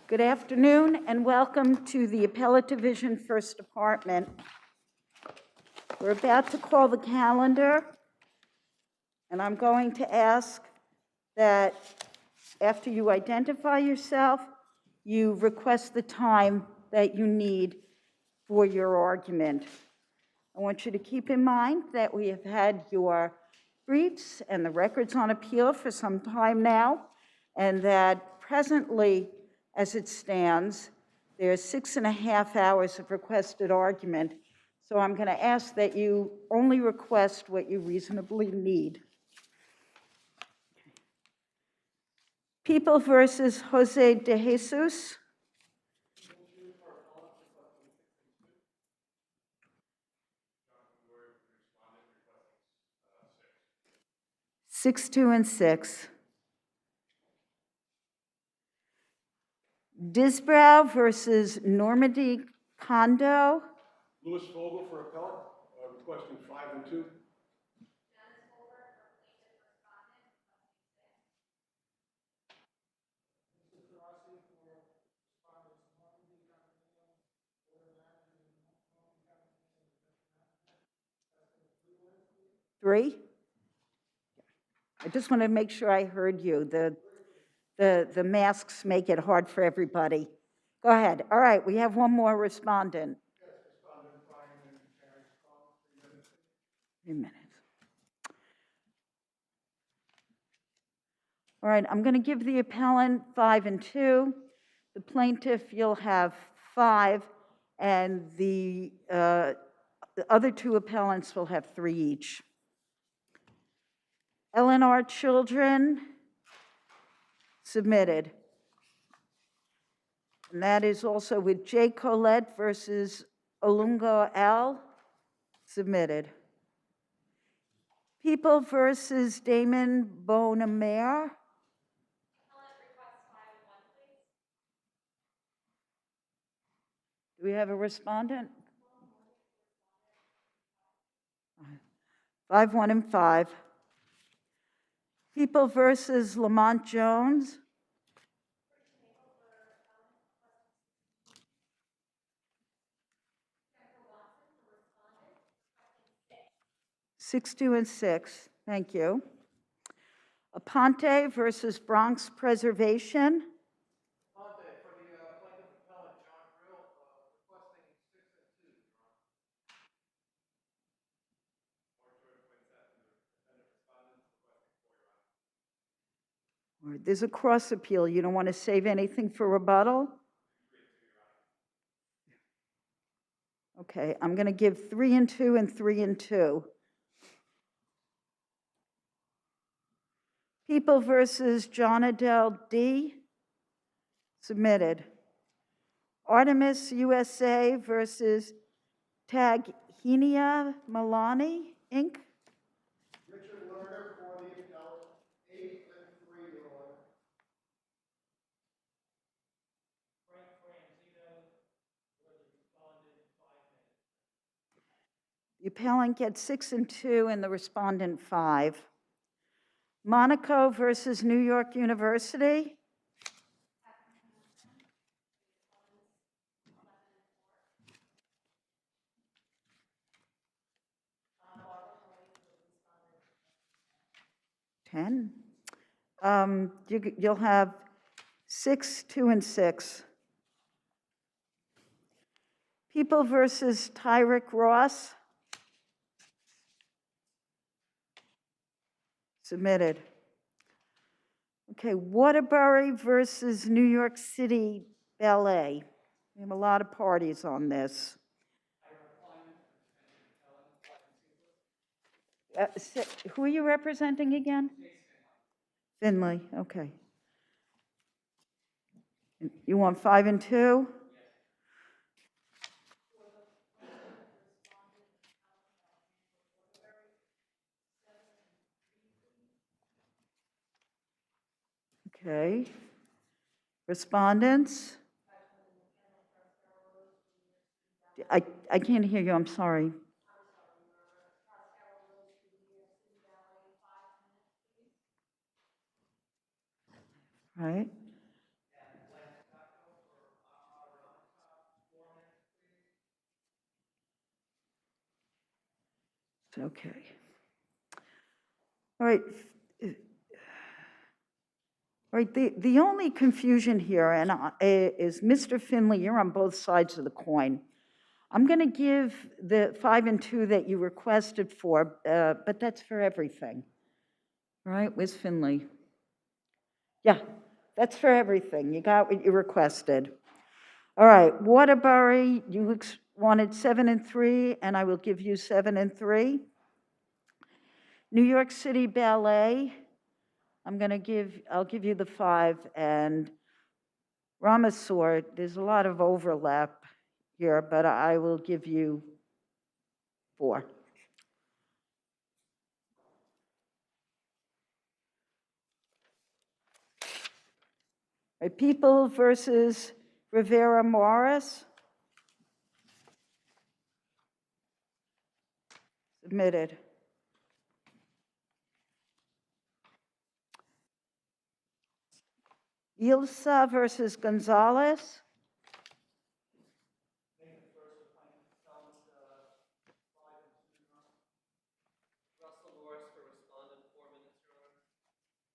Good afternoon and welcome to the Appellate Division First Department. We're about to call the calendar, and I'm going to ask that after you identify yourself, you request the time that you need for your argument. I want you to keep in mind that we have had your briefs and the records on appeal for some time now, and that presently, as it stands, there's 6.5 hours of requested argument. So I'm going to ask that you only request what you reasonably need. People versus Jose de Jesus. Six, 2, and 6. Disbrow versus Normandy Kondo. Louis Vogel for appellate, requesting 5 and 2. Three. I just want to make sure I heard you. The masks make it hard for everybody. Go ahead. All right, we have one more respondent. 3 minutes. All right, I'm going to give the appellant 5 and 2. The plaintiff, you'll have 5, and the other 2 appellants will have 3 each. L&R Children, submitted. And that is also with J. Colette versus Olungo L, submitted. People versus Damon Bonamere. Do we have a respondent? 5, 1, and 5. People versus Lamont Jones. Six, 2, and 6. Thank you. Aponte versus Bronx Preservation. Aponte for the plaintiff appellant John Brill, requesting 6 and 2, Your All right, there's a cross appeal. You don't want to save anything for rebuttal? Okay, I'm going to give 3 and 2 and 3 and 2. People versus John Adele D, submitted. Artemis USA versus Taghenia Milani, Inc. Richard Lerner for the appellant, 8 and 3, Your Honor. Frank Franzino for the respondent, 5 minutes. The appellant gets 6 and 2 and the respondent 5. Monaco versus New York University. You'll have 6, 2, and 6. People versus Tyrick Ross. Submitted. Okay, Waterbury versus New York City Ballet. We have a lot of parties on this. Who are you representing again? Finley, okay. You want 5 and 2? Okay. Respondents? I can't hear you, I'm sorry. Right. Okay. All right. All right, the only confusion here is Mr. Finley, you're on both sides of the coin. I'm going to give the 5 and 2 that you requested for, but that's for everything. All right, where's Finley? Yeah, that's for everything. You got what you requested. All right, Waterbury, you wanted 7 and 3, and I will give you 7 and 3. New York City Ballet, I'll give you the 5, and Ramaswamy, there's a lot of overlap here, but I will give you 4. People versus Rivera Morris. Submitted. Ilsa versus Gonzalez.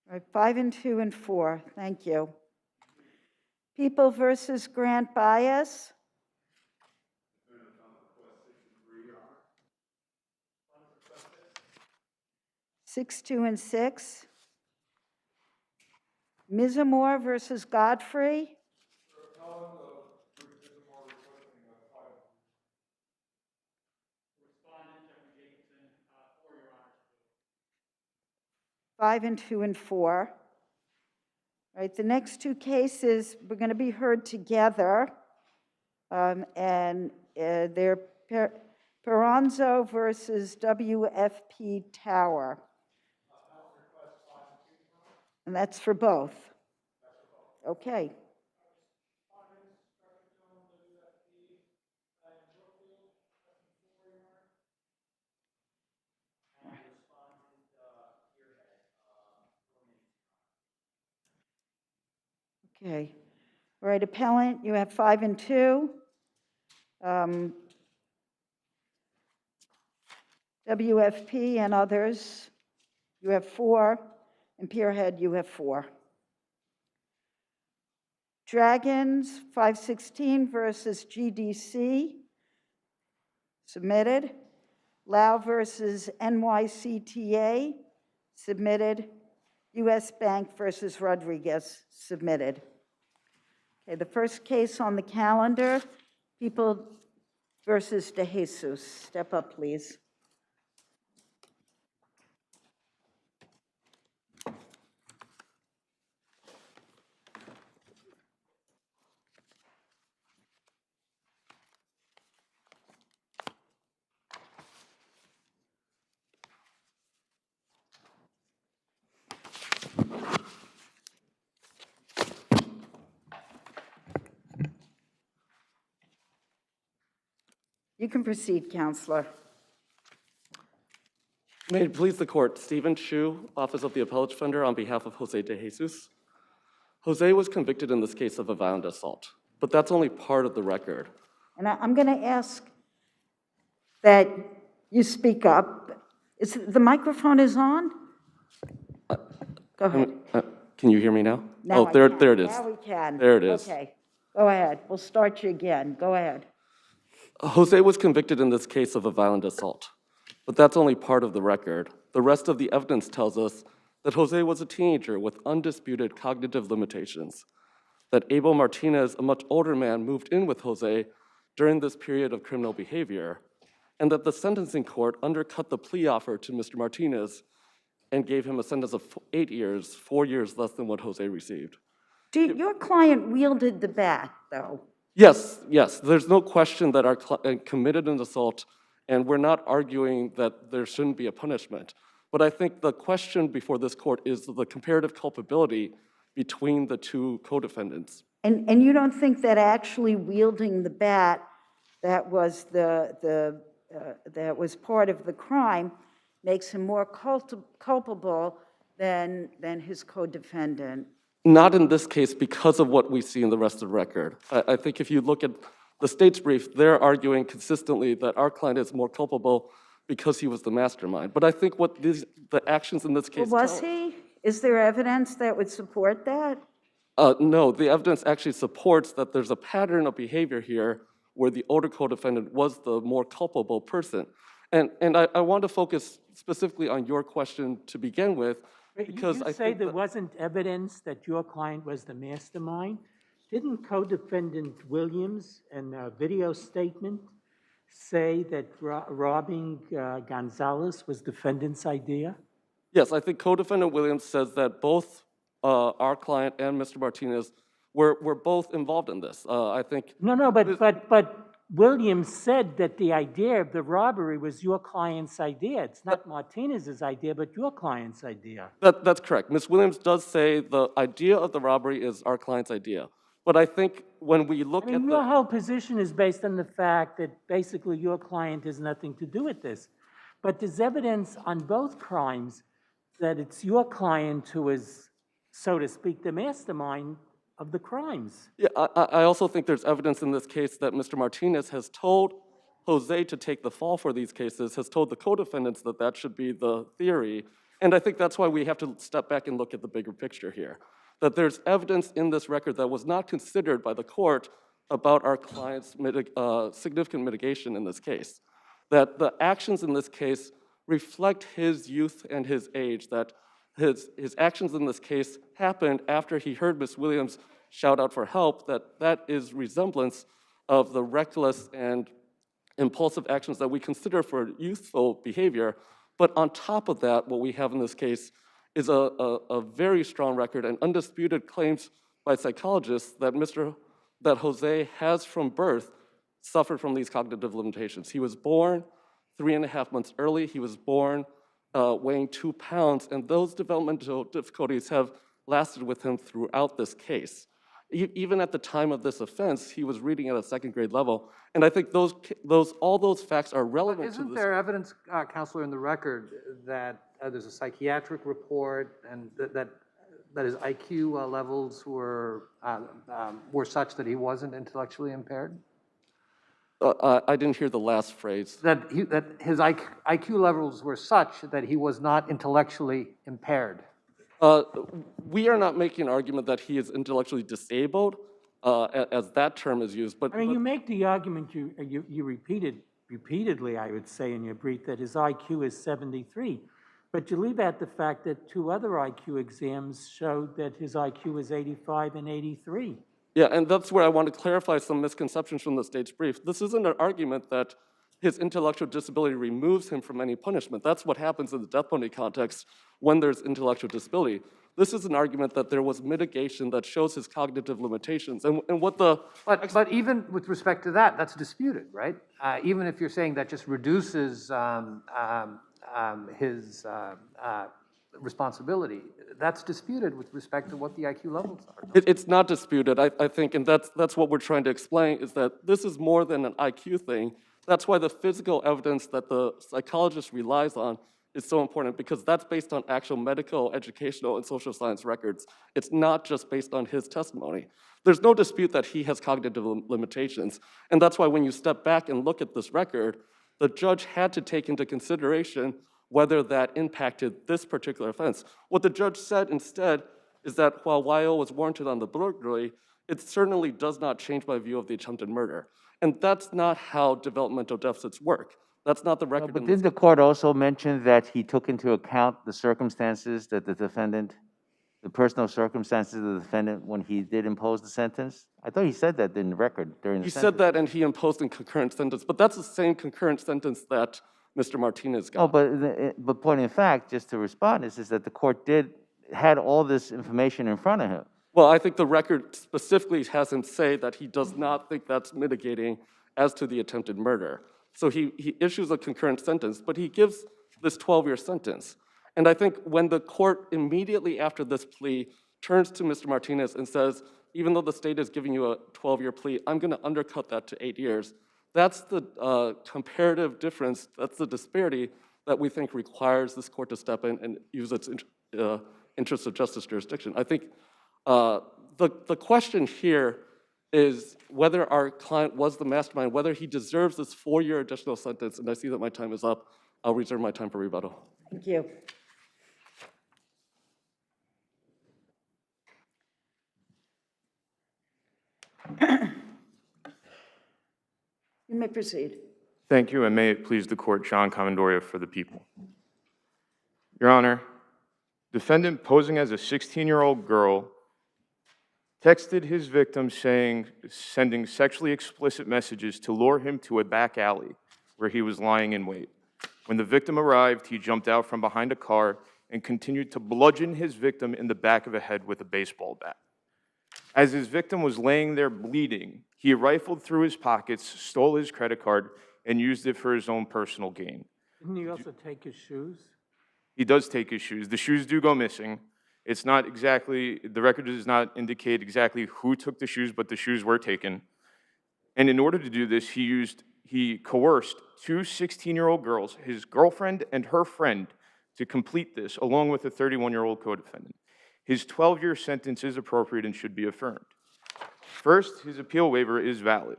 All right, 5 and 2 and 4. Thank you. People versus Grant Bias. 6, 2 and 6. Mizamore versus Godfrey. 5 and 2 and 4. All right, the next 2 cases we're going to be heard together, and they're Peranzo versus WFP Tower. And that's for both. Okay. Okay. All right, appellant, you have 5 and 2. WFP and others, you have 4. And Pierhead, you have 4. Dragons, 516 versus GDC, submitted. Lau versus NYCTA, submitted. US Bank versus Rodriguez, submitted. Okay, the first case on the calendar, People versus De Jesus. Step up, please. You can proceed, Counselor. May it please the court, Stephen Chu, Office of the Appellate Defender, on behalf of Jose De Jesus. Jose was convicted in this case of a violent assault, but that's only part of the record. And I'm going to ask that you speak up. The microphone is on? Go ahead. Can you hear me now? Now there I can. it is. Now we can. There it is. Okay, go ahead. We'll start you again. Go ahead. Jose was convicted in this case of a violent assault, but that's only part of the record. The rest of the evidence tells us that Jose was a teenager with undisputed cognitive limitations, that Abel Martinez, a much older man, moved in with Jose during this period of criminal behavior, and that the sentencing court undercut the plea offer to Mr. Martinez and gave him a sentence of 8 years, 4 years less than what Jose received. Your client wielded the bat, though. Yes, there's no question that our client committed an assault, and we're not arguing that there shouldn't be a punishment. But I think the question before this court is the comparative culpability between the 2 co-defendants. And you don't think that actually wielding the bat that was that was part of the crime makes him more culpable than his co-defendant? Not in this case because of what we see in the rest of the record. I think if you look at the state's brief, they're arguing consistently that our client is more culpable because he was the mastermind. But I think what the actions in this case Was tell- he? Is there evidence that would support that? No, the evidence actually supports that there's a pattern of behavior here where the older co-defendant was the more culpable person. And I want to focus specifically on your question to begin with, because You I say think there that, wasn't evidence that your client was the mastermind. Didn't co-defendant Williams in a video statement say that robbing Gonzalez was defendant's idea? yes, I think co-defendant Williams says that both our client and Mr. Martinez were both involved in this. I think No, but Williams said that the idea of the robbery was your client's idea. It's not Martinez's idea, but your client's idea. that's correct. Ms. Williams does say the idea of the robbery is our client's idea. But I think when we look I mean, at your the... whole position is based on the fact that basically your client has nothing to do with this. But there's evidence on both crimes that it's your client who is, so to speak, the mastermind of the crimes. Yeah, I also think there's evidence in this case that Mr. Martinez has told Jose to take the fall for these cases, has told the co-defendants that that should be the theory. And I think that's why we have to step back and look at the bigger picture here. That there's evidence in this record that was not considered by the court about our client's significant mitigation in this case. That the actions in this case reflect his youth and his age, that his actions in this case happened after he heard Ms. Williams shout out for help, that is resemblance of the reckless and impulsive actions that we consider for youthful behavior. But on top of that, what we have in this case is a very strong record and undisputed claims by psychologists that Jose has from birth suffered from these cognitive limitations. He was born 3.5 months early. He was born weighing 2 pounds, and those developmental difficulties have lasted with him throughout this case. Even at the time of this offense, he was reading at a second grade level, and I think all those facts are relevant to Isn't this. there evidence, Counselor, in the record that there's a psychiatric report and that his IQ levels were such that he wasn't intellectually impaired? I didn't hear the last phrase. That his IQ levels were such that he was not intellectually impaired. We are not making an argument that he is intellectually disabled, as that term is used. But I mean, you make the argument you repeated repeatedly, I would say, in your brief, that his IQ is 73. But you leave out the fact that 2 other IQ exams showed that his IQ is 85 and 83. Yeah, and that's where I want to clarify some misconceptions from the state's brief. This isn't an argument that his intellectual disability removes him from any punishment. That's what happens in the death penalty context when there's intellectual disability. This is an argument that there was mitigation that shows his cognitive limitations. And what the... But even with respect to that, that's disputed, right? Even if you're saying that just reduces his responsibility, that's disputed with respect to what the IQ levels are. It's not disputed, I think, and that's what we're trying to explain, is that this is more than an IQ thing. That's why the physical evidence that the psychologist relies on is so important, because that's based on actual medical, educational, and social science records. It's not just based on his testimony. There's no dispute that he has cognitive limitations, and that's why when you step back and look at this record, the judge had to take into consideration whether that impacted this particular offense. What the judge said instead is that while Weil was warranted on the burglary, it certainly does not change my view of the attempted murder. And that's not how developmental deficits work. That's not the record. But didn't the court also mention that he took into account the circumstances that the defendant, the personal circumstances of the defendant when he did impose the sentence? I thought he said that in the record during the He sentence. said that, and he imposed a concurrent sentence, but that's the same concurrent sentence that Mr. Martinez got. Oh, but point in fact, just to respond, is that the court had all this information in front of him. Well, I think the record specifically has him say that he does not think that's mitigating as to the attempted murder. So he issues a concurrent sentence, but he gives this 12-year sentence. And I think when the court immediately after this plea turns to Mr. Martinez and says, even though the state is giving you a 12-year plea, I'm going to undercut that to 8 years. That's the comparative difference, that's the disparity that we think requires this court to step in and use its interest of justice jurisdiction. I think the question here is whether our client was the mastermind, whether he deserves this 4-year additional sentence, and I see that my time is up, I'll reserve my time for rebuttal. Thank you. You may proceed. Thank you, and may it please the court, John Commendoria for the people. Your Honor, defendant posing as a 16-year-old girl texted his victim sending sexually explicit messages to lure him to a back alley where he was lying in wait. When the victim arrived, he jumped out from behind a car and continued to bludgeon his victim in the back of the head with a baseball bat. As his victim was laying there bleeding, he rifled through his pockets, stole his credit card, and used it for his own personal gain. Didn't he also take his shoes? He does take his shoes. The shoes do go missing. It's not exactly, the record does not indicate exactly who took the shoes, but the shoes were taken. And in order to do this, he coerced two 16-year-old girls, his girlfriend and her friend, to complete this, along with a 31-year-old co-defendant. His 12-year sentence is appropriate and should be affirmed. First, his appeal waiver is valid.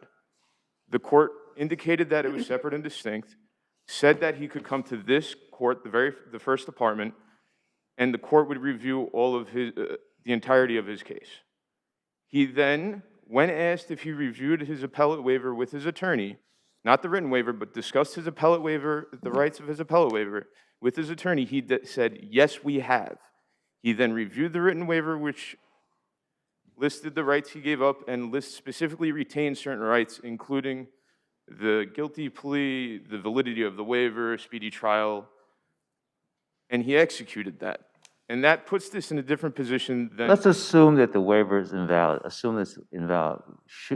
The court indicated that it was separate and distinct, said that he could come to this court, the first department, and the court would review all of the entirety of his case. He then, when asked if he reviewed his appellate waiver with his attorney, not the written waiver, but discussed his appellate waiver, the rights of his appellate waiver with his attorney, he said, yes, we have. He then reviewed the written waiver, which listed the rights he gave up and specifically retained certain rights, including the guilty plea, the validity of the waiver, speedy trial, and he executed that. And that puts this in a different position than... Let's assume that the waiver is invalid. Assume it's invalid.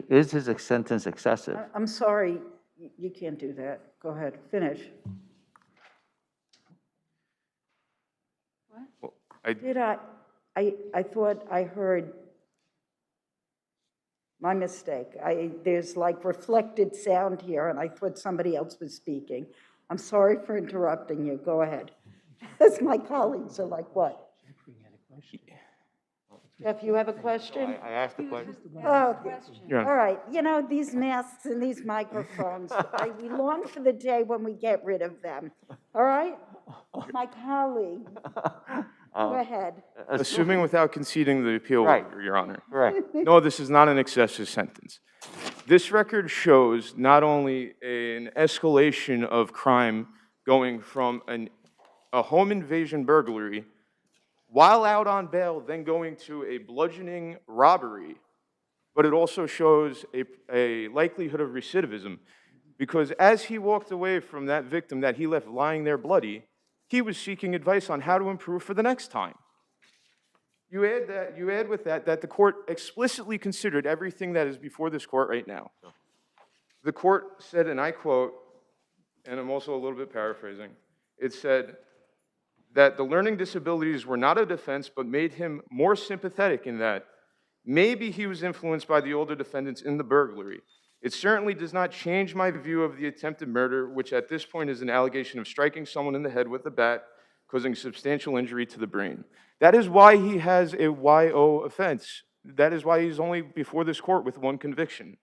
Is his sentence excessive? I'm sorry, you can't do that. Go ahead, finish. Well, I thought I heard my mistake. There's like reflected sound here, and I thought somebody else was speaking. I'm sorry for interrupting you. Go ahead. As my colleagues are like, what? Jeff, you have a question? I asked the question. Oh, Your Honor. all right. You know, these masks and these microphones, we long for the day when we get rid of them. All right? My colleague, go ahead. Assuming without conceding the appeal Right. waiver, Your Honor. Correct. No, this is not an excessive sentence. This record shows not only an escalation of crime going from a home invasion burglary while out on bail, then going to a bludgeoning robbery, but it also shows a likelihood of recidivism, because as he walked away from that victim that he left lying there bloody, he was seeking advice on how to improve for the next time. You add with that the court explicitly considered everything that is before this court right now. The court said, and I quote, and I'm also a little bit paraphrasing, it said that the learning disabilities were not a defense, but made him more sympathetic in that maybe he was influenced by the older defendants in the burglary. It certainly does not change my view of the attempted murder, which at this point is an allegation of striking someone in the head with a bat, causing substantial injury to the brain. That is why he has a YO offense. That is why he's only before this court with one conviction.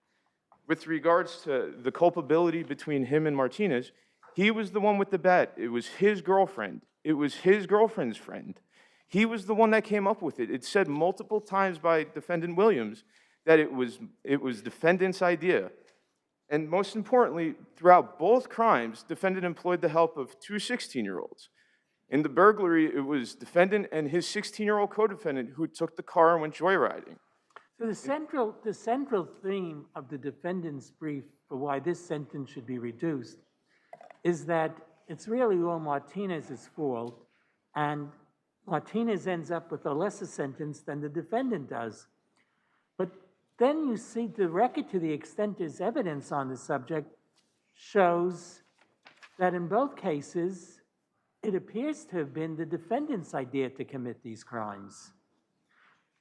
With regards to the culpability between him and Martinez, he was the one with the bat. It was his girlfriend. It was his girlfriend's friend. He was the one that came up with it. It's said multiple times by Defendant Williams that it was defendant's idea. And most importantly, throughout both crimes, defendant employed the help of two 16-year-olds. In the burglary, it was defendant and his 16-year-old co-defendant who took the car and went joyriding. So the central theme of the defendant's brief for why this sentence should be reduced is that it's really all Martinez's fault, and Martinez ends up with a lesser sentence than the defendant does. But then you see the record, to the extent there's evidence on the subject, shows that in both cases, it appears to have been the defendant's idea to commit these crimes.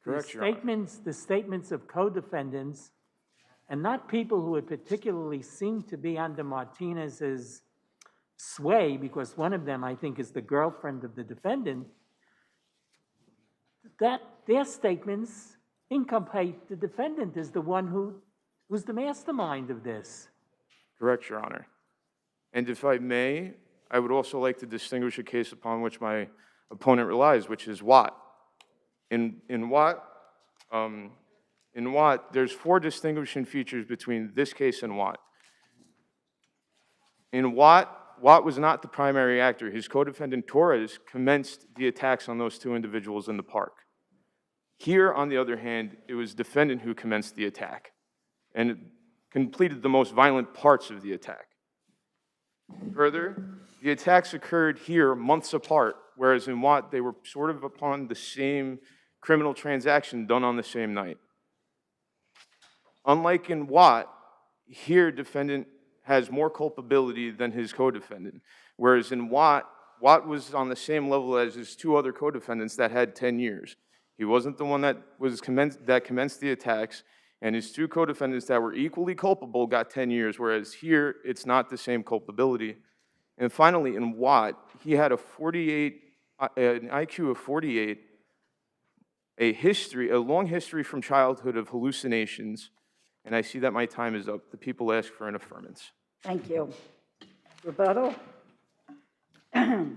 Correct, Your Honor. The statements of co-defendants, and not people who would particularly seem to be under Martinez's sway, because one of them, I think, is the girlfriend of the defendant, that their statements inculpate the defendant as the one who was the mastermind of this. Correct, Your Honor. And if I may, I would also like to distinguish a case upon which my opponent relies, which is Watt. In Watt, there's 4 distinguishing features between this case and Watt. In Watt was not the primary actor. His co-defendant, Torres, commenced the attacks on those 2 individuals in the park. Here, on the other hand, it was defendant who commenced the attack and completed the most violent parts of the attack. Further, the attacks occurred here months apart, whereas in Watt, they were sort of upon the same criminal transaction done on the same night. Unlike in Watt, here defendant has more culpability than his co-defendant, whereas in Watt was on the same level as his 2 other co-defendants that had 10 years. He wasn't the one that commenced the attacks, and his 2 co-defendants that were equally culpable got 10 years, whereas here, it's not the same culpability. And finally, in Watt, he had an IQ of 48, a long history from childhood of hallucinations, and I see that my time is up. The people ask for an affirmance. Thank you. Rebuttal? To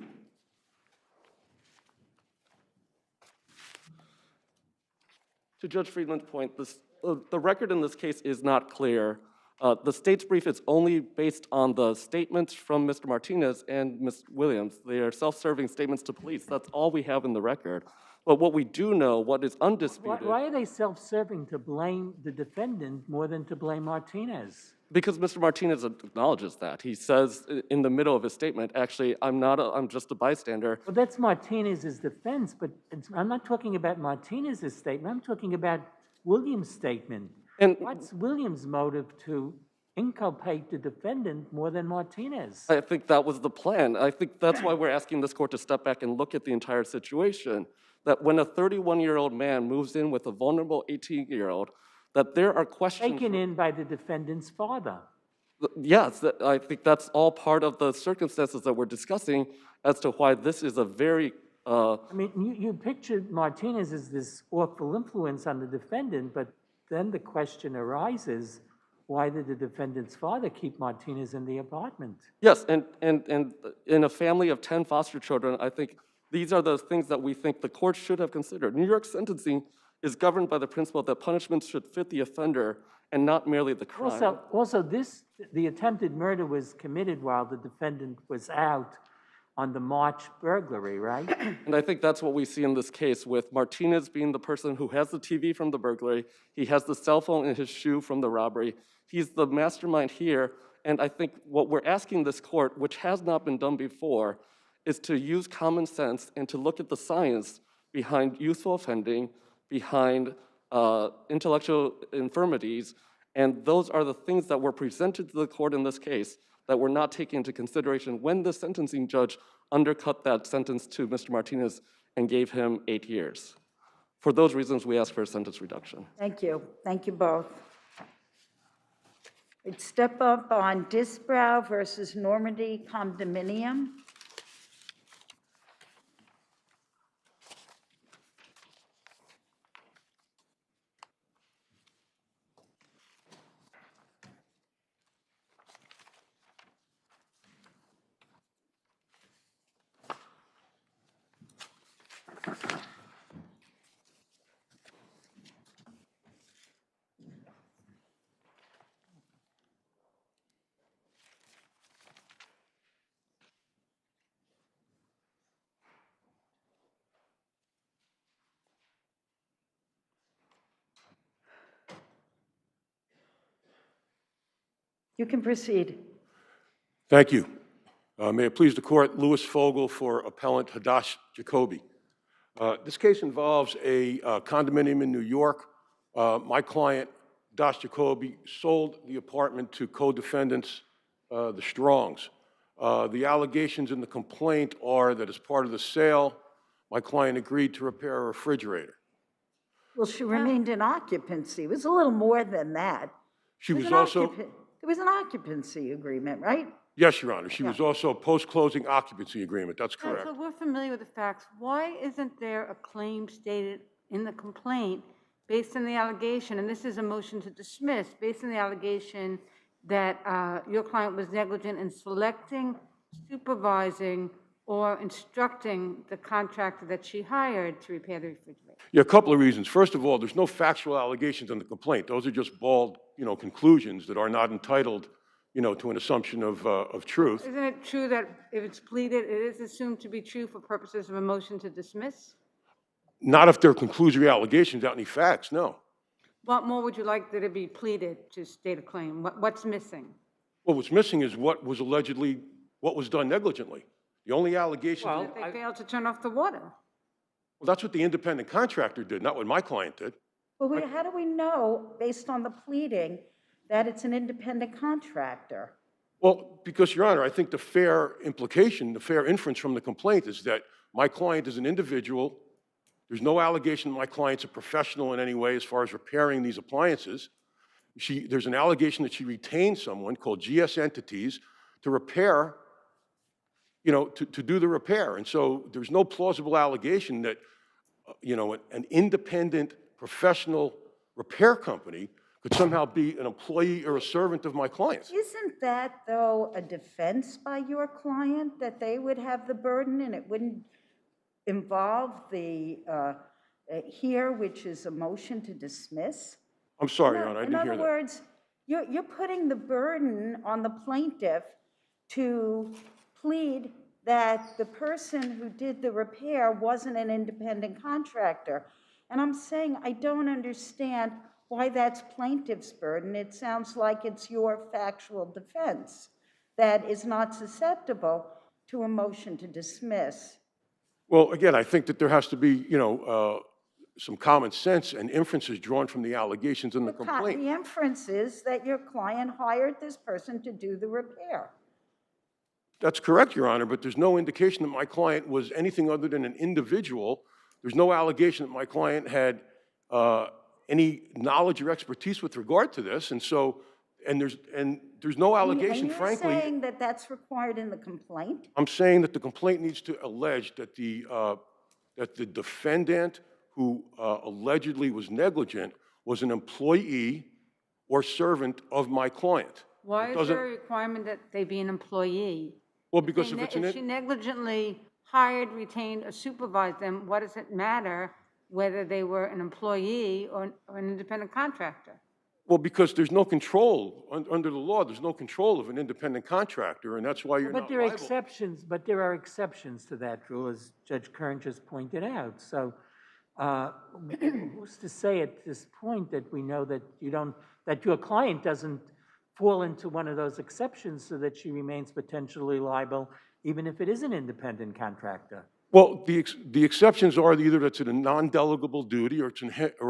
Judge Friedland's point, the record in this case is not clear. The state's brief is only based on the statements from Mr. Martinez and Ms. Williams. They are self-serving statements to police. That's all we have in the record. But what we do know, what is undisputed... Why are they self-serving to blame the defendant more than to blame Martinez? Because Mr. Martinez acknowledges that. He says in the middle of his statement, actually, I'm just a bystander. Well, that's Martinez's defense, but I'm not talking about Martinez's statement. I'm talking about Williams' statement. And what's Williams' motive to inculpate the defendant more than Martinez? I think that was the plan. I think that's why we're asking this court to step back and look at the entire situation. That when a 31-year-old man moves in with a vulnerable 18-year-old, that there are questions... Taken in by the defendant's father. Yes, I think that's all part of the circumstances that we're discussing as to why this is a very... I mean, you pictured Martinez as this awful influence on the defendant, but then the question arises, why did the defendant's father keep Martinez in the apartment? Yes, and in a family of 10 foster children, I think these are the things that we think the court should have considered. New York sentencing is governed by the principle that punishments should fit the offender and not merely the crime. Also, the attempted murder was committed while the defendant was out on the March burglary, right? And I think that's what we see in this case, with Martinez being the person who has the TV from the burglary. He has the cell phone in his shoe from the robbery. He's the mastermind here. And I think what we're asking this court, which has not been done before, is to use common sense and to look at the science behind youthful offending, behind intellectual infirmities, and those are the things that were presented to the court in this case that were not taken into consideration when the sentencing judge undercut that sentence to Mr. Martinez and gave him 8 years. For those reasons, we ask for a sentence reduction. Thank you. Thank you both. We'd step up on Disbrow versus Normandy Condominium. You can proceed. Thank you. May it please the court, Louis Fogel for Appellant Hadash Jacoby. This case involves a condominium in New York. My client, Hadash Jacoby, sold the apartment to co-defendants, the Strongs. The allegations in the complaint are that as part of the sale, my client agreed to repair a refrigerator. Well, she remained in occupancy. It was a little more than that. She was also... It was an occupancy agreement, right? Yes, Your Honor. She was also a post-closing occupancy agreement. That's correct. So we're familiar with the facts. Why isn't there a claim stated in the complaint based on the allegation, and this is a motion to dismiss, based on the allegation that your client was negligent in selecting supervising or instructing the contractor that she hired to repair the refrigerator? Yeah, a couple of reasons. First of all, there's no factual allegations in the complaint. Those are just bald, conclusions that are not entitled, to an assumption of truth. Isn't it true that if it's pleaded, it is assumed to be true for purposes of a motion to dismiss? Not if they're conclusory allegations without any facts, no. What more would you like that it be pleaded to state a claim? What's missing? Well, what's missing is what was done negligently. The only allegation, Well, That they failed to turn off the water? well, that's what the independent contractor did, not what my client did. Well, how do we know, based on the pleading, that it's an independent contractor? Well, because, Your Honor, I think the fair implication, the fair inference from the complaint is that my client is an individual. There's no allegation that my client's a professional in any way as far as repairing these appliances. There's an allegation that she retained someone called GS Entities to repair, to do the repair. And so there's no plausible allegation that, an independent professional repair company could somehow be an employee or a servant of my client. Isn't that, though, a defense by your client, that they would have the burden and it wouldn't involve the, here, which is a motion to dismiss? I'm sorry, Your Honor, I didn't hear that. In other words, you're putting the burden on the plaintiff to plead that the person who did the repair wasn't an independent contractor. And I'm saying I don't understand why that's plaintiff's burden. It sounds like it's your factual defense that is not susceptible to a motion to dismiss. Well, again, I think that there has to be, some common sense and inferences drawn from the allegations in the complaint. The inference is that your client hired this person to do the repair. That's correct, Your Honor, but there's no indication that my client was anything other than an individual. There's no allegation that my client had any knowledge or expertise with regard to this, and there's no allegation, frankly. And you're saying that that's required in the complaint? I'm saying that the complaint needs to allege that the defendant who allegedly was negligent was an employee or servant of my client. Why is there a requirement that they be an employee? Well, because if She negligently hired, retained, or supervised them, what does it matter whether they were an employee or an independent contractor? Well, because there's no control, under the law, there's no control of an independent contractor, and that's why you're not But there are liable. exceptions, to that rule, as Judge Kern just pointed out. So who's to say at this point that we know that that your client doesn't fall into one of those exceptions so that she remains potentially liable, even if it is an independent contractor? Well, the exceptions are either that's a non-delegable duty or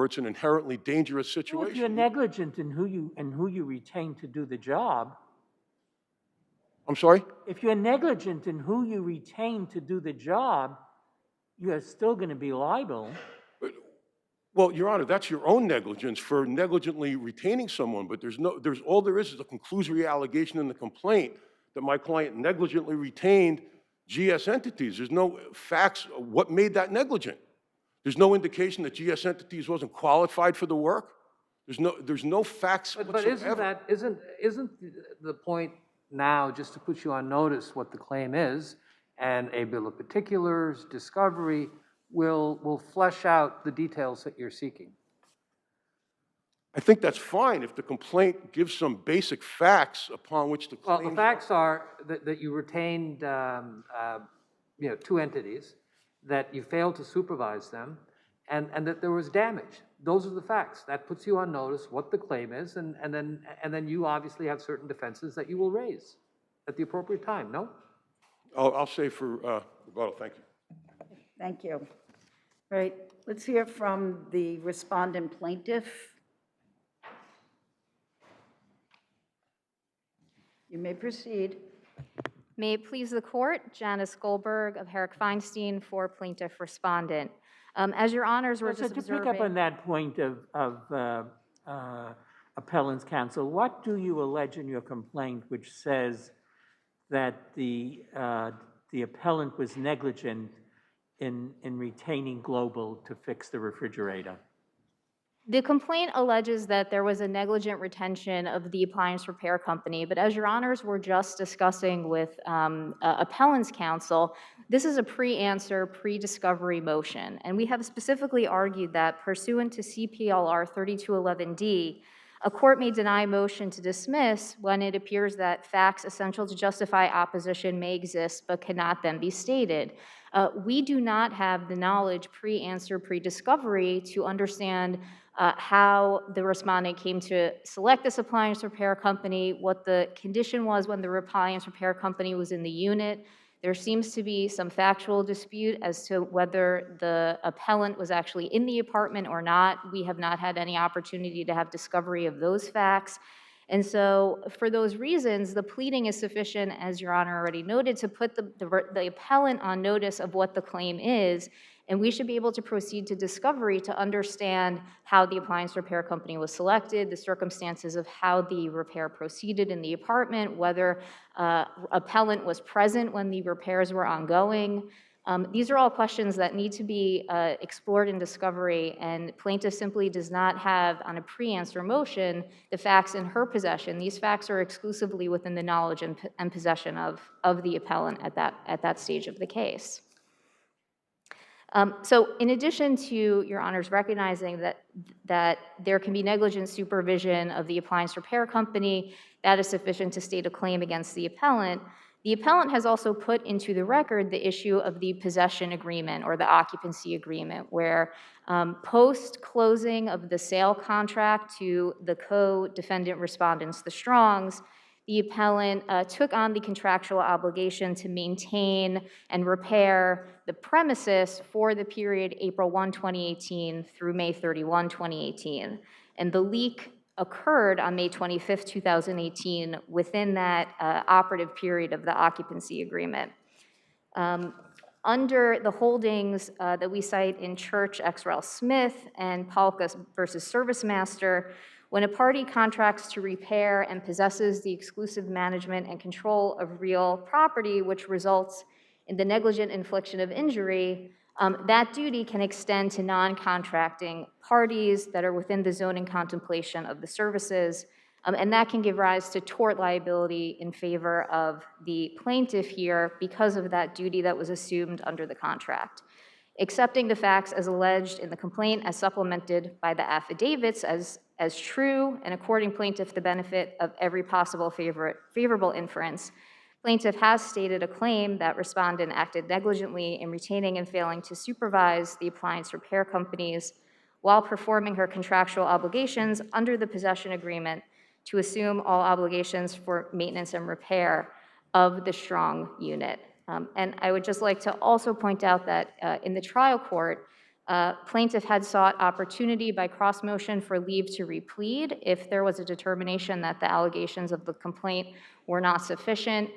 it's an inherently dangerous situation. Well, if you're negligent in who you retain to do the job. I'm sorry? If you're negligent in who you retain to do the job, you're still going to be liable. Well, Your Honor, that's your own negligence for negligently retaining someone, but all there is a conclusory allegation in the complaint that my client negligently retained GS Entities. There's no facts what made that negligent. There's no indication that GS Entities wasn't qualified for the work. There's no facts whatsoever. But isn't the point now, just to put you on notice what the claim is, and a bill of particulars, discovery, will flesh out the details that you're seeking? I think that's fine if the complaint gives some basic facts upon which the claim. Well, the facts are that you retained, two entities, that you failed to supervise them, and that there was damage. Those are the facts. That puts you on notice what the claim is, and then you obviously have certain defenses that you will raise at the appropriate time. No? I'll say for rebuttal. Thank you. Thank you. All right, let's hear from the respondent plaintiff. You may proceed. May it please the court, Janice Goldberg of Herrick Feinstein for plaintiff respondent. As your honors were just observing. To pick up on that point of appellant's counsel, what do you allege in your complaint which says that the appellant was negligent in retaining Global to fix the refrigerator? The complaint alleges that there was a negligent retention of the appliance repair company, but as your honors were just discussing with appellant's counsel, this is a pre-answer, pre-discovery motion. And we have specifically argued that pursuant to CPLR 3211D, a court may deny motion to dismiss when it appears that facts essential to justify opposition may exist but cannot then be stated. We do not have the knowledge pre-answer, pre-discovery to understand how the respondent came to select this appliance repair company, what the condition was when the appliance repair company was in the unit. There seems to be some factual dispute as to whether the appellant was actually in the apartment or not. We have not had any opportunity to have discovery of those facts. And so for those reasons, the pleading is sufficient, as Your Honor already noted, to put the appellant on notice of what the claim is, and we should be able to proceed to discovery to understand how the appliance repair company was selected, the circumstances of how the repair proceeded in the apartment, whether appellant was present when the repairs were ongoing. These are all questions that need to be explored in discovery, and plaintiff simply does not have, on a pre-answer motion, the facts in her possession. These facts are exclusively within the knowledge and possession of the appellant at that stage of the case. So in addition to Your Honors recognizing that there can be negligent supervision of the appliance repair company, that is sufficient to state a claim against the appellant has also put into the record the issue of the possession agreement or the occupancy agreement, where post-closing of the sale contract to the co-defendant respondents, the Strongs, the appellant took on the contractual obligation to maintain and repair the premises for the period April 1, 2018 through May 31, 2018. And the leak occurred on May 25, 2018 within that operative period of the occupancy agreement. Under the holdings that we cite in Church, X. Rel. Smith, and Polka versus ServiceMaster, when a party contracts to repair and possesses the exclusive management and control of real property, which results in the negligent infliction of injury, that duty can extend to non-contracting parties that are within the zoning contemplation of the services, and that can give rise to tort liability in favor of the plaintiff here because of that duty that was assumed under the contract. Accepting the facts as alleged in the complaint as supplemented by the affidavits as true and according plaintiff the benefit of every possible favorable inference, plaintiff has stated a claim that respondent acted negligently in retaining and failing to supervise the appliance repair companies while performing her contractual obligations under the possession agreement to assume all obligations for maintenance and repair of the Strong unit. And I would just like to also point out that in the trial court, plaintiff had sought opportunity by cross motion for leave to replead if there was a determination that the allegations of the complaint were not sufficient.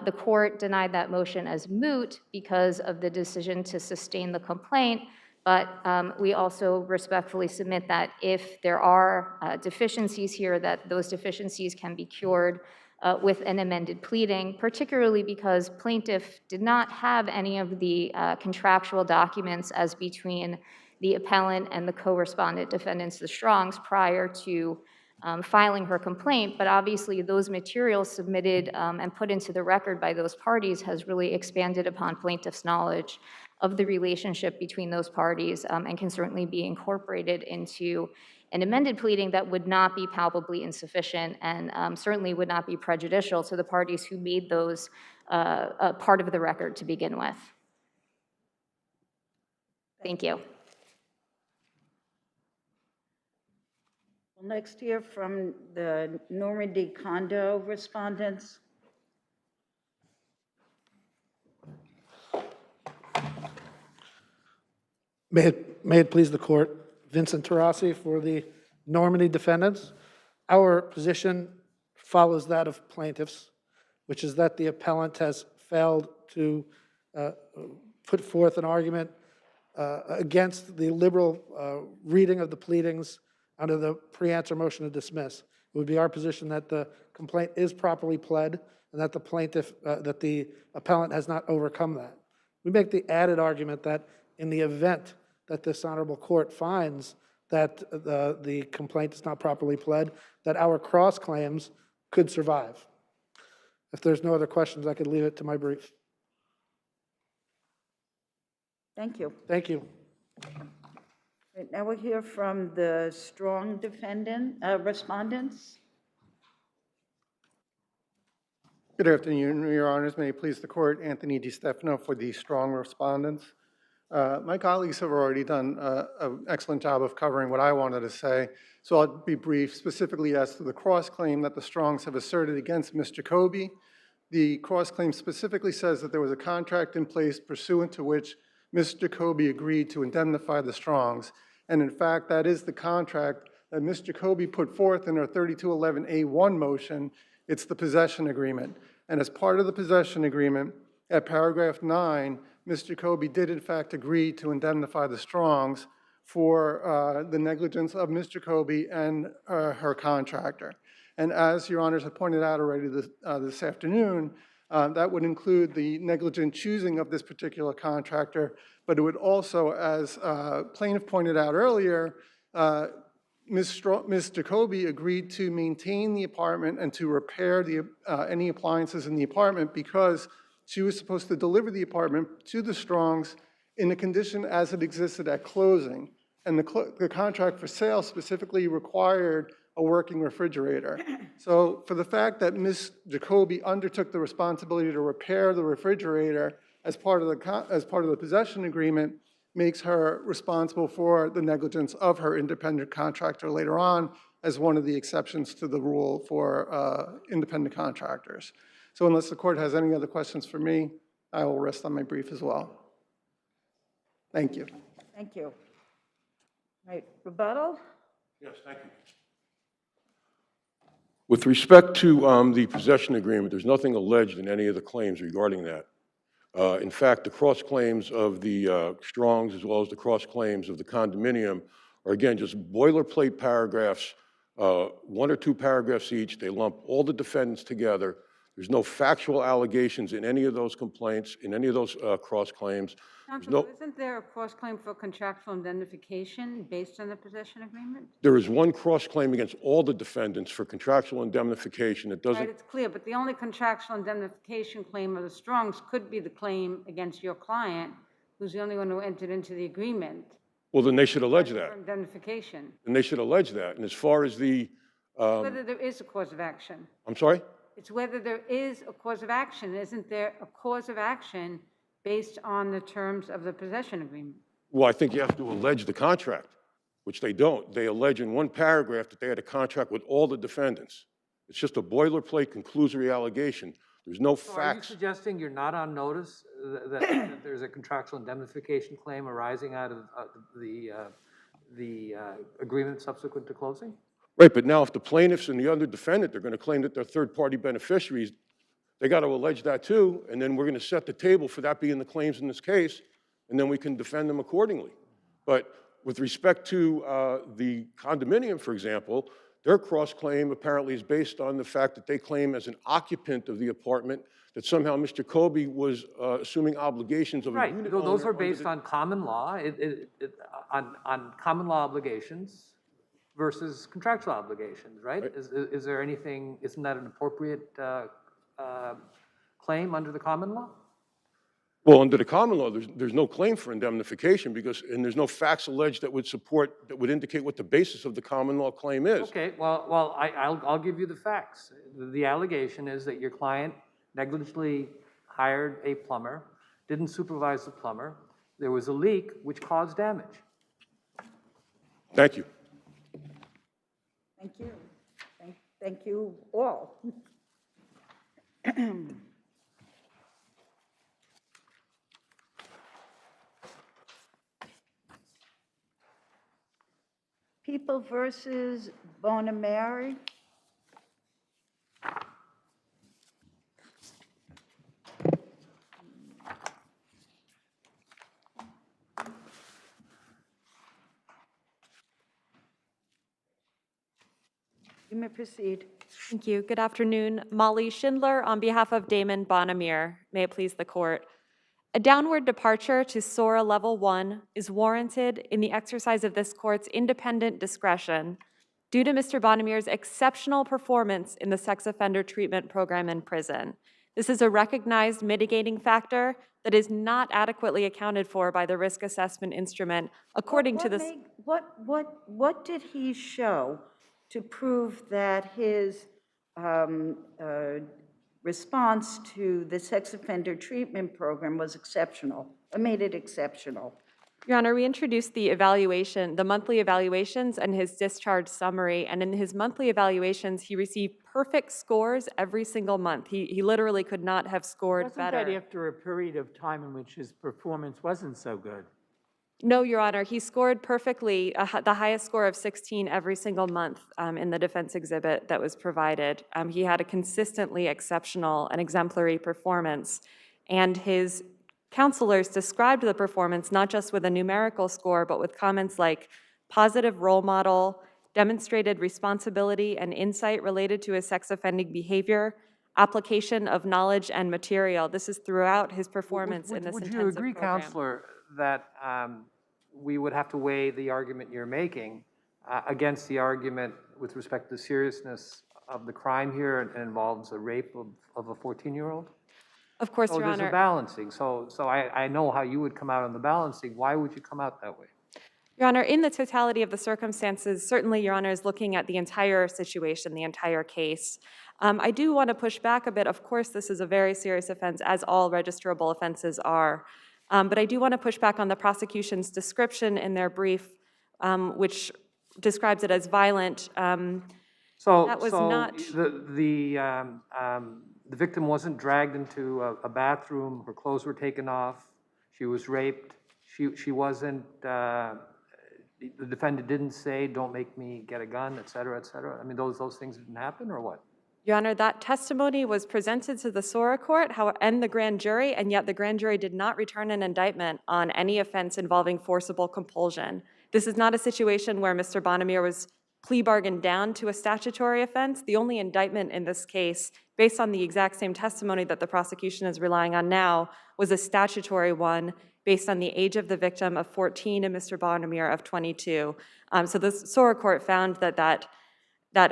The court denied that motion as moot because of the decision to sustain the complaint, but we also respectfully submit that if there are deficiencies here, that those deficiencies can be cured with an amended pleading, particularly because plaintiff did not have any of the contractual documents as between the appellant and the co-respondent defendants, the Strongs, prior to filing her complaint. But obviously those materials submitted and put into the record by those parties has really expanded upon plaintiff's knowledge of the relationship between those parties and can certainly be incorporated into an amended pleading that would not be palpably insufficient and certainly would not be prejudicial to the parties who made those part of the record to begin with. Thank you. We'll next hear from the Normandy condo respondents. May it please the court, Vincent Tarasi for the Normandy defendants. Our position follows that of plaintiffs, which is that the appellant has failed to put forth an argument against the liberal reading of the pleadings under the pre-answer motion to dismiss. It would be our position that the complaint is properly pled and that the plaintiff, that the appellant has not overcome that. We make the added argument that in the event that this honorable court finds that the complaint is not properly pled, that our cross claims could survive. If there's no other questions, I could leave it to my brief. Thank you. Thank you. Right, now we'll hear from the strong respondents. Good afternoon, Your Honors. May it please the Court, Anthony DiStefano for the strong respondents. My colleagues have already done an excellent job of covering what I wanted to say, so I'll be brief, specifically as to the cross-claim that the Strongs have asserted against Ms. Jacoby. The cross-claim specifically says that there was a contract in place pursuant to which Ms. Jacoby agreed to indemnify the Strongs, and in fact, that is the contract that Ms. Jacoby put forth in her 3211A1 motion. It's the possession agreement. And as part of the possession agreement, at paragraph 9, Ms. Jacoby did in fact agree to indemnify the Strongs for the negligence of Ms. Jacoby and her contractor. And as Your Honors have pointed out already this afternoon, that would include the negligent choosing of this particular contractor, but it would also, as plaintiff pointed out earlier, Ms. Jacoby agreed to maintain the apartment and to repair any appliances in the apartment because she was supposed to deliver the apartment to the Strongs in the condition as it existed at closing. And the contract for sale specifically required a working refrigerator. So for the fact that Ms. Jacoby undertook the responsibility to repair the refrigerator as part of the possession agreement makes her responsible for the negligence of her independent contractor later on as one of the exceptions to the rule for independent contractors. So unless the Court has any other questions for me, I will rest on my brief as well. Thank you. Thank you. Right, rebuttal? Yes, thank you. With respect to the possession agreement, there's nothing alleged in any of the claims regarding that. In fact, the cross-claims of the Strongs as well as the cross-claims of the condominium are, again, just boilerplate paragraphs, 1 or 2 paragraphs each. They lump all the defendants together. There's no factual allegations in any of those complaints, in any of those cross-claims. Counsel, isn't there a cross-claim for contractual indemnification based on the possession agreement? There is one cross-claim against all the defendants for contractual indemnification. It doesn't. Right, it's clear, but the only contractual indemnification claim of the Strongs could be the claim against your client, who's the only one who entered into the agreement. Well, then they should allege that. For indemnification. And they should allege that. And as far as the... Whether there is a cause of action. I'm sorry? It's whether there is a cause of action. Isn't there a cause of action based on the terms of the possession agreement? Well, I think you have to allege the contract, which they don't. They allege in one paragraph that they had a contract with all the defendants. It's just a boilerplate conclusory allegation. There's no So are you facts. suggesting you're not on notice that there's a contractual indemnification claim arising out of the agreement subsequent to closing? Right, but now if the plaintiffs and the other defendant are going to claim that they're third-party beneficiaries, they got to allege that too, and then we're going to set the table for that being the claims in this case, and then we can defend them accordingly. But with respect to the condominium, for example, their cross-claim apparently is based on the fact that they claim as an occupant of the apartment that somehow Mr. Colby was assuming obligations of a Right, unit those owner are based on common law, on common law obligations versus contractual obligations, right? Is there anything, isn't that an appropriate claim under the common law? Well, under the common law, there's no claim for indemnification and there's no facts alleged that would support, that would indicate what the basis of the common law claim is. Okay, well, I'll give you the facts. The allegation is that your client negligently hired a plumber, didn't supervise the plumber. There was a leak which caused damage. Thank you. Thank you. Thank you all. People versus Bonameri. You may proceed. Thank you. Good afternoon. Molly Schindler on behalf of Damon Bonamere. May it please the court. A downward departure to SORA Level 1 is warranted in the exercise of this court's independent discretion due to Mr. Bonimir's exceptional performance in the sex offender treatment program in prison. This is a recognized mitigating factor that is not adequately accounted for by the risk assessment instrument, according to this. What did he show to prove that his response to the sex offender treatment program was exceptional, or made it exceptional? Your Honor, we introduced the evaluation, the monthly evaluations and his discharge summary, and in his monthly evaluations, he received perfect scores every single month. He literally could not have scored better. Wasn't that after a period of time in which his performance wasn't so good? No, Your Honor, he scored perfectly, the highest score of 16 every single month in the defense exhibit that was provided. He had a consistently exceptional and exemplary performance, and his counselors described the performance not just with a numerical score, but with comments like positive role model, demonstrated responsibility and insight related to his sex offending behavior, application of knowledge and material. This is throughout his performance in this intensive program. Would you agree, Counselor, that we would have to weigh the argument you're making against the argument with respect to the seriousness of the crime here and involves a rape of a 14-year-old? Of course, Your Honor. So there's a balancing. So I know how you would come out on the balancing. Why would you come out that way? Your Honor, in the totality of the circumstances, certainly Your Honor is looking at the entire situation, the entire case. I do want to push back a bit. Of course, this is a very serious offense, as all registrable offenses are. But I do want to push back on the prosecution's description in their brief, which describes it as violent. That was not... The victim wasn't dragged into a bathroom. Her clothes were taken off. She was raped. She wasn't, the defendant didn't say, don't make me get a gun, et cetera, et cetera. I mean, those things didn't happen, or what? Your Honor, that testimony was presented to the SORA court and the grand jury, and yet the grand jury did not return an indictment on any offense involving forcible compulsion. This is not a situation where Mr. Bonamir was plea bargained down to a statutory offense. The only indictment in this case, based on the exact same testimony that the prosecution is relying on now, was a statutory one based on the age of the victim of 14 and Mr. Bonamir of 22. So the SORA court found that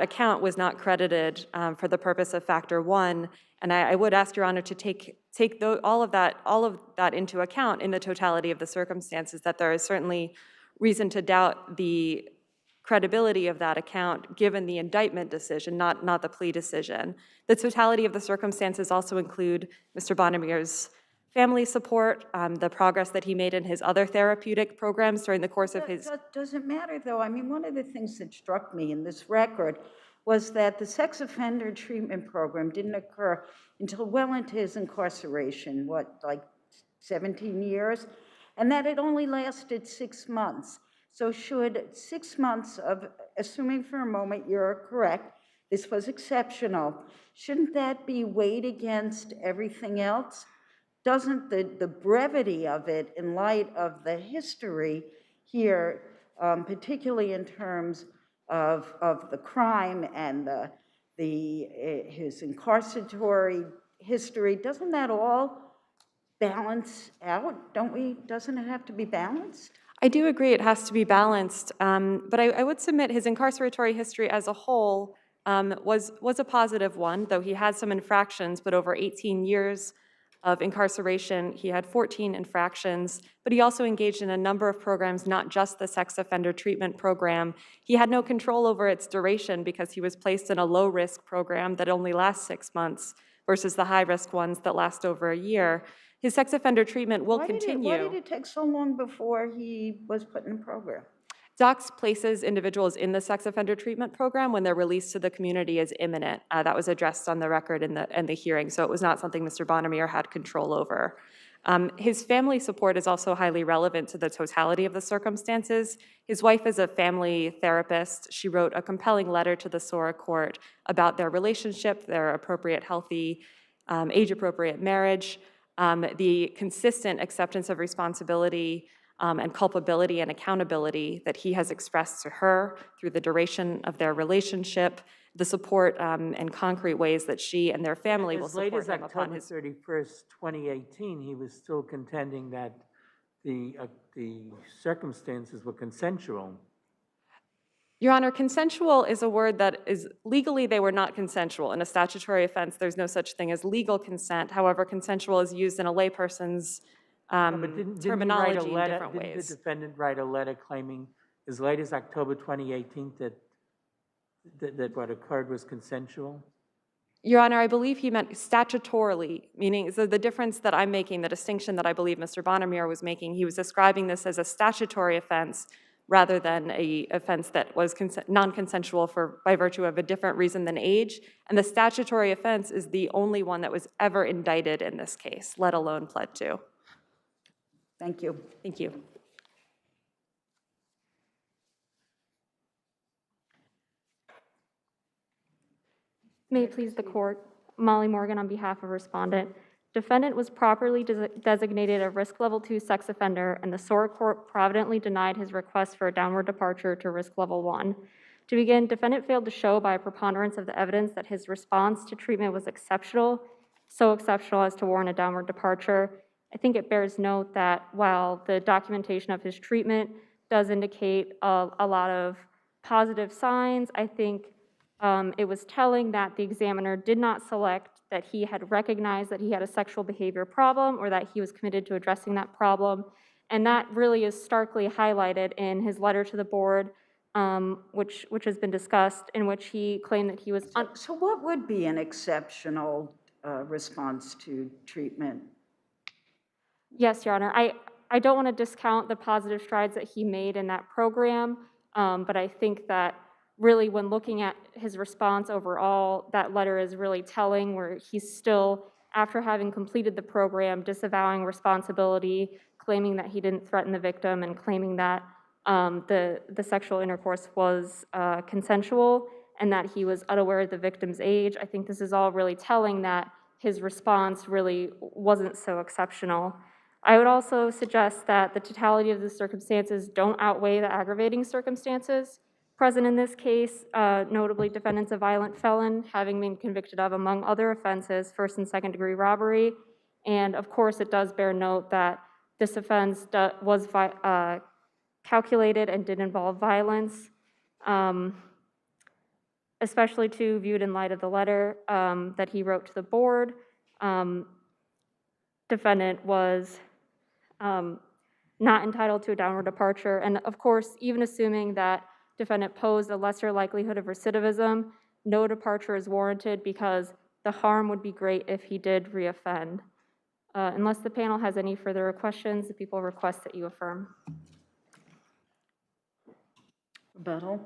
account was not credited for the purpose of factor one, and I would ask Your Honor to take all of that into account in the totality of the circumstances, that there is certainly reason to doubt the credibility of that account given the indictment decision, not the plea decision. The totality of the circumstances also include Mr. Bonamir's family support, the progress that he made in his other therapeutic programs during the course of his... Does it matter, though? I mean, one of the things that struck me in this record was that the sex offender treatment program didn't occur until well into his incarceration, like 17 years? And that it only lasted 6 months. So should 6 months of, assuming for a moment you're correct, this was exceptional, shouldn't that be weighed against everything else? Doesn't the brevity of it, in light of the history here, particularly in terms of the crime and his incarceratory history, doesn't that all balance out? Doesn't it have to be balanced? I do agree it has to be balanced, but I would submit his incarceratory history as a whole was a positive one, though he had some infractions, but over 18 years of incarceration, he had 14 infractions, but he also engaged in a number of programs, not just the sex offender treatment program. He had no control over its duration because he was placed in a low-risk program that only lasts 6 months versus the high-risk ones that last over a year. His sex offender treatment will continue. Why did it take so long before he was put in a program? DOCS places individuals in the sex offender treatment program when their release to the community is imminent. That was addressed on the record in the hearing, so it was not something Mr. Bonamir had control over. His family support is also highly relevant to the totality of the circumstances. His wife is a family therapist. She wrote a compelling letter to the SORA court about their relationship, their appropriate, healthy, age-appropriate marriage, the consistent acceptance of responsibility and culpability and accountability that he has expressed to her through the duration of their relationship, the support and concrete ways that she and their family will As late support as him upon October his. 31st, 2018, he was still contending that the circumstances were consensual. Your Honor, consensual is a word that is, legally they were not consensual. In a statutory offense, there's no such thing as legal consent. However, consensual is used in a layperson's But didn't terminology in didn't different the ways. defendant write a letter claiming as late as October 2018 that what occurred was consensual? Your Honor, I believe he meant statutorily, meaning so the difference that I'm making, the distinction that I believe Mr. Bonamier was making, he was describing this as a statutory offense rather than a offense that was non-consensual by virtue of a different reason than age. And the statutory offense is the only one that was ever indicted in this case, let alone pled to. Thank you. Thank you. May it please the court, Molly Morgan on behalf of respondent. Defendant was properly designated a risk level 2 sex offender, and the SOAR court providently denied his request for a downward departure to risk level 1. To begin, defendant failed to show by a preponderance of the evidence that his response to treatment was exceptional, so exceptional as to warrant a downward departure. I think it bears note that while the documentation of his treatment does indicate a lot of positive signs, I think it was telling that the examiner did not select that he had recognized that he had a sexual behavior problem or that he was committed to addressing that problem. And that really is starkly highlighted in his letter to the board, which has been discussed, in which he claimed that he was... So what would be an exceptional response to treatment? Yes, Your Honor. I don't want to discount the positive strides that he made in that program, but I think that really when looking at his response overall, that letter is really telling, where he's still, after having completed the program, disavowing responsibility, claiming that he didn't threaten the victim, and claiming that the sexual intercourse was consensual and that he was unaware of the victim's age. I think this is all really telling that his response really wasn't so exceptional. I would also suggest that the totality of the circumstances don't outweigh the aggravating circumstances present in this case, notably defendant's a violent felon, having been convicted of, among other offenses, first and second degree robbery. And of course, it does bear note that this offense was calculated and did involve violence, especially too viewed in light of the letter that he wrote to the board. Defendant was not entitled to a downward departure. And of course, even assuming that defendant posed a lesser likelihood of recidivism, no departure is warranted because the harm would be great if he did reoffend. Unless the panel has any further questions, the people request that you affirm. Rebuttal.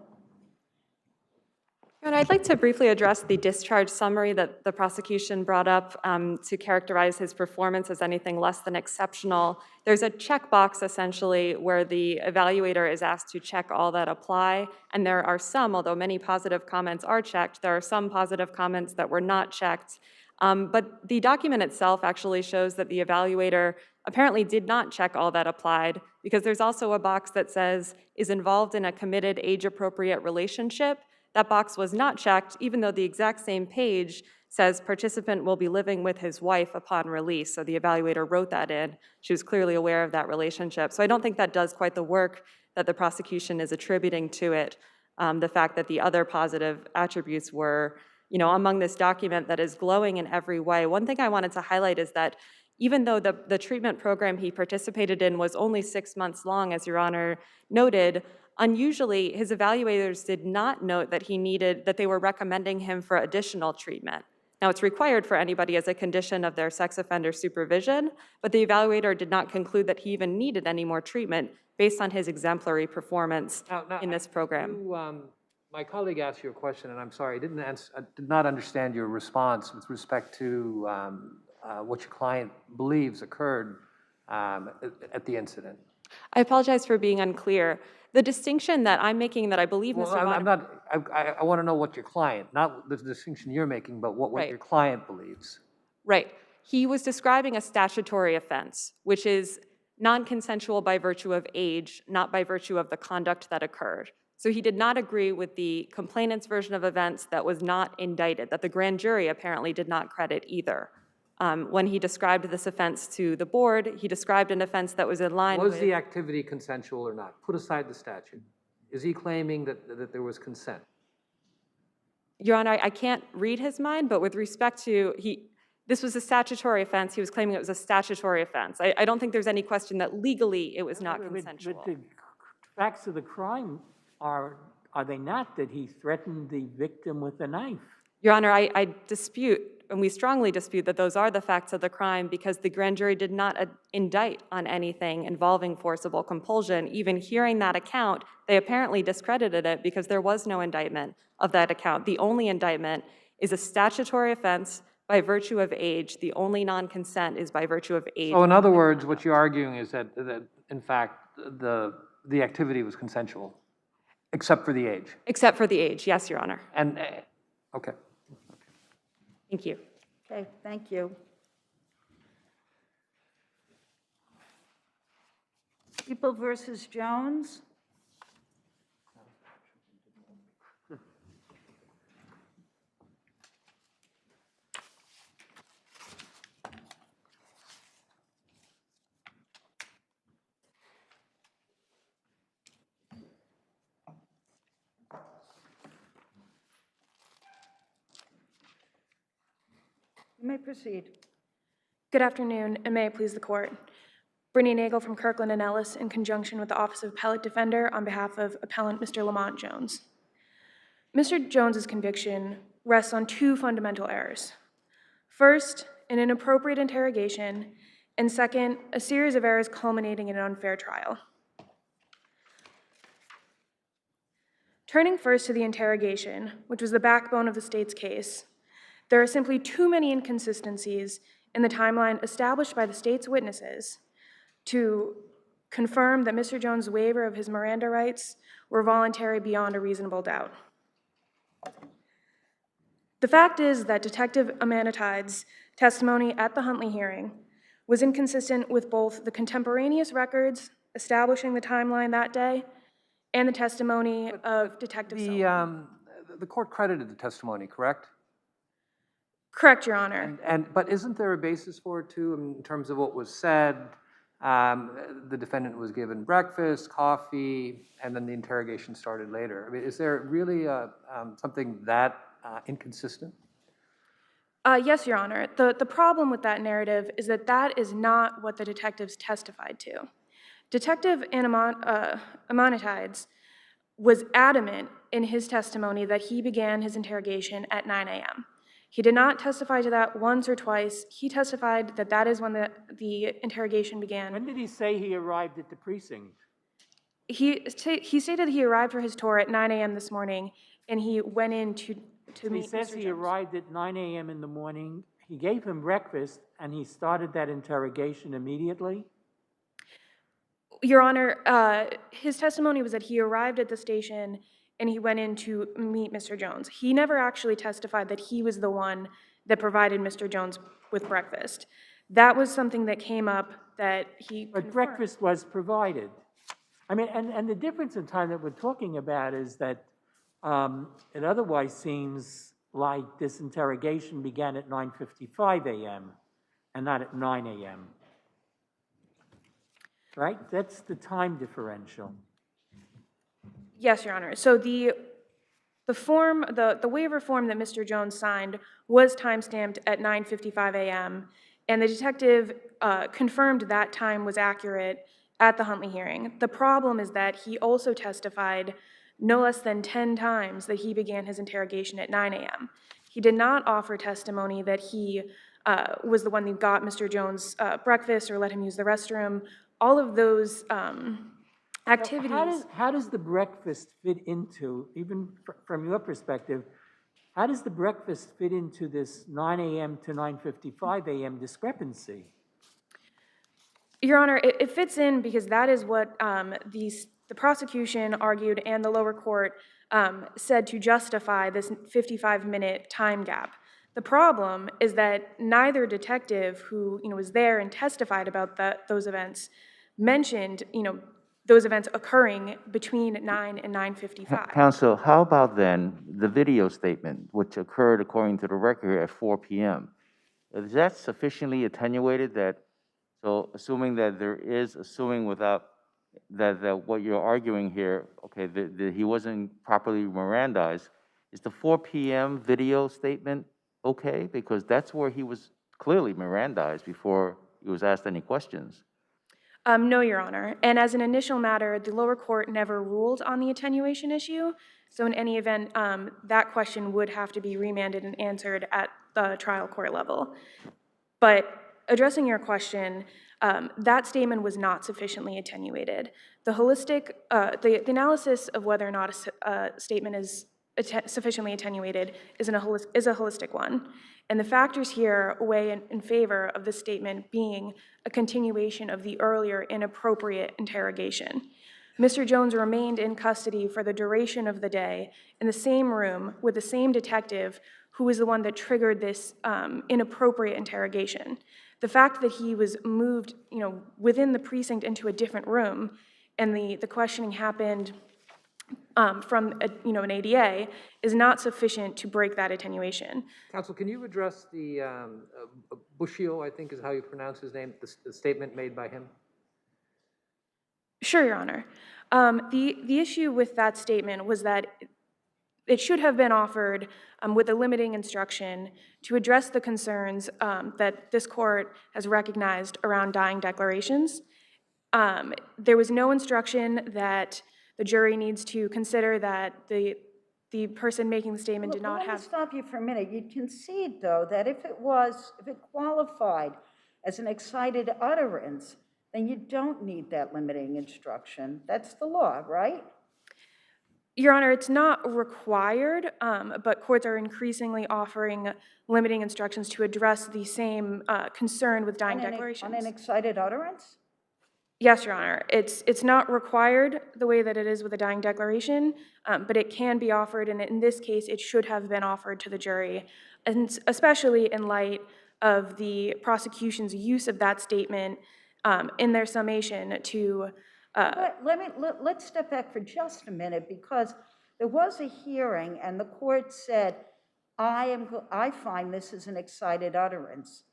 And I'd like to briefly address the discharge summary that the prosecution brought up to characterize his performance as anything less than exceptional. There's a checkbox, essentially, where the evaluator is asked to check all that apply, and there are some, although many positive comments are checked, there are some positive comments that were not checked. But the document itself actually shows that the evaluator apparently did not check all that applied, because there's also a box that says, is involved in a committed age-appropriate relationship. That box was not checked, even though the exact same page says participant will be living with his wife upon release. So the evaluator wrote that in. She was clearly aware of that relationship. So I don't think that does quite the work that the prosecution is attributing to it. The fact that the other positive attributes were, among this document that is glowing in every way. One thing I wanted to highlight is that even though the treatment program he participated in was only 6 months long, as Your Honor noted, unusually, his evaluators did not note that they were recommending him for additional treatment. Now, it's required for anybody as a condition of their sex offender supervision, but the evaluator did not conclude that he even needed any more treatment based on his exemplary performance in this program. My colleague asked you a question, and I'm sorry, I did not understand your response with respect to what your client believes occurred at the incident. I apologize for being unclear. The distinction that I'm making that I believe Mr. I want to know what your client, not the distinction you're making, but what your client believes. Right. He was describing a statutory offense, which is non-consensual by virtue of age, not by virtue of the conduct that occurred. So he did not agree with the complainant's version of events that was not indicted, that the grand jury apparently did not credit either. When he described this offense to the board, he described an offense that was in line with... Was the activity consensual or not? Put aside the statute. Is he claiming that there was consent? Your Honor, I can't read his mind, but with respect to, this was a statutory offense. He was claiming it was a statutory offense. I don't think there's any question that legally it was not consensual. But the facts of the crime are they not that he threatened the victim with a knife? Your Honor, I dispute, and we strongly dispute that those are the facts of the crime because the grand jury did not indict on anything involving forcible compulsion. Even hearing that account, they apparently discredited it because there was no indictment of that account. The only indictment is a statutory offense by virtue of age. The only non-consent is by virtue of age. So in other words, what you're arguing is that in fact, the activity was consensual, except for the age? Except for the age, yes, Your Honor. And, okay. Thank you. Okay, thank you. People versus Jones. You may proceed. Good afternoon, and may it please the court. Brittany Nagel from Kirkland & Ellis in conjunction with the Office of Appellate Defender on behalf of appellant Mr. Lamont Jones. Mr. Jones's conviction rests on two fundamental errors. First, an inappropriate interrogation, and second, a series of errors culminating in an unfair trial. Turning first to the interrogation, which was the backbone of the state's case, there are simply too many inconsistencies in the timeline established by the state's witnesses to confirm that Mr. Jones' waiver of his Miranda rights were voluntary beyond a reasonable doubt. The fact is that Detective Amanatide's testimony at the Huntley hearing was inconsistent with both the contemporaneous records establishing the timeline that day and the testimony of Detective Sullivan. The court credited the testimony, correct? Correct, Your Honor. But isn't there a basis for it too, in terms of what was said? The defendant was given breakfast, coffee, and then the interrogation started later. I mean, is there really something that inconsistent? Yes, Your Honor. The problem with that narrative is that that is not what the detectives testified to. Detective Amanatides was adamant in his testimony that he began his interrogation at 9 a.m. He did not testify to that once or twice. He testified that that is when the interrogation began. When did he say he arrived at the precinct? He stated he arrived for his tour at 9 a.m. this morning, and he went in to meet He says Mr. he Jones. arrived at 9 a.m. in the morning. He gave him breakfast, and he started that interrogation immediately? Your Honor, his testimony was that he arrived at the station and he went in to meet Mr. Jones. He never actually testified that he was the one that provided Mr. Jones with breakfast. That was something that came up that he But confirmed. breakfast was provided. I mean, and the difference in time that we're talking about is that it otherwise seems like this interrogation began at 9:55 a.m. and not at 9 a.m. Right? That's the time differential. Yes, Your Honor. So the waiver form that Mr. Jones signed was timestamped at 9:55 a.m., and the detective confirmed that time was accurate at the Huntley hearing. The problem is that he also testified no less than 10 times that he began his interrogation at 9 a.m. He did not offer testimony that he was the one who got Mr. Jones breakfast or let him use the restroom. All of those activities. How does the breakfast fit into, even from your perspective, how does the breakfast fit into this 9 a.m. to 9:55 a.m. discrepancy? Your Honor, it fits in because that is what the prosecution argued and the lower court said to justify this 55-minute time gap. The problem is that neither detective who was there and testified about those events mentioned those events occurring between 9 and 9:55. Counsel, how about then the video statement, which occurred according to the record at 4 p.m.? Is that sufficiently attenuated that, so assuming that there is, assuming without, that what you're arguing here, okay, that he wasn't properly Mirandized, is the 4 p.m. video statement okay? Because that's where he was clearly Mirandized before he was asked any questions. No, Your Honor. And as an initial matter, the lower court never ruled on the attenuation issue. So in any event, that question would have to be remanded and answered at the trial court level. But addressing your question, that statement was not sufficiently attenuated. The holistic, the analysis of whether or not a statement is sufficiently attenuated is a holistic one. And the factors here weigh in favor of the statement being a continuation of the earlier inappropriate interrogation. Mr. Jones remained in custody for the duration of the day in the same room with the same detective who was the one that triggered this inappropriate interrogation. The fact that he was moved, within the precinct into a different room, and the questioning happened from an ADA is not sufficient to break that attenuation. Counsel, can you address the Bushio, I think is how you pronounce his name, the statement made by him? Sure, Your Honor. The issue with that statement was that it should have been offered with a limiting instruction to address the concerns that this court has recognized around dying declarations. There was no instruction that the jury needs to consider that the person making the statement did not have... Let me stop you for a minute. You concede, though, that if it qualified as an excited utterance, then you don't need that limiting instruction. That's the law, right? Your Honor, it's not required, but courts are increasingly offering limiting instructions to address the same concern with dying declarations. On an excited utterance? Yes, Your Honor. It's not required the way that it is with a dying declaration, but it can be offered, and in this case, it should have been offered to the jury, and especially in light of the prosecution's use of that statement in their summation to... Let's step back for just a minute, because there was a hearing, and the court said, I find this is an excited utterance.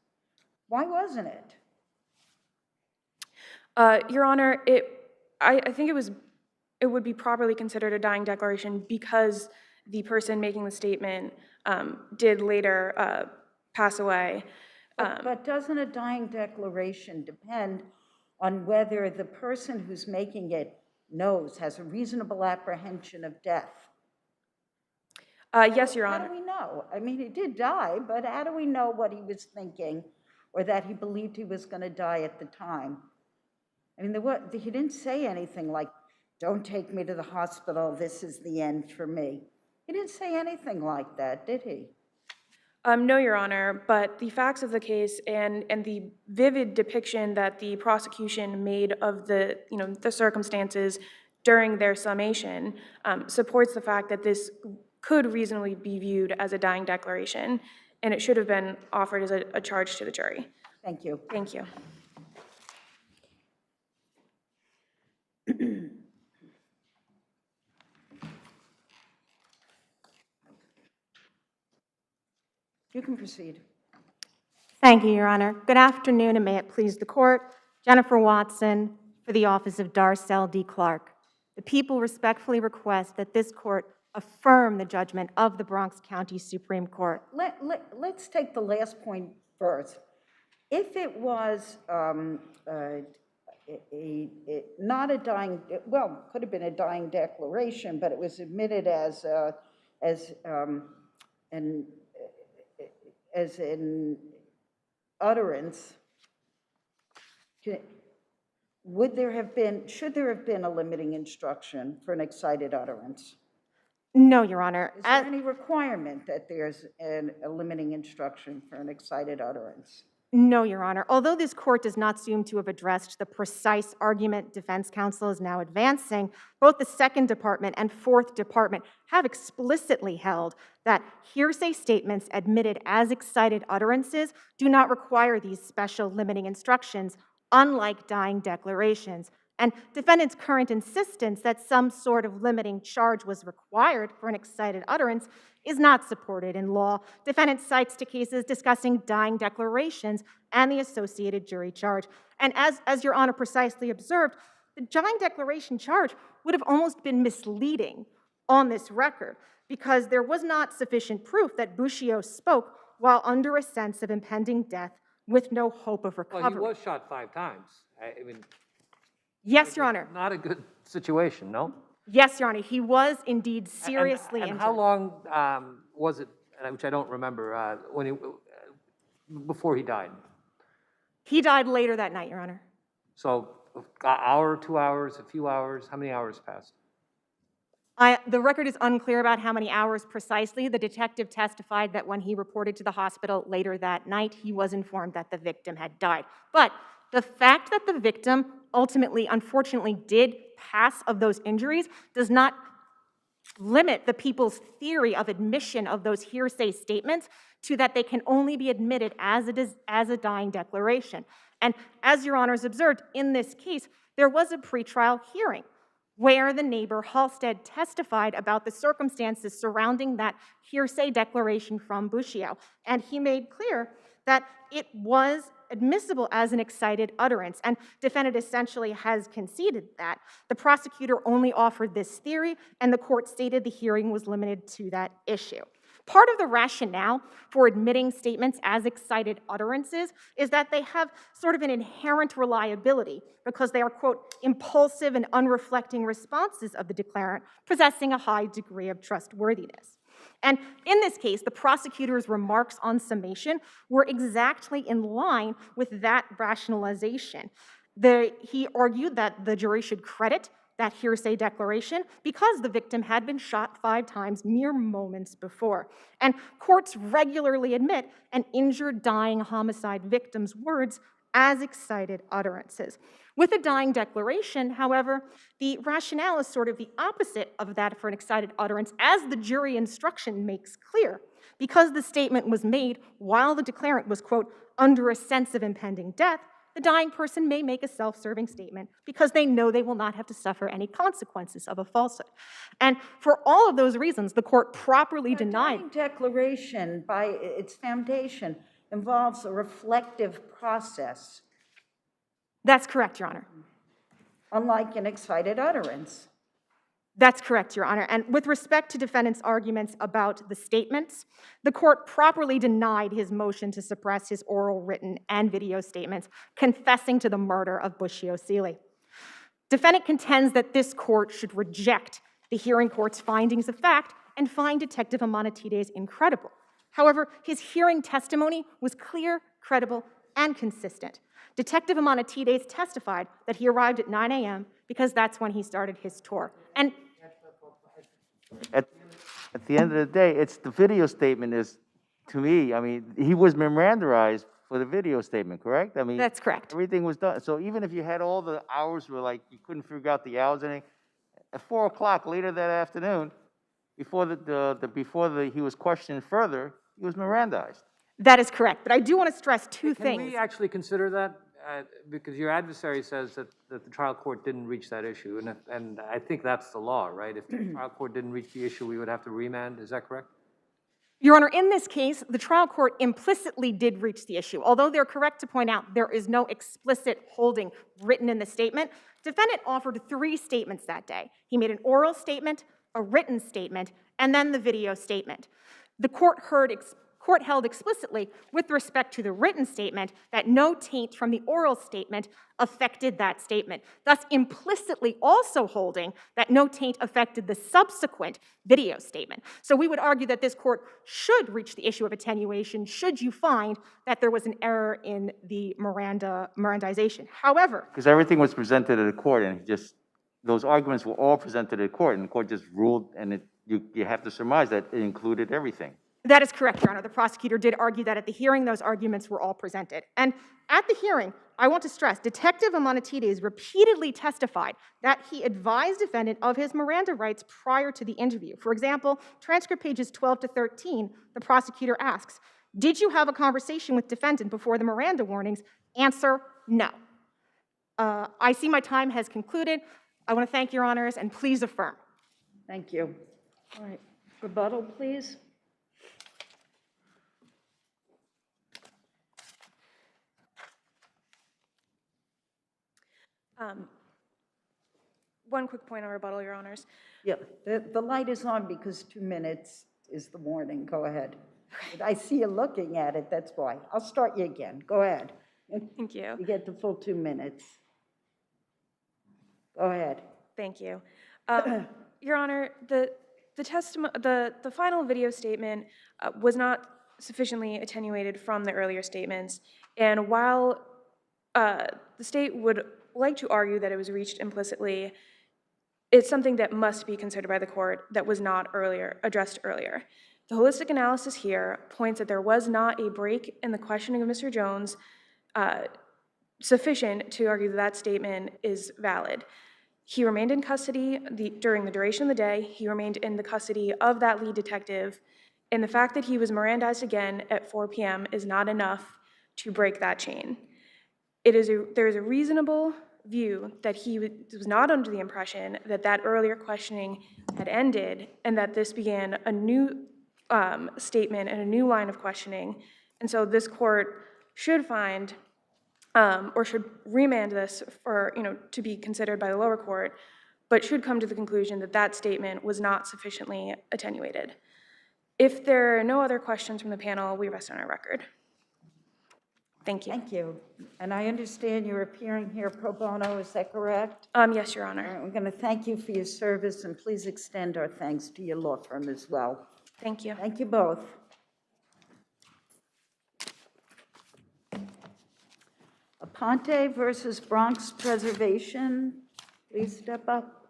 Why wasn't it? Your Honor, I think it would be properly considered a dying declaration because the person making the statement did later pass away. But doesn't a dying declaration depend on whether the person who's making it has a reasonable apprehension of death? Yes, Your Honor. How do we know? I mean, he did die, but how do we know what he was thinking or that he believed he was going to die at the time? I mean, he didn't say anything like, don't take me to the hospital, this is the end for me. He didn't say anything like that, did he? No, Your Honor, but the facts of the case and the vivid depiction that the prosecution made of the circumstances during their summation supports the fact that this could reasonably be viewed as a dying declaration, and it should have been offered as a charge to the jury. Thank you. Thank you. You can proceed. Thank you, Your Honor. Good afternoon, and may it please the Court. Jennifer Watson for the Office of Darcel D. Clark. The people respectfully request that this Court affirm the judgment of the Bronx County Supreme Court. Let's take the last point first. If it was not a dying, well, could have been a dying declaration, but it was admitted as an utterance, should there have been a limiting instruction for an excited utterance? No, Your Honor. Is there any requirement that there's a limiting instruction for an excited utterance? No, Your Honor. Although this Court does not seem to have addressed the precise argument defense counsel is now advancing, both the Second Department and Fourth Department have explicitly held that hearsay statements admitted as excited utterances do not require these special limiting instructions, unlike dying declarations. And defendant's current insistence that some sort of limiting charge was required for an excited utterance is not supported in law. Defendant cites to cases discussing dying declarations and the associated jury charge. And as Your Honor precisely observed, the dying declaration charge would have almost been misleading on this record because there was not sufficient proof that Buscio spoke while under a sense of impending death with no hope of recovery. Well, he was shot 5 times. I mean, Yes, Your Honor. not a good situation, no? Yes, Your Honor. He was indeed seriously and injured. how long was it, which I don't remember, before he died? He died later that night, Your Honor. So, an hour, 2 hours, a few hours? How many hours passed? The record is unclear about how many hours precisely. The detective testified that when he reported to the hospital later that night, he was informed that the victim had died. But the fact that the victim ultimately, unfortunately, did pass of those injuries does not limit the people's theory of admission of those hearsay statements to that they can only be admitted as a dying declaration. And as Your Honors observed, in this case, there was a pretrial hearing where the neighbor, Halstead, testified about the circumstances surrounding that hearsay declaration from Buscio. And he made clear that it was admissible as an excited utterance, and defendant essentially has conceded that. The prosecutor only offered this theory, and the court stated the hearing was limited to that issue. Part of the rationale for admitting statements as excited utterances is that they have sort of an inherent reliability because they are, quote, impulsive and unreflecting responses of the declarant, possessing a high degree of trustworthiness. And in this case, the prosecutor's remarks on summation were exactly in line with that rationalization. He argued that the jury should credit that hearsay declaration because the victim had been shot 5 times mere moments before. And courts regularly admit an injured, dying homicide victim's words as excited utterances. With a dying declaration, however, the rationale is sort of the opposite of that for an excited utterance, as the jury instruction makes clear. Because the statement was made while the declarant was, quote, under a sense of impending death, the dying person may make a self-serving statement because they know they will not have to suffer any consequences of a falsehood. And for all of those reasons, the court properly denied. Dying declaration, by its foundation, involves a reflective process. That's correct, Your Honor. Unlike an excited utterance. That's correct, Your Honor. And with respect to defendant's arguments about the statements, the court properly denied his motion to suppress his oral, written, and video statements confessing to the murder of Buscio Seeley. Defendant contends that this court should reject the hearing court's findings of fact and find Detective Amanatides incredible. However, his hearing testimony was clear, credible, and consistent. Detective Amanatides testified that he arrived at 9 a.m. because that's when he started his tour. And At the end of the day, it's the video statement is, to me, I mean, he was Mirandaized for the video statement, correct? I mean, that's correct. everything was done. So even if you had all the hours where like you couldn't figure out the hours, and at 4 o'clock later that afternoon, before he was questioned further, he was Mirandaized. That is correct. But I do want to stress two things. Can we actually consider that? Because your adversary says that the trial court didn't reach that issue, and I think that's the law, right? If the trial court didn't reach the issue, we would have to remand. Is that correct? Your Honor, in this case, the trial court implicitly did reach the issue. Although they're correct to point out there is no explicit holding written in the statement, defendant offered 3 statements that day. He made an oral statement, a written statement, and then the video statement. The court held explicitly with respect to the written statement that no taint from the oral statement affected that statement, thus implicitly also holding that no taint affected the subsequent video statement. So we would argue that this court should reach the issue of attenuation should you find that there was an error in the Mirandization. However, Because everything was presented at the court, and those arguments were all presented at court, and the court just ruled, and you have to surmise that it included everything. that is correct, Your Honor. The prosecutor did argue that at the hearing, those arguments were all presented. And at the hearing, I want to stress, Detective Amanatides repeatedly testified that he advised defendant of his Miranda rights prior to the interview. For example, transcript pages 12 to 13, the prosecutor asks, "Did you have a conversation with defendant before the Miranda warnings?" Answer, no. I see my time has concluded. I want to thank your honors, and please affirm. Thank you. All right, rebuttal, please. One quick point on rebuttal, Your Honors. Yeah, the light is on because 2 minutes is the warning. Go ahead. I see you looking at it, that's why. I'll start you again. Go ahead. Thank you. You get the full 2 minutes. Go ahead. Thank you. Your Honor, the final video statement was not sufficiently attenuated from the earlier statements, and while the state would like to argue that it was reached implicitly, it's something that must be considered by the court that was not addressed earlier. The holistic analysis here points that there was not a break in the questioning of Mr. Jones sufficient to argue that that statement is valid. He remained in custody during the duration of the day. He remained in the custody of that lead detective, and the fact that he was Mirandized again at 4 p.m. is not enough to break that chain. There is a reasonable view that he was not under the impression that that earlier questioning had ended and that this began a new statement and a new line of questioning. And so this court should find or should remand this for, to be considered by the lower court, but should come to the conclusion that that statement was not sufficiently attenuated. If there are no other questions from the panel, we rest on our record. Thank you. Thank you. And I understand you're appearing here pro bono, is that correct? Yes, Your Honor. All right, we're going to thank you for your service, and please extend our thanks to your law firm as well. Thank you. Thank you both. Aponte versus Bronx Preservation. Please step up.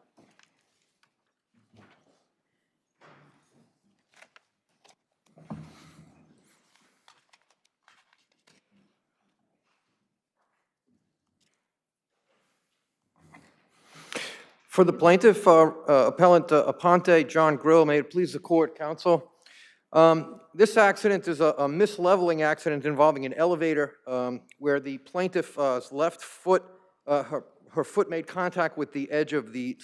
For the plaintiff, appellant Aponte, John Grill, may it please the court, counsel. This accident is a misleveling accident involving an elevator where the plaintiff's left foot, her foot made contact with the edge of the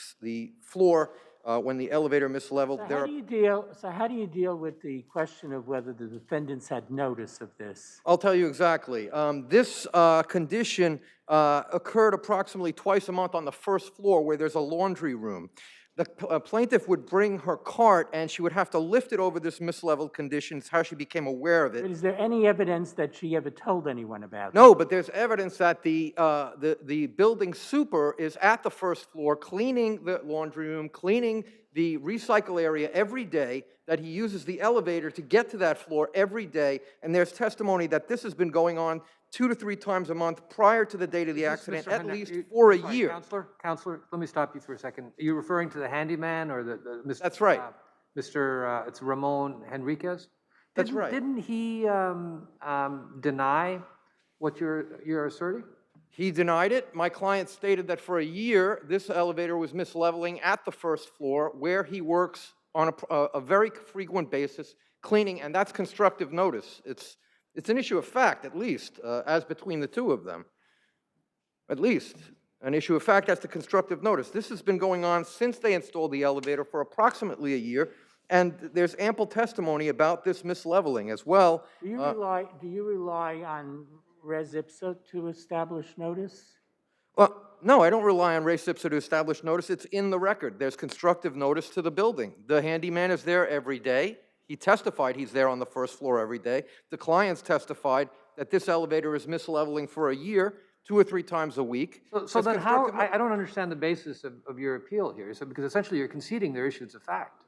floor when the elevator misleveled. So how do you deal with the question of whether the defendants had notice of this? I'll tell you exactly. This condition occurred approximately twice a month on the first floor where there's a laundry room. The plaintiff would bring her cart and she would have to lift it over this misleveled condition. It's how she became aware of it. But is there any evidence that she ever told anyone about it? No, but there's evidence that the building super is at the first floor cleaning the laundry room, cleaning the recycle area every day, that he uses the elevator to get to that floor every day, and there's testimony that this has been going on 2 to 3 times a month prior to the date of the accident, at least for a year. Counselor, let me stop you for a second. Are you referring to the handyman or the Mr. That's right. It's Ramon Henriquez? That's right. Didn't he deny what you're asserting? He denied it. My client stated that for a year, this elevator was misleveling at the first floor where he works on a very frequent basis, cleaning, and that's constructive notice. It's an issue of fact, at least, as between the two of them. At least, an issue of fact as to constructive notice. This has been going on since they installed the elevator for approximately a year, and there's ample testimony about this misleveling as well. Do you rely on res ipsa to establish notice? Well, no, I don't rely on res ipsa to establish notice. It's in the record. There's constructive notice to the building. The handyman is there every day. He testified he's there on the first floor every day. The clients testified that this elevator is misleveling for a year, 2 or 3 times a week. So then how, I don't understand the basis of your appeal here. So, because essentially you're conceding there are issues of fact.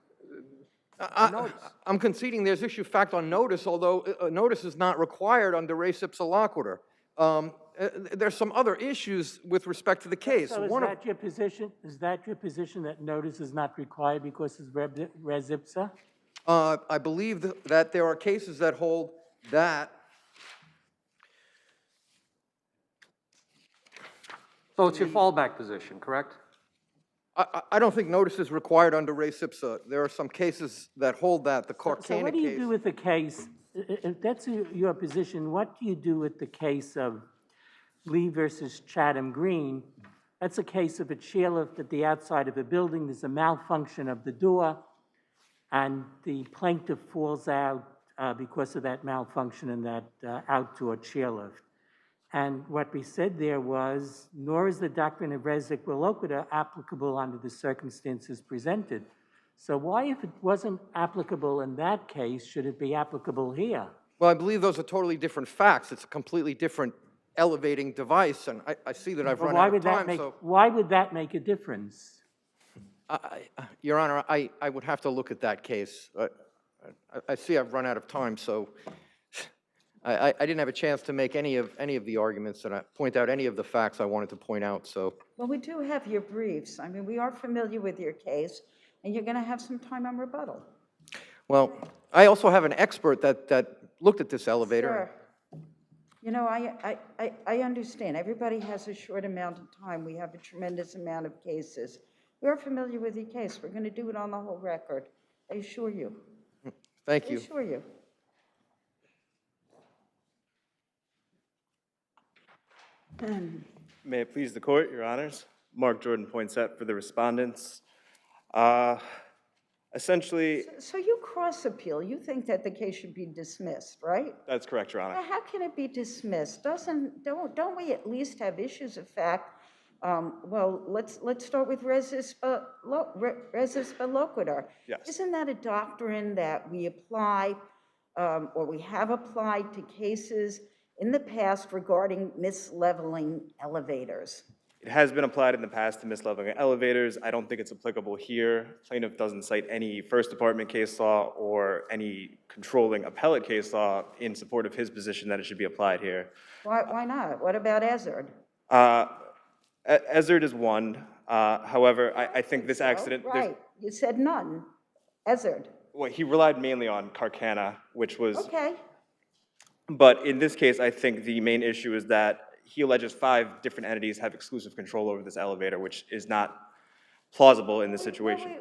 I'm conceding there's issue of fact on notice, although notice is not required under res ipsa loquitur. There's some other issues with respect to the case. So is that your position? Is that your position, that notice is not required because it's res ipsa? I believe that there are cases that hold that. So it's your fallback position, correct? I don't think notice is required under res ipsa. There are some cases that hold that, the Carcana case. So what do you do with the case, if that's your position, what do you do with the case of Lee versus Chatham Green. That's a case of a chairlift at the outside of a building. There's a malfunction of the door, and the plaintiff falls out because of that malfunction in that outdoor chairlift. And what we said there was, nor is the doctrine of res equa loquitur applicable under the circumstances presented. So why, if it wasn't applicable in that case, should it be applicable here? Well, I believe those are totally different facts. It's a completely different elevating device, and I see that I've Well, run out of time, so. why would that make a difference? Your Honor, I would have to look at that case. I see I've run out of time, so I didn't have a chance to make any of the arguments and point out any of the facts I wanted to point out, so. Well, we do have your briefs. I mean, we are familiar with your case, and you're going to have some time on rebuttal. Well, I also have an expert that looked at this elevator. Sure. You know, I understand. Everybody has a short amount of time. We have a tremendous amount of cases. We are familiar with your case. We're going to do it on the whole record. I assure you. Thank you. I assure you. May it please the court, your honors. Mark Jordan Poinsett for the respondents. Essentially. So you cross appeal. You think that the case should be dismissed, right? That's correct, your honor. Now, how can it be dismissed? Don't we at least have issues of fact? Well, let's start with res ispa loquitur. Yes. Isn't that a doctrine that we apply or we have applied to cases in the past regarding misleveling elevators? It has been applied in the past to misleveling elevators. I don't think it's applicable here. Plaintiff doesn't cite any First Department case law or any controlling appellate case law in support of his position that it should be applied here. Why not? What about Ezard? Ezard is one. However, I think this accident. Right. You said none. Ezard. Well, he relied mainly on Carcana, which was. Okay. But in this case, I think the main issue is that he alleges 5 different entities have exclusive control over this elevator, which is not plausible in this situation.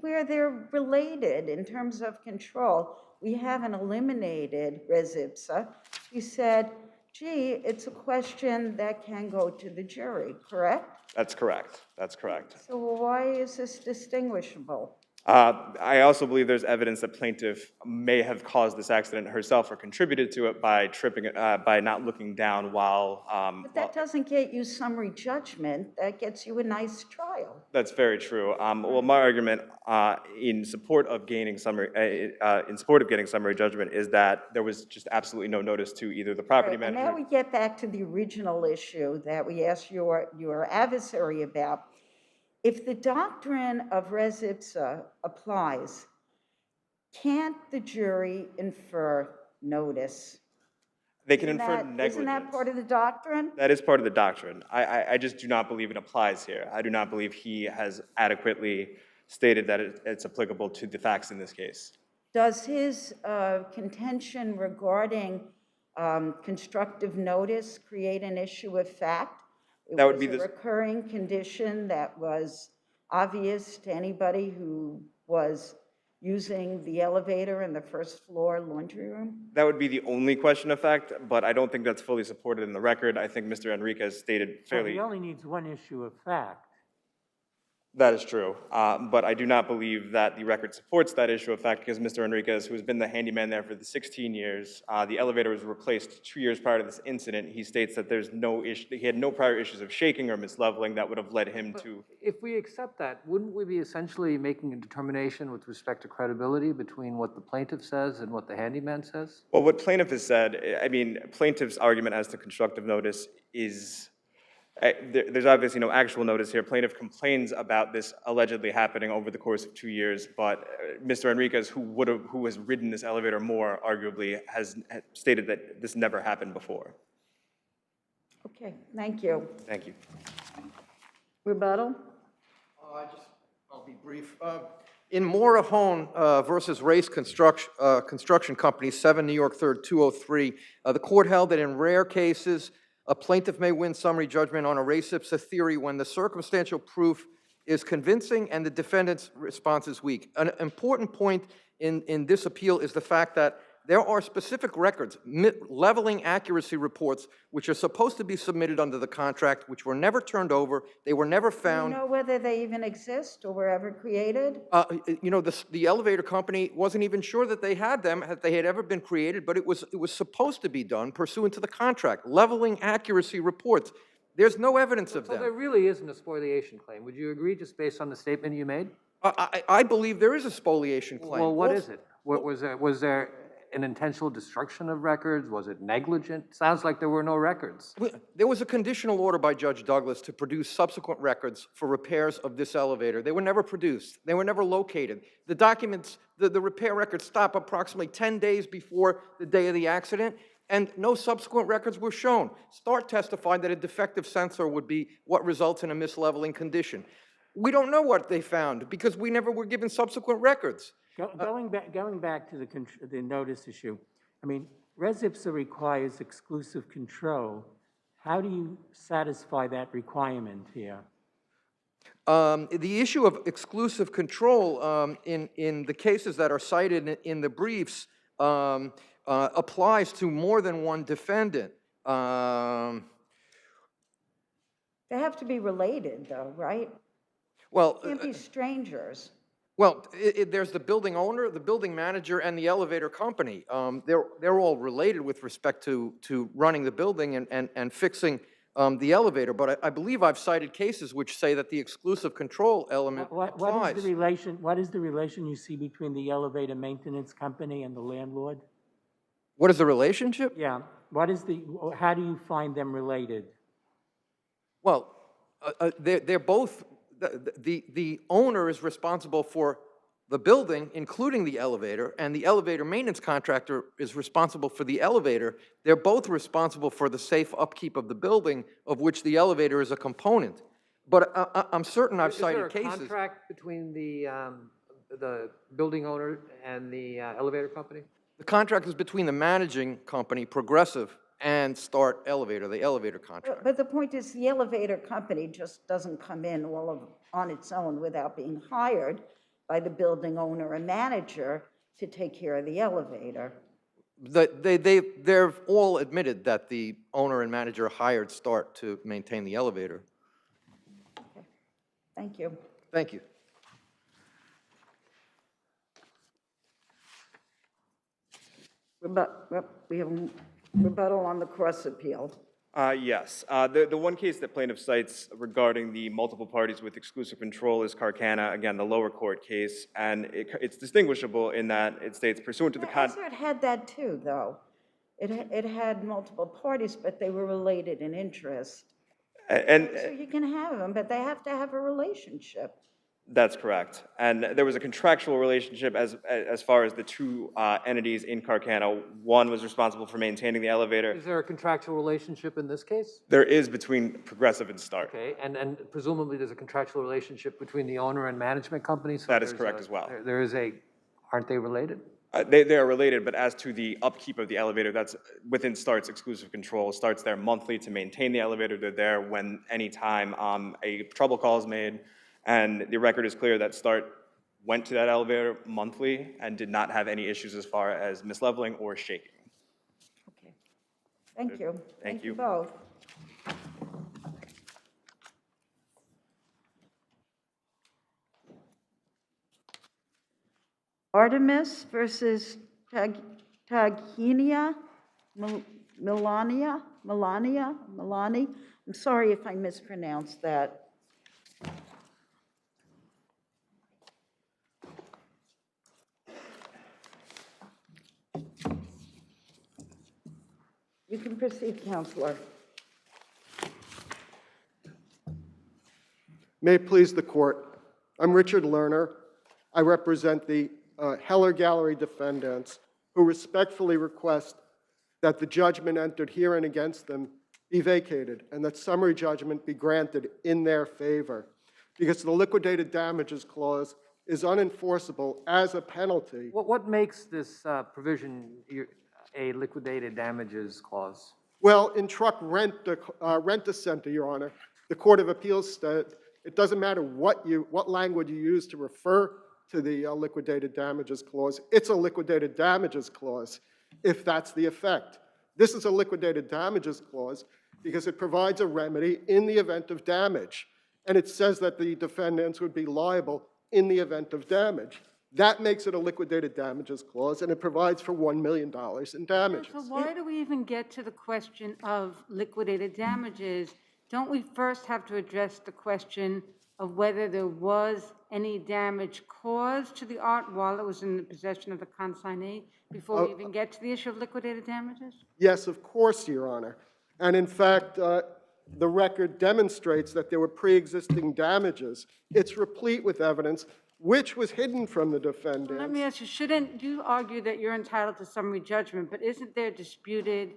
Where they're related in terms of control, we haven't eliminated res ipsa. You said, gee, it's a question that can go to the jury, correct? That's correct. That's correct. So why is this distinguishable? I also believe there's evidence that plaintiff may have caused this accident herself or contributed to it by tripping, by not looking down while. But that doesn't get you summary judgment. That gets you a nice trial. That's very true. Well, my argument in support of getting summary judgment is that there was just absolutely no notice to either the property Right, manager. and now we get back to the original issue that we asked your adversary about. If the doctrine of res ipsa applies, can't the jury infer notice? They can infer negligence. Isn't that part of the doctrine? That is part of the doctrine. I just do not believe it applies here. I do not believe he has adequately stated that it's applicable to the facts in this case. Does his contention regarding constructive notice create an issue of fact? That would be a recurring condition that was obvious to anybody who was using the elevator in the first floor laundry room? That would be the only question of fact, but I don't think that's fully supported in the record. I think Mr. Enriquez stated fairly. He only needs one issue of fact. That is true, but I do not believe that the record supports that issue of fact because Mr. Enriquez, who has been the handyman there for the 16 years, the elevator was replaced 2 years prior to this incident. He states that there's no issue, he had no prior issues of shaking or misleveling that would have led him to. If we accept that, wouldn't we be essentially making a determination with respect to credibility between what the plaintiff says and what the handyman says? Well, what plaintiff has said, I mean, plaintiff's argument as to constructive notice is, there's obviously no actual notice here. Plaintiff complains about this allegedly happening over the course of 2 years, but Mr. Enriquez, who has ridden this elevator more, arguably, has stated that this never happened before. Okay, thank you. Thank you. Rebuttal? I'll be brief. In Morahone versus Race Construction Company, 7 New York 3rd, 203, the court held that in rare cases, a plaintiff may win summary judgment on a res ipsa theory when the circumstantial proof is convincing and the defendant's response is weak. An important point in this appeal is the fact that there are specific records, leveling accuracy reports, which are supposed to be submitted under the contract, which were never turned over, they were never Do you found. know whether they even exist or were ever created? You know, the elevator company wasn't even sure that they had them, that they had ever been created, but it was supposed to be done pursuant to the contract. Leveling accuracy reports. There's no evidence of So them. there really isn't a spoliation claim. Would you agree, just based on the statement you made? I believe there is a spoliation claim. Well, what is it? Was there an intentional destruction of records? Was it negligent? Sounds like there were no records. There was a conditional order by Judge Douglas to produce subsequent records for repairs of this elevator. They were never produced. They were never located. The documents, the repair records stop approximately 10 days before the day of the accident, and no subsequent records were shown. Start testified that a defective sensor would be what results in a misleveling condition. We don't know what they found because we never were given subsequent records. Going back to the notice issue, I mean, Res Ipsa requires exclusive control. How do you satisfy that requirement here? The issue of exclusive control in the cases that are cited in the briefs applies to more than one defendant. They have to be related, though, right? Well, Can't be strangers. Well, there's the building owner, the building manager, and the elevator company. They're all related with respect to running the building and fixing the elevator. But I believe I've cited cases which say that the exclusive control element applies. What is the relation you see between the elevator maintenance company and the landlord? What is the relationship? Yeah. How do you find them related? Well, they're both. The owner is responsible for the building, including the elevator, and the elevator maintenance contractor is responsible for the elevator. They're both responsible for the safe upkeep of the building, of which the elevator is a component. But I'm certain I've cited cases. Is there a contract between the building owner and the elevator company? The contract is between the managing company, Progressive, and Start Elevator, the elevator contract. But the point is, the elevator company just doesn't come in on its own without being hired by the building owner and manager to take care of the elevator. They've all admitted that the owner and manager hired Start to maintain the elevator. Okay. Thank you. Thank you. We have a rebuttal on the cross appeal. Yes. The one case that plaintiff cites regarding the multiple parties with exclusive control is Carcana, again, the lower court case, and it's distinguishable in that it states pursuant to the Hazard had that too, though. It had multiple parties, but they were related in interest. So you can have them, but they have to have a relationship. That's correct. And there was a contractual relationship as far as the two entities in Carcana. One was responsible for maintaining the elevator. Is there a contractual relationship in this case? There is between Progressive and Start. Okay, and presumably there's a contractual relationship between the owner and management company? So That is correct as well. There is aren't they related? They are related, but as to the upkeep of the elevator, that's within Start's exclusive control. Start's there monthly to maintain the elevator. They're there when any time a trouble call is made. And the record is clear that Start went to that elevator monthly and did not have any issues as far as misleveling or shaking. Okay. Thank you. Thank you. Both. Artemis versus Taghenia, Melania. I'm sorry if I mispronounced that. You can proceed, Counselor. May it please the court. I'm Richard Lerner. I represent the Heller Gallery defendants who respectfully request that the judgment entered herein against them be vacated and that summary judgment be granted in their favor because the liquidated damages clause is unenforceable as a penalty. What makes this provision a liquidated damages clause? Well, in truck rent-a-center, Your Honor, the Court of Appeals said it doesn't matter what language you use to refer to the liquidated damages clause. It's a liquidated damages clause. if that's the effect. This is a liquidated damages clause because it provides a remedy in the event of damage. And it says that the defendants would be liable in the event of damage. That makes it a liquidated damages clause, and it provides for $1 million in damages. So why do we even get to the question of liquidated damages? Don't we first have to address the question of whether there was any damage caused to the art while it was in the possession of the consignee before we even get to the issue of liquidated damages? Yes, of course, Your Honor. And in fact, the record demonstrates that there were pre-existing damages. It's replete with evidence which was hidden from the defendants. Let me ask you, shouldn't you argue that you're entitled to summary judgment, but isn't there disputed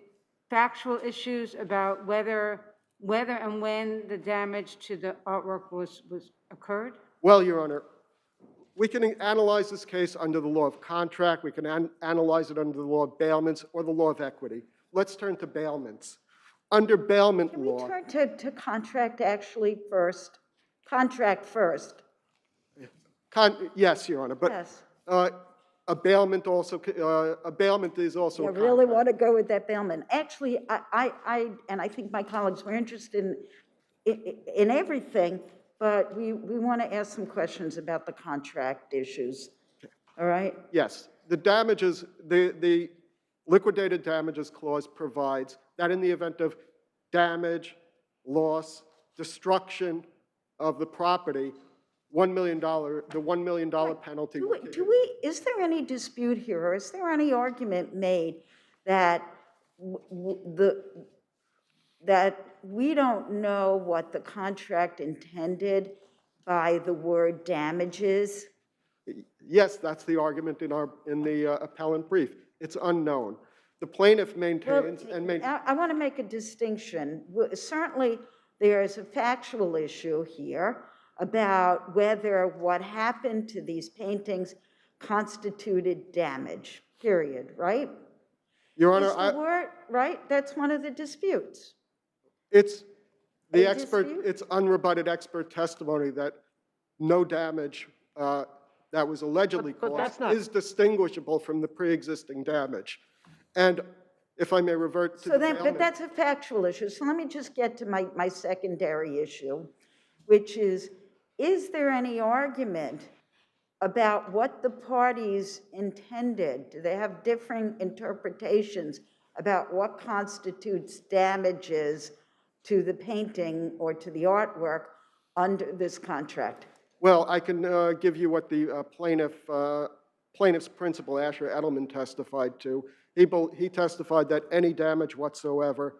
factual issues about whether and when the damage to the artwork was occurred? Well, Your Honor, we can analyze this case under the law of contract, we can analyze it under the law of bailments or the law of equity. Let's turn to bailments. Under bailment law... Can we turn to contract actually first? Contract first. Yes, Your Honor, but Yes. a bailment is also I a really contract. want to go with that bailment. Actually, I think my colleagues were interested in everything, but we want to ask some questions about the contract issues. All right? Yes, the damages, the liquidated damages clause provides that in the event of damage, loss, destruction of the property, the $1 million penalty. Is there any dispute here, or is there any argument made that that we don't know what the contract intended by the word damages? Yes, that's the argument in the appellant brief. It's unknown. The plaintiff maintains I want to make a distinction. Certainly, there is a factual issue here about whether what happened to these paintings constituted damage, period, right? Your Honor, right? That's one of the disputes. it's unrebutted expert testimony that no damage that was allegedly caused is distinguishable from the pre-existing damage. And if I may revert to But that's a factual issue. So let me just get to my secondary issue, which is there any argument about what the parties intended? Do they have differing interpretations about what constitutes damages to the painting or to the artwork under this contract? Well, I can give you what the plaintiff's principal, Asher Edelman, testified to. He testified that any damage whatsoever,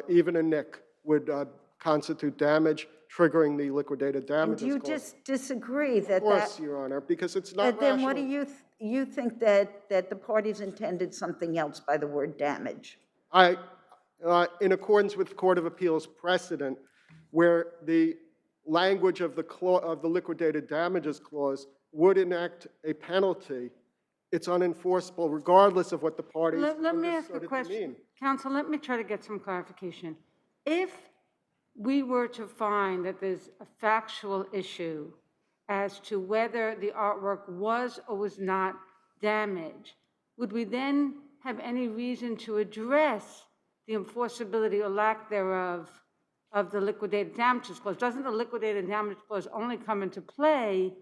even a nick, would constitute damage, triggering the liquidated damages And do you clause. just disagree that Of course, Your Honor, because it's not then what rational. do you think that the parties intended something else by the word damage? In accordance with Court of Appeals precedent, where the language of the liquidated damages clause would enact a penalty, it's unenforceable regardless of what the parties Let me ask a understood it to question. mean. Counsel, let me try to get some clarification. If we were to find that there's a factual issue as to whether the artwork was or was not damaged, would we then have any reason to address the enforceability or lack thereof of the liquidated damages clause? Doesn't the liquidated damages clause only come into play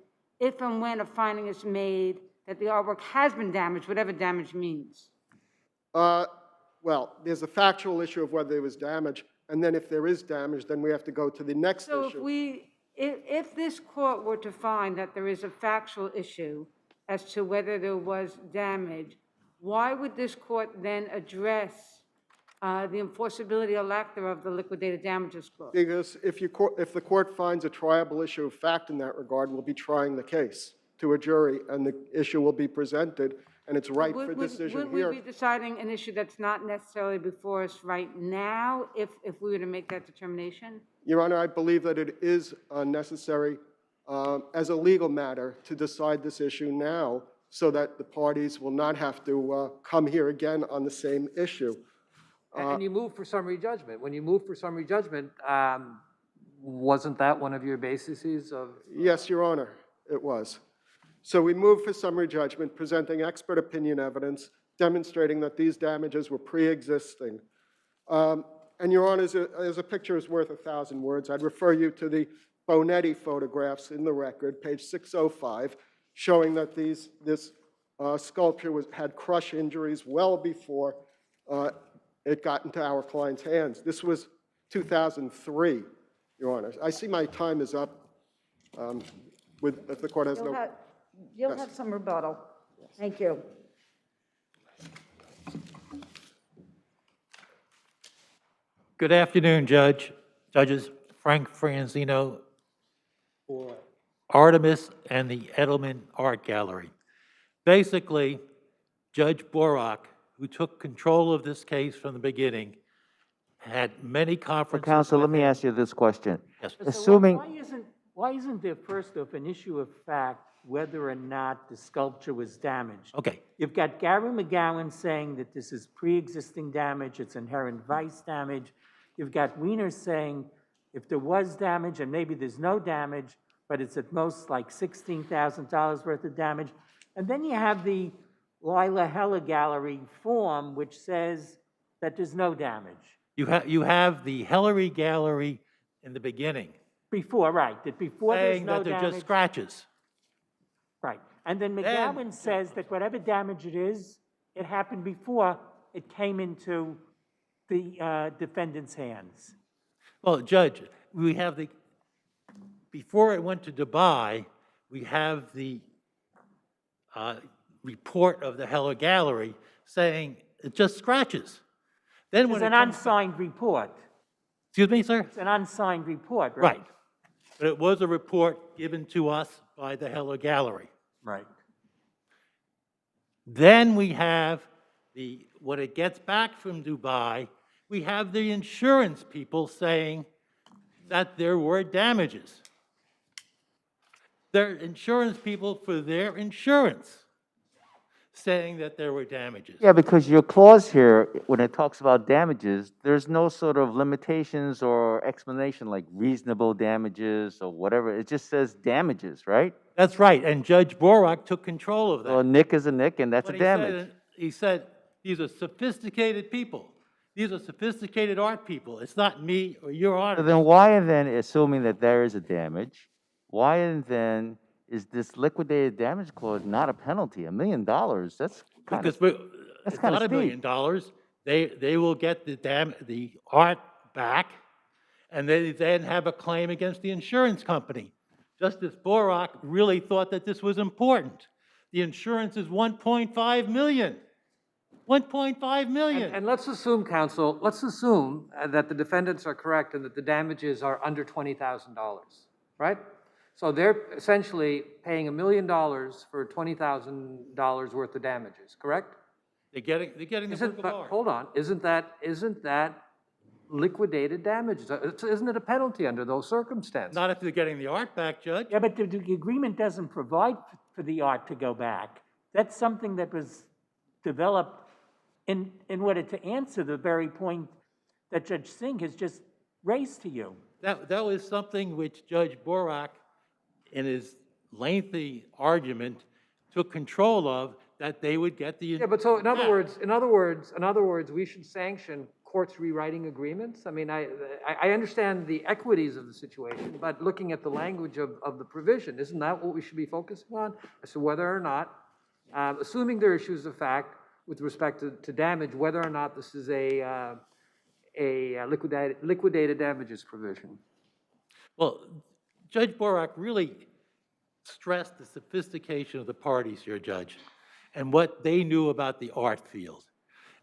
if and when a finding is made that the artwork has been damaged, whatever damage means? Well, there's a factual issue of whether there was damage, and then if there is damage, then we have to go to the next So issue. if this court were to find that there is a factual issue as to whether there was damage, why would this court then address the enforceability or lack thereof of the liquidated damages clause? Because if the court finds a triable issue of fact in that regard, we'll be trying the case to a jury, and the issue will be presented, and it's ripe for decision Would we here. be deciding an issue that's not necessarily before us right now if we were to make that determination? Your Honor, I believe that it is necessary as a legal matter to decide this issue now so that the parties will not have to come here again on the same issue. And you move for summary judgment. When you move for summary judgment, wasn't that one of your bases of? Yes, Your Honor, it was. So we moved for summary judgment, presenting expert opinion evidence demonstrating that these damages were pre-existing. And Your Honor, as a picture is worth 1,000 words, I'd refer you to the Bonetti photographs in the record, page 605, showing that this sculpture had crush injuries well before it got into our client's hands. This was 2003, Your Honor. I see my time is up. If the court has no... You'll have some rebuttal. Thank you. Good afternoon, Judges Frank Franzino for Artemis and the Edelman Art Gallery. Basically, Judge Borak, who took control of this case from the beginning, had many conferences. Counsel, let me ask you this question. Yes. So Assuming, why isn't there first off an issue of fact whether or not the sculpture was damaged? Okay. You've got Gary McGowan saying that this is pre-existing damage, it's inherent vice damage. You've got Wiener saying if there was damage, and maybe there's no damage, but it's at most like $16,000 worth of damage. And then you have the Lila Heller Gallery form, which says that there's no damage. You have the Hillary Gallery in the beginning. Before, right, that before there's saying no that they're damage. just scratches. Right, and then McGowan says that whatever damage it is, it happened before it came into the defendant's hands. Well, Judge, we have before it went to Dubai, we have the report of the Heller Gallery saying it just scratches. Then It's an unsigned report. Excuse me, sir? It's an unsigned report, right? Right. But it was a report given to us by the Heller Gallery. Right. Then we have when it gets back from Dubai, we have the insurance people saying that there were damages. They're insurance people for their insurance saying that there were damages. yeah, because your clause here, when it talks about damages, there's no sort of limitations or explanation like reasonable damages or whatever. It just says damages, right? That's right, and Judge Borak took control of that. Well, a nick is a nick, and that's What a damage. he said, these are sophisticated people. These are sophisticated art people. It's not me or your So artist. then why then, assuming that there is a damage, why then is this liquidated damage clause not a penalty? $1 million, that's kind Because of, it's kinda not $1 million. They will get the art back, and they then have a claim against the insurance company. Justice Borak really thought that this was important. The insurance is $1.5 million. $1.5 million. And let's assume, counsel, let's assume that the defendants are correct and that the damages are under $20,000, right? So they're essentially paying $1 million for $20,000 worth of damages, correct? They're getting the work of art. Hold on, isn't that liquidated damages? Isn't it a penalty under those circumstances? Not if they're getting the art back, Judge. Yeah, but the agreement doesn't provide for the art to go back. That's something that was developed in order to answer the very point that Judge Singh has just raised to you. That was something which Judge Borak, in his lengthy argument, took control of, that they would get the... Yeah, but so in other words, we should sanction courts rewriting agreements? I mean, I understand the equities of the situation, but looking at the language of the provision, isn't that what we should be focusing on? As to whether or not, assuming there are issues of fact with respect to damage, whether or not this is a liquidated damages provision. Well, Judge Borak really stressed the sophistication of the parties here, Judge, and what they knew about the art field.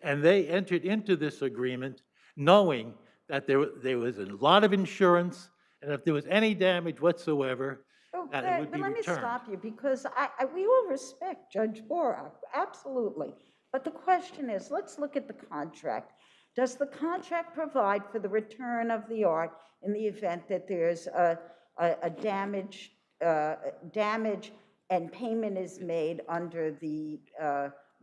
And they entered into this agreement knowing that there was a lot of insurance, and if there was any damage whatsoever, that it would be But let me returned. stop you, because we all respect Judge Borak, absolutely. But the question is, let's look at the contract. Does the contract provide for the return of the art in the event that there's a damage and payment is made under the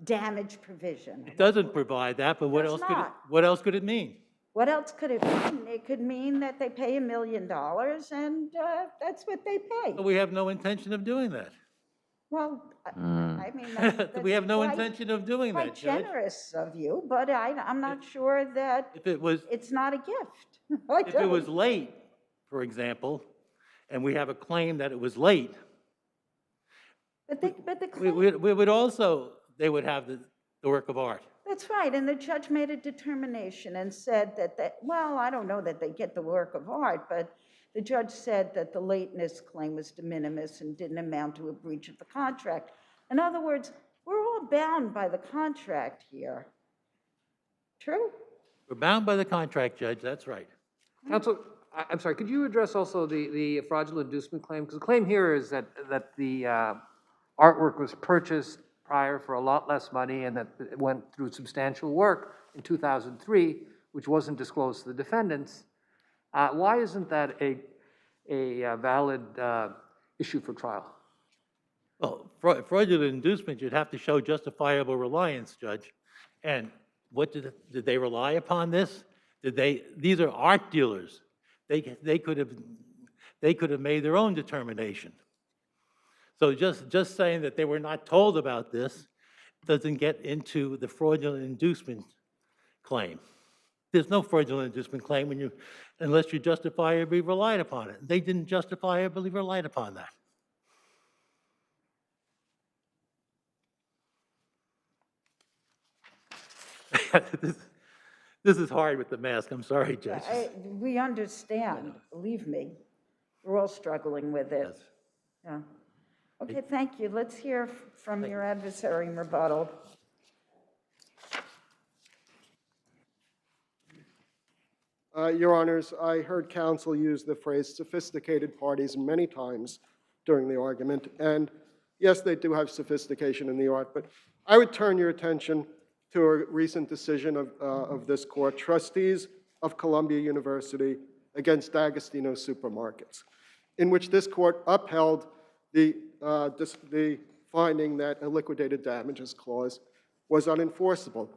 damage provision? It doesn't provide that, but what else could it mean? What else could it mean? It could mean that they pay $1 million and that's what they pay. But we have no intention of doing that. Well, Mm. I mean, We have no quite- intention of doing quite that, Judge. generous of you, but I'm not sure that If it was, it's not a gift. I if it was don't. late, for example, and we have a claim that it was late, But the we would also, they would have the work of art. That's right, and the judge made a determination and said well, I don't know that they get the work of art, but the judge said that the lateness claim was de minimis and didn't amount to a breach of the contract. In other words, we're all bound by the contract here. True? We're bound by the contract, Judge, that's right. Counsel, I'm sorry, could you address also the fraudulent inducement claim? Because the claim here is that the artwork was purchased prior for a lot less money and that it went through substantial work in 2003, which wasn't disclosed to the defendants. Why isn't that a valid issue for trial? Well, fraudulent inducement, you'd have to show justifiable reliance, Judge. And what did they rely upon this? These are art dealers. They could have made their own determination. So just saying that they were not told about this doesn't get into the fraudulent inducement claim. There's no fraudulent inducement claim unless you justifiably relied upon it. They didn't justifiably rely upon that. This is hard with the mask. I'm sorry, Judge. We understand, believe me. We're all struggling with it. Yes. Yeah. Okay, thank you. Let's hear from your adversary in rebuttal. Your Honors, I heard counsel use the phrase sophisticated parties many times during the argument, and yes, they do have sophistication in the art, but I would turn your attention to a recent decision of this court, Trustees of Columbia University against D'Agostino Supermarkets, in which this court upheld the finding that a liquidated damages clause was unenforceable.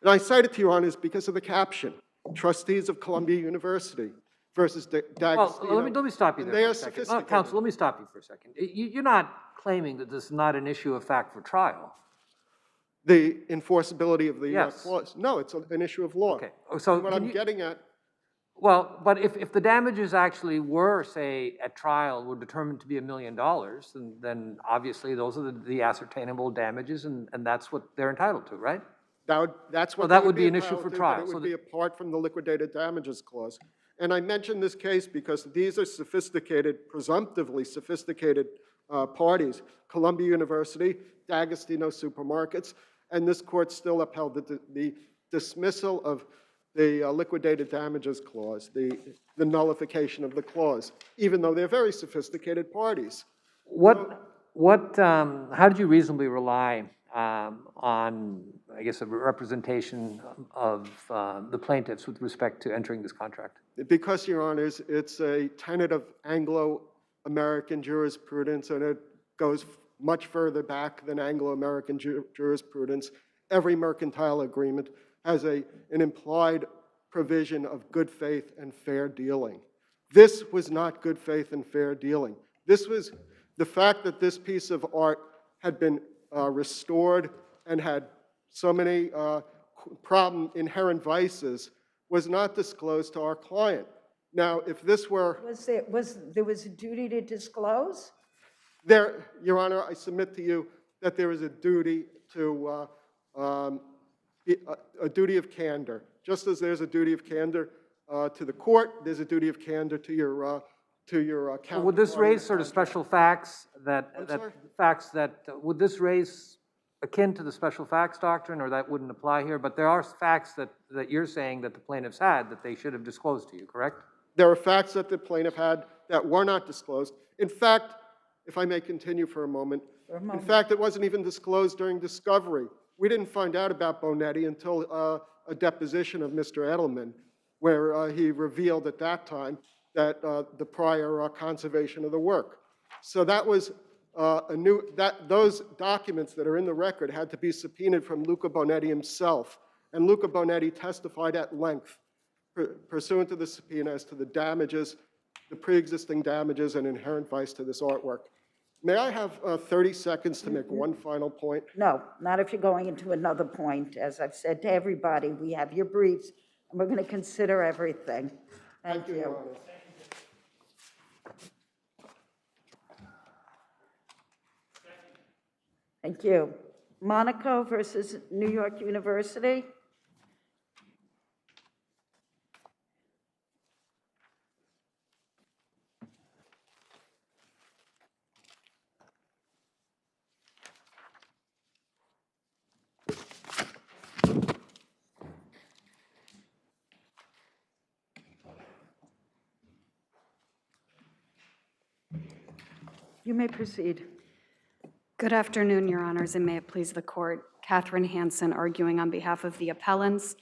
And I cite it to Your Honors because of the caption, Trustees of Columbia University versus D'Agostino. Well, let me stop you there They for are a second. sophisticated. Counsel, let me stop you for a second. You're not claiming that this is not an issue of fact for trial. The enforceability of the Yes. clause. No, it's an issue of law. Okay. So What I'm getting at, well, but if the damages actually were, say, at trial, were determined to be $1 million, then obviously those are the ascertainable damages, and that's what they're entitled to, right? that's what Well, that they would be an issue entitled for to, trial, but it so would be apart from the liquidated damages clause. And I mention this case because these are sophisticated, presumptively sophisticated parties. Columbia University, D'Agostino Supermarkets, and this court still upheld the dismissal of the liquidated damages clause, the nullification of the clause, even though they're very sophisticated parties. How did you reasonably rely on, I guess, a representation of the plaintiffs with respect to entering this contract? Because, Your Honors, it's a tenet of Anglo-American jurisprudence, and it goes much further back than Anglo-American jurisprudence. Every mercantile agreement has an implied provision of good faith and fair dealing. This was not good faith and fair dealing. This was the fact that this piece of art had been restored and had so many inherent vices was not disclosed to our client. Now, if this were... There was a duty to disclose? Your Honor, I submit to you that there is a duty to a duty of candor. Just as there's a duty of candor to the court, there's a duty of candor to your counterparty. Would this raise sort of special facts would this raise akin to the special facts doctrine, or that wouldn't apply here? But there are facts that you're saying that the plaintiffs had that they should have disclosed to you, correct? There are facts that the plaintiff had that were not disclosed. In fact, if I may continue for a moment, in fact, it wasn't even disclosed during discovery. We didn't find out about Bonetti until a deposition of Mr. Edelman, where he revealed at that time that the prior conservation of the work. So that was those documents that are in the record had to be subpoenaed from Luca Bonetti himself. And Luca Bonetti testified at length, pursuant to the subpoena, as to the damages, the pre-existing damages and inherent vice to this artwork. May I have 30 seconds to make one final point? No, not if you're going into another point. As I've said to everybody, we have your briefs, and we're going to consider everything. Thank you. Your Honor. Thank you. Monaco versus New York University. You may proceed. Good afternoon, Your Honors, and may it please the Court. Catherine Hansen arguing on behalf of the appellants,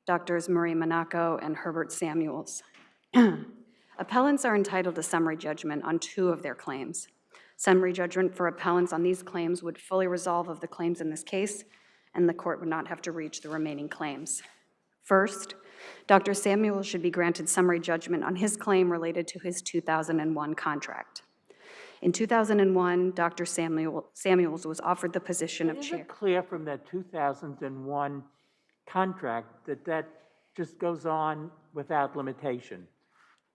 Drs. Marie Monaco and Herbert Samuels. Appellants are entitled to summary judgment on 2 of their claims. Summary judgment for appellants on these claims would fully resolve of the claims in this case, and the Court would not have to reach the remaining claims. First, Dr. Samuels should be granted summary judgment on his claim related to his 2001 contract. In 2001, Dr. Samuels was offered the position of chair. Is it clear from that 2001 contract that that just goes on without limitation?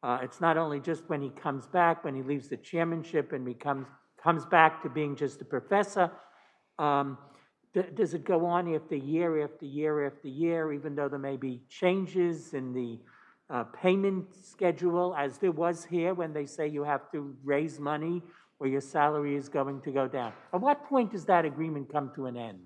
It's not only just when he comes back, when he leaves the chairmanship and comes back to being just a professor. Does it go on after year after year after year, even though there may be changes in the payment schedule, as there was here when they say you have to raise money or your salary is going to go down? At what point does that agreement come to an end?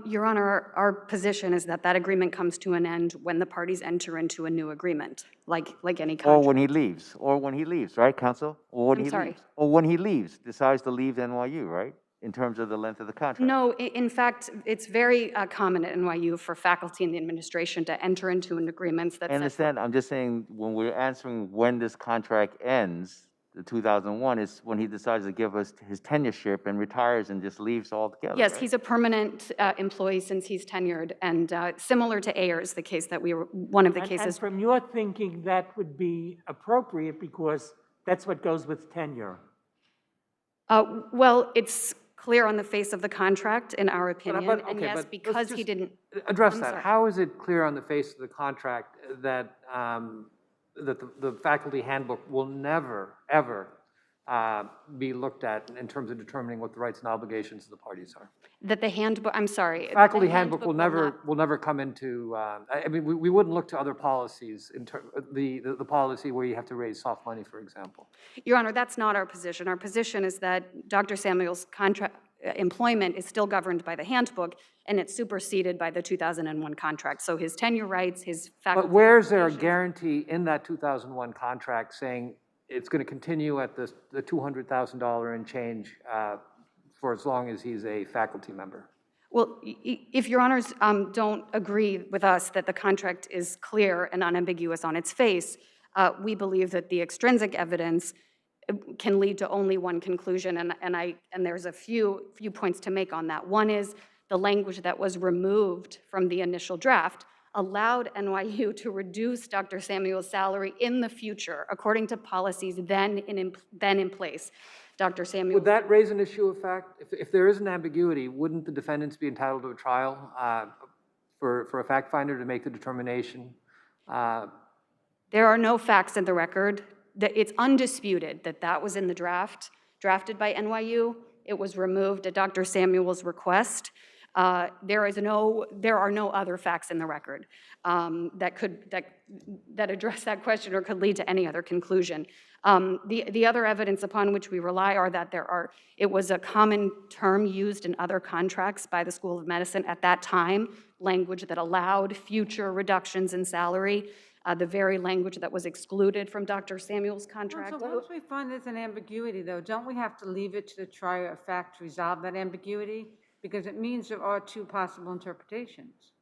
Your Honor, our position is that that agreement comes to an end when the parties enter into a new agreement, like any contract. Or when he leaves, right, counsel? Or when I'm he sorry. leaves. Or when he leaves, decides to leave NYU, right? In terms of the length of the contract. No, in fact, it's very common at NYU for faculty and the administration to enter into an agreement that I understand. I'm just saying, when we're answering when this contract ends, the 2001, is when he decides to give us his tenureship and retires and just leaves altogether. Yes, right? he's a permanent employee since he's tenured, and similar to Ayers, the case that one of the cases. And from your thinking, that would be appropriate because that's what goes with tenure. Well, it's clear on the face of the contract, in our opinion, and yes, because he didn't. Address I'm that. sorry. How is it clear on the face of the contract that that the faculty handbook will never, ever be looked at in terms of determining what the rights and obligations of the parties are? That the handbook, I'm sorry. Faculty the handbook will never come into, I mean, we wouldn't look to other policies, the policy where you have to raise soft money, for example. Your Honor, that's not our position. Our position is that Dr. Samuel's employment is still governed by the handbook, and it's superseded by the 2001 contract. So his tenure rights, his faculty. But where is there a guarantee in that 2001 contract saying it's going to continue at the $200,000 and change for as long as he's a faculty member? Well, if Your Honors don't agree with us that the contract is clear and unambiguous on its face, we believe that the extrinsic evidence can lead to only one conclusion, and there's a few points to make on that. One is the language that was removed from the initial draft allowed NYU to reduce Dr. Samuel's salary in the future, according to policies then in place. Dr. Samuel. Would that raise an issue of fact? If there is an ambiguity, wouldn't the defendants be entitled to a trial for a fact finder to make the determination? There are no facts in the record. It's undisputed that that was in the draft, drafted by NYU. It was removed at Dr. Samuel's request. There are no other facts in the record that address that question or could lead to any other conclusion. The other evidence upon which we rely are that it was a common term used in other contracts by the School of Medicine at that time, language that allowed future reductions in salary, the very language that was excluded from Dr. Samuel's contract. So once we find there's an ambiguity, though, don't we have to leave it to the trier of fact to resolve that ambiguity? Because it means there are 2 possible interpretations.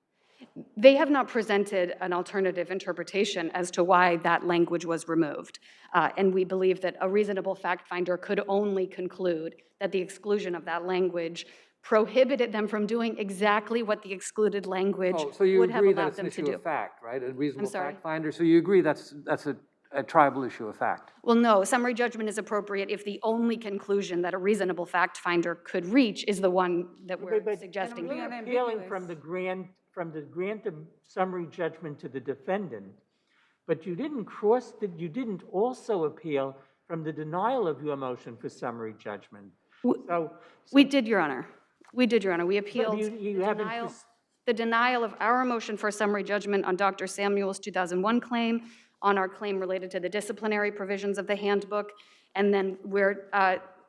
They have not presented an alternative interpretation as to why that language was removed. And we believe that a reasonable fact finder could only conclude that the exclusion of that language prohibited them from doing exactly what the excluded language would have allowed them to do. So you agree that it's an issue of fact, right? A reasonable fact finder. So you agree that's a tribal issue of fact. Well, no, summary judgment is appropriate if the only conclusion that a reasonable fact finder could reach is the one that we're suggesting. You're appealing from the grant of summary judgment to the defendant, but you didn't also appeal from the denial of your motion for summary judgment. We did, Your Honor. We did, Your Honor. We appealed you haven't the denial of our motion for summary judgment on Dr. Samuel's 2001 claim, on our claim related to the disciplinary provisions of the handbook, and then we're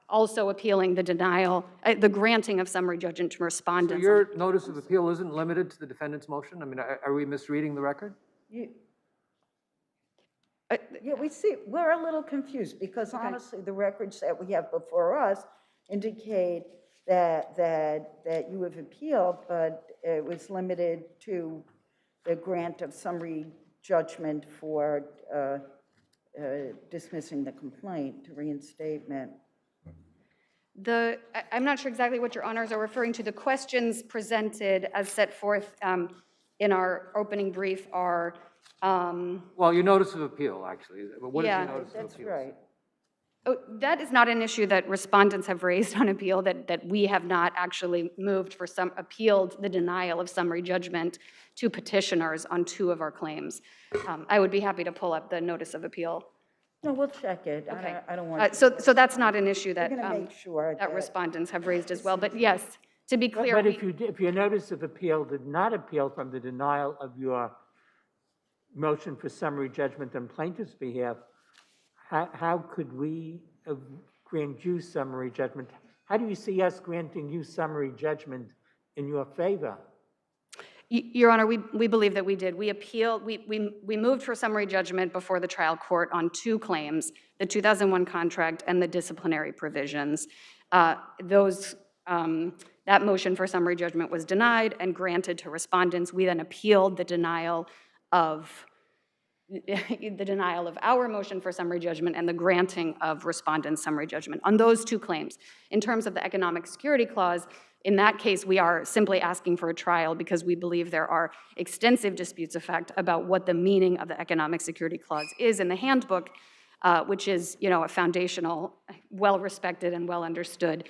also appealing the denial, the granting of summary judgment to respondents. So your notice of appeal isn't limited to the defendant's motion? I mean, are we misreading the record? Yeah, we're a little confused because honestly, the records that we have before us indicate that you have appealed, but it was limited to the grant of summary judgment for dismissing the complaint to reinstatement. I'm not sure exactly what your honors are referring to. The questions presented as set forth in our opening brief are... well, your notice of appeal, actually. What is your notice of appeal? That's right. Oh, that is not an issue that respondents have raised on appeal, that we have not actually moved for appealed the denial of summary judgment to petitioners on 2 of our claims. I would be happy to pull up the notice of appeal. No, we'll check it. Okay. I don't want So that's not an issue that, we're going to make sure that respondents have raised as well. But yes, to be clear... But if your notice of appeal did not appeal from the denial of your motion for summary judgment on plaintiff's behalf, how could we grant you summary judgment? How do you see us granting you summary judgment in your favor? Your Honor, we believe that we did. We appealed, we moved for summary judgment before the trial court on 2 claims, the 2001 contract and the disciplinary provisions. That motion for summary judgment was denied and granted to respondents. We then appealed the denial of our motion for summary judgment and the granting of respondents' summary judgment on those 2 claims. In terms of the economic security clause, in that case, we are simply asking for a trial because we believe there are extensive disputes of fact about what the meaning of the economic security clause is in the handbook, which is, a foundational, well-respected and well-understood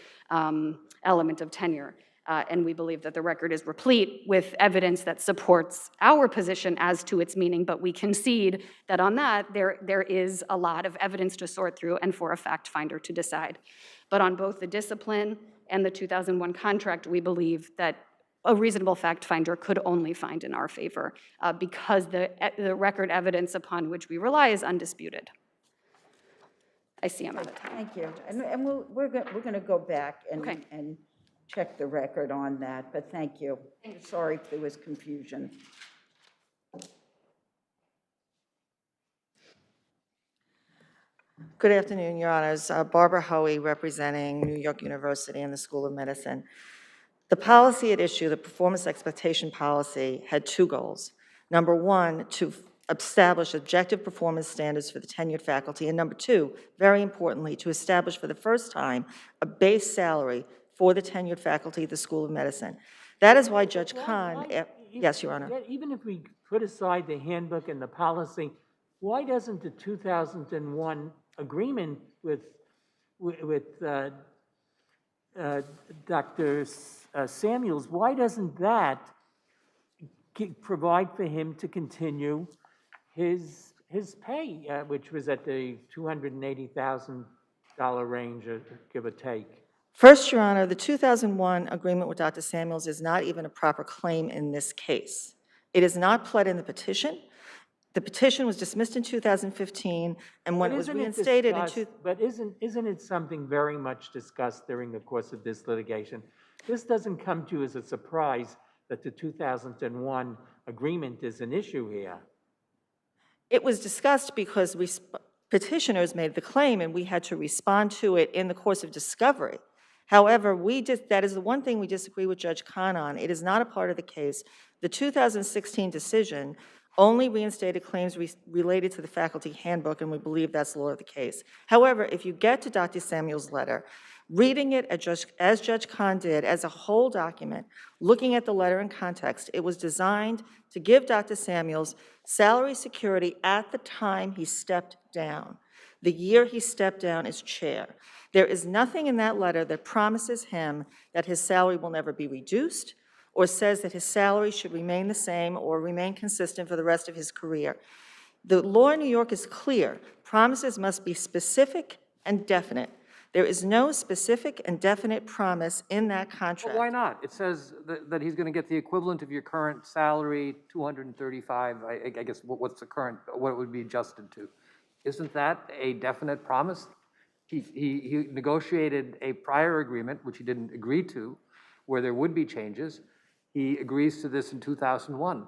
element of tenure. And we believe that the record is replete with evidence that supports our position as to its meaning, but we concede that on that, there is a lot of evidence to sort through and for a fact finder to decide. But on both the discipline and the 2001 contract, we believe that a reasonable fact finder could only find in our favor because the record evidence upon which we rely is undisputed. I see I'm out of time. Thank you. And we're going to go back and check the record on that, but thank you. Sorry if there was confusion. Good afternoon, Your Honors. Barbara Hoey, representing New York University and the School of Medicine. The policy at issue, the performance expectation policy, had 2 goals. Number 1, to establish objective performance standards for the tenured faculty, and number 2, very importantly, to establish for the first time a base salary for the tenured faculty at the School of Medicine. That is why Judge Kahn, yes, Your Honor. Even if we put aside the handbook and the policy, why doesn't the 2001 agreement with Dr. Samuels, why doesn't that provide for him to continue his pay, which was at the $280,000 range, give or take? First, Your Honor, the 2001 agreement with Dr. Samuels is not even a proper claim in this case. It is not pled in the petition. The petition was dismissed in 2015, and when it was reinstated in... But isn't it something very much discussed during the course of this litigation? This doesn't come to you as a surprise that the 2001 agreement is an issue here. It was discussed because petitioners made the claim, and we had to respond to it in the course of discovery. However, that is the one thing we disagree with Judge Kahn on. It is not a part of the case. The 2016 decision only reinstated claims related to the faculty handbook, and we believe that's law of the case. However, if you get to Dr. Samuel's letter, reading it as Judge Kahn did, as a whole document, looking at the letter in context, it was designed to give Dr. Samuels salary security at the time he stepped down, the year he stepped down as chair. There is nothing in that letter that promises him that his salary will never be reduced, or says that his salary should remain the same or remain consistent for the rest of his career. The law in New York is clear. Promises must be specific and definite. There is no specific and definite promise in that contract. Well, why not? It says that he's going to get the equivalent of your current salary, 235, I guess, what's the current, what it would be adjusted to. Isn't that a definite promise? He negotiated a prior agreement, which he didn't agree to, where there would be changes. He agrees to this in 2001.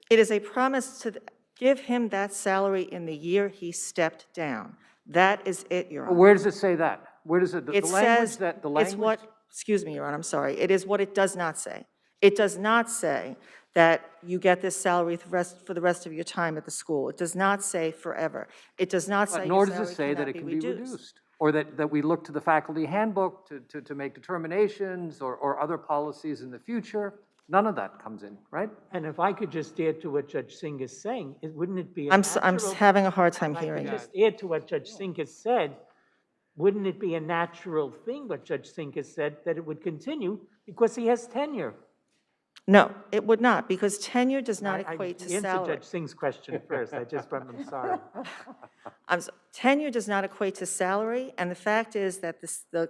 It is a promise to give him that salary in the year he stepped down. That is it, Your Honor. Where does it say that? Where does it, the It language says, that, the it's language? what, excuse me, Your Honor, I'm sorry. It is what it does not say. It does not say that you get this salary for the rest of your time at the school. It does not say forever. It does not say Nor your does it salary say that cannot it can be reduced, or that we look to the faculty handbook to make determinations or other policies in the future. None of that comes in, right? And if I could just add to what Judge Singh is saying, wouldn't it be a I'm natural... having a hard time If I hearing could you. just add to what Judge Singh has said, wouldn't it be a natural thing, what Judge Singh has said, that it would continue because he has tenure? No, it would not, because tenure does not equate to I answered salary. Judge Singh's question first. I'm sorry. Tenure does not equate to salary, and the fact is that the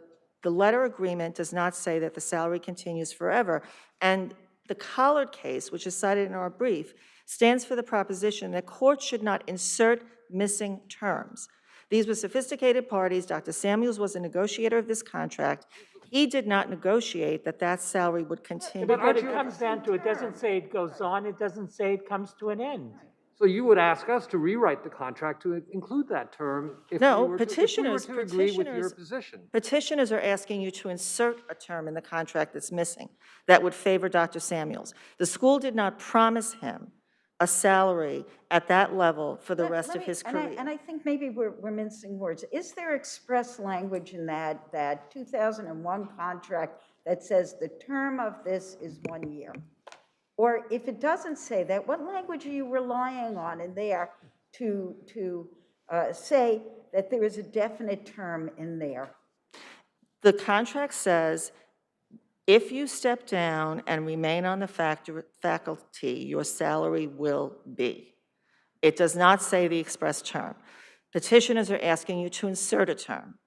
letter agreement does not say that the salary continues forever. And the Collard case, which is cited in our brief, stands for the proposition that courts should not insert missing terms. These were sophisticated parties. Dr. Samuels was a negotiator of this contract. He did not negotiate that that salary would continue. But what it comes down to, it doesn't say it goes on, it doesn't say it comes to an end. So you would ask us to rewrite the contract to include that term if we were to agree with your position. Petitioners are asking you to insert a term in the contract that's missing that would favor Dr. Samuels. The school did not promise him a salary at that level for the rest of his career. And I think maybe we're mincing words. Is there express language in that 2001 contract that says the term of this is 1 year? Or if it doesn't say that, what language are you relying on in there to say that there is a definite term in there? The contract says, if you step down and remain on the faculty, your salary will be. It does not say the express term. Petitioners are asking you to insert a term.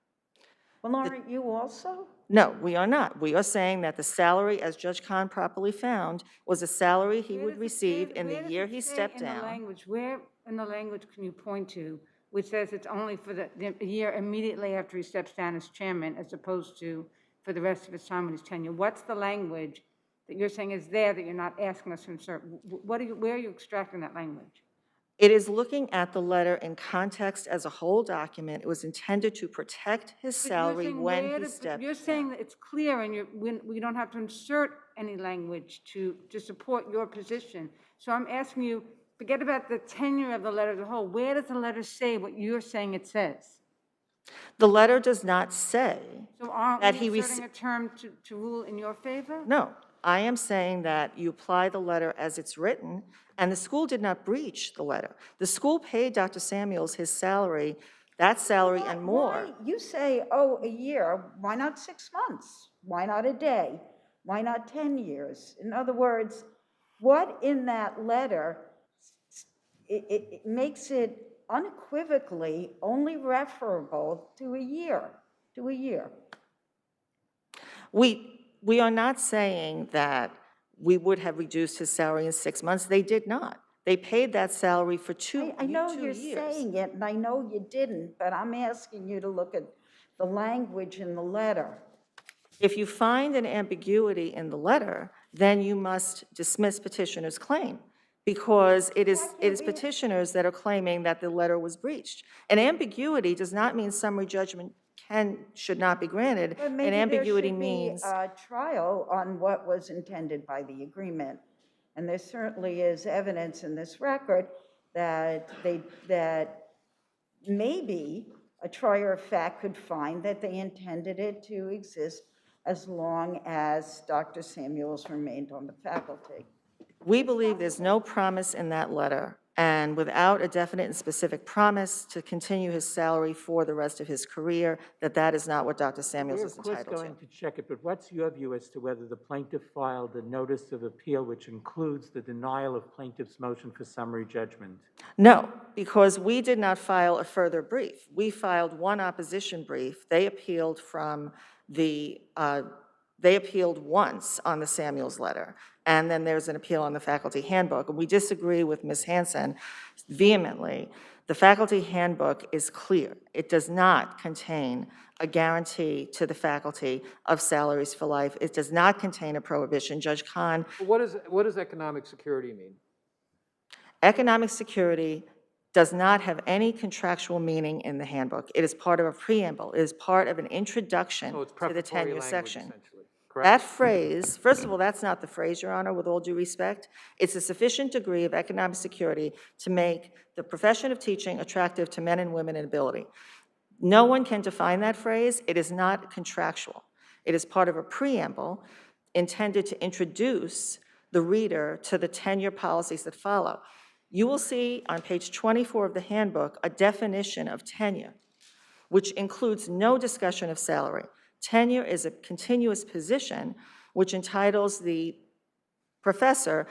Well, aren't you also? No, we are not. We are saying that the salary, as Judge Kahn properly found, was a salary he would receive in the year he stepped down. Where in the language can you point to which says it's only for the year immediately after he steps down as chairman as opposed to for the rest of his time in his tenure? What's the language that you're saying is there that you're not asking us to insert? Where are you extracting that language? It is looking at the letter in context as a whole document. It was intended to protect his salary when he stepped down. You're saying that it's clear and we don't have to insert any language to support your position. So I'm asking you, forget about the tenure of the letter as a whole. Where does the letter say what you're saying it says? The letter does not say so aren't that we inserting a term to rule in your favor? No. I am saying that you apply the letter as it's written, and the school did not breach the letter. The school paid Dr. Samuels his salary, that salary and more. Why? You say, oh, a year. Why not 6 months? Why not a day? Why not 10 years? In other words, what in that letter, it makes it unequivocally only referable to a year, We are not saying that we would have reduced his salary in 6 months. They did not. They paid that salary for 2 years. I know you're saying it, and I know you didn't, but I'm asking you to look at the language in the letter. If you find an ambiguity in the letter, then you must dismiss petitioner's claim, because it is petitioners that are claiming that the letter was breached. An ambiguity does not mean summary judgment should not be granted. But An ambiguity maybe there should means be a trial on what was intended by the agreement And there certainly is evidence in this record that maybe a trier of fact could find that they intended it to exist as long as Dr. Samuels remained on the faculty. We believe there's no promise in that letter, and without a definite and specific promise to continue his salary for the rest of his career, that is not what Dr. Samuels is entitled to. We're of course going to check it, but what's your view as to whether the plaintiff filed a notice of appeal which includes the denial of plaintiff's motion for summary judgment? No, because we did not file a further brief. We filed one opposition brief. They appealed from they appealed once on the Samuels letter, and then there's an appeal on the faculty handbook. And we disagree with Ms. Hansen vehemently. The faculty handbook is clear. It does not contain a guarantee to the faculty of salaries for life. It does not contain a prohibition. Judge Kahn. What does economic security mean? Economic security does not have any contractual meaning in the handbook. It is part of a preamble. It is part of an introduction to the tenure section. That phrase, first of all, that's not the phrase, Your Honor, with all due respect. It's a sufficient degree of economic security to make the profession of teaching attractive to men and women in ability. No one can define that phrase. It is not contractual. It is part of a preamble intended to introduce the reader to the tenure policies that follow. You will see on page 24 of the handbook a definition of tenure, which includes no discussion of salary. Tenure is a continuous position which entitles the professor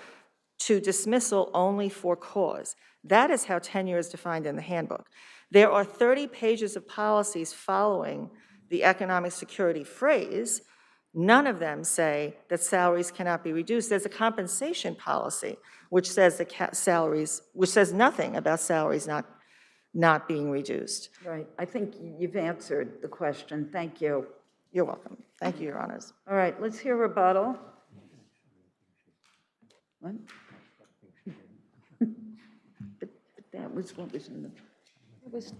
to dismissal only for cause. That is how tenure is defined in the handbook. There are 30 pages of policies following the economic security phrase. None of them say that salaries cannot be reduced. There's a compensation policy which says that which says nothing about salaries not being reduced. Right. I think you've answered the question. Thank you. You're welcome. Thank you, Your Honors. All right, let's hear rebuttal. What? But that was what was in the, that was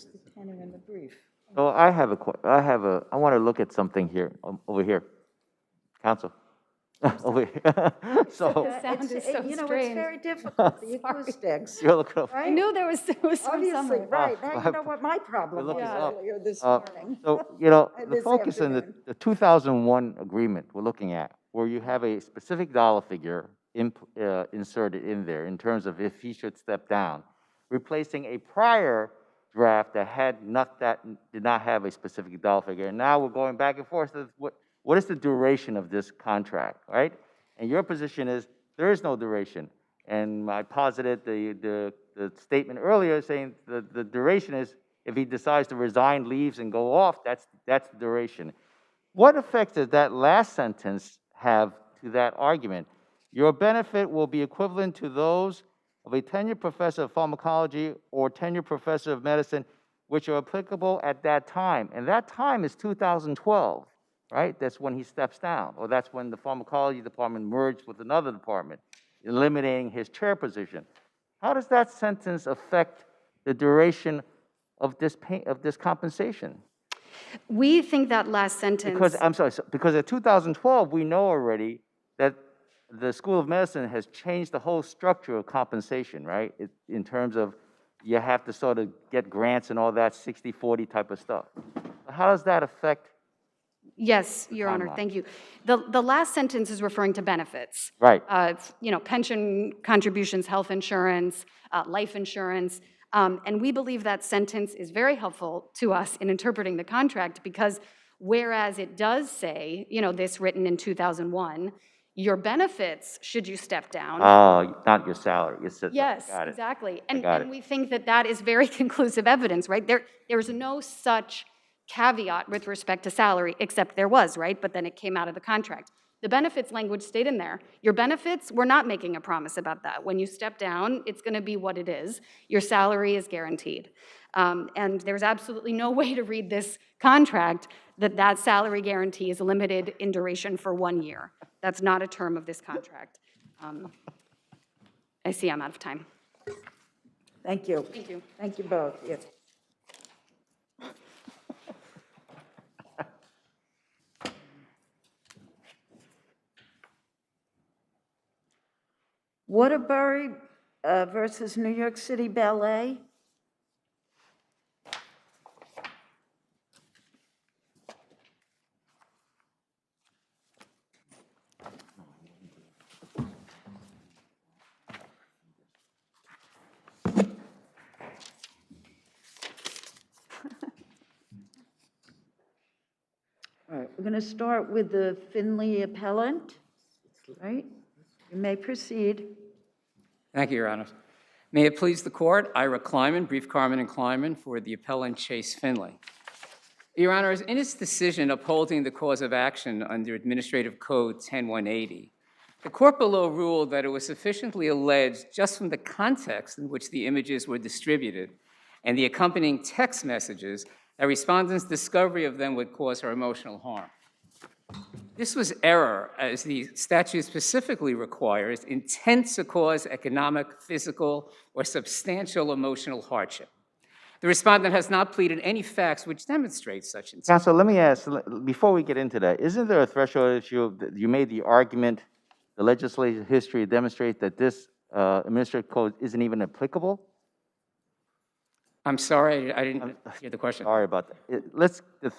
the tenor in the brief. So I want to look at something here, over here. Counsel. Over here. So. The sound is so you know, strange. it's very difficult, the acoustics. You're looking up. I knew there was some Obviously, somewhere. right. Now you know what my problem was earlier this morning. So, you know, the This focus in afternoon. the 2001 agreement we're looking at, where you have a specific dollar figure inserted in there in terms of if he should step down, replacing a prior draft that did not have a specific dollar figure. And now we're going back and forth. What is the duration of this contract, right? And your position is there is no duration. And I posited the statement earlier saying the duration is if he decides to resign, leaves, and go off, that's the duration. What effect does that last sentence have to that argument? Your benefit will be equivalent to those of a tenured professor of pharmacology or tenured professor of medicine, which are applicable at that time. And that time is 2012, right? That's when he steps down, or that's when the pharmacology department merged with another department, eliminating his chair position. How does that sentence affect the duration of this compensation? We think that last sentence. Because, I'm sorry, because in 2012, we know already that the School of Medicine has changed the whole structure of compensation, right? In terms of you have to sort of get grants and all that 60-40 type of stuff. How does that affect? Yes, Your Honor, thank you. The last sentence is referring to benefits. Right. You know, pension contributions, health insurance, life insurance. And we believe that sentence is very helpful to us in interpreting the contract because whereas it does say, you know, this written in 2001, your benefits, should you step down. Oh, not your salary. Yes, got it. exactly. Got And it. we think that that is very conclusive evidence, right? There's no such caveat with respect to salary, except there was, right? But then it came out of the contract. The benefits language stayed in there. Your benefits, we're not making a promise about that. When you step down, it's going to be what it is. Your salary is guaranteed. And there's absolutely no way to read this contract that salary guarantee is limited in duration for 1 year. That's not a term of this contract. I see I'm out of time. Thank you. Thank you. Thank you both. Yes. Waterbury versus New York City Ballet. All right, we're going to start with the Finley appellant, right? You may proceed. Thank you, Your Honor. May it please the court, Ira Kleiman, Brief Carmen and Kleiman, for the appellant Chase Finley. Your Honors, in its decision upholding the cause of action under Administrative Code 10180, the court below ruled that it was sufficiently alleged just from the context in which the images were distributed and the accompanying text messages that respondents' discovery of them would cause her emotional harm. This was error, as the statute specifically requires intent to cause economic, physical, or substantial emotional hardship. The respondent has not pleaded any facts which demonstrate such intent. Counsel, let me ask, before we get into that, isn't there a threshold issue that you made the argument, the legislative history demonstrates that this administrative code isn't even applicable? I'm sorry, I didn't hear the question. Sorry about that.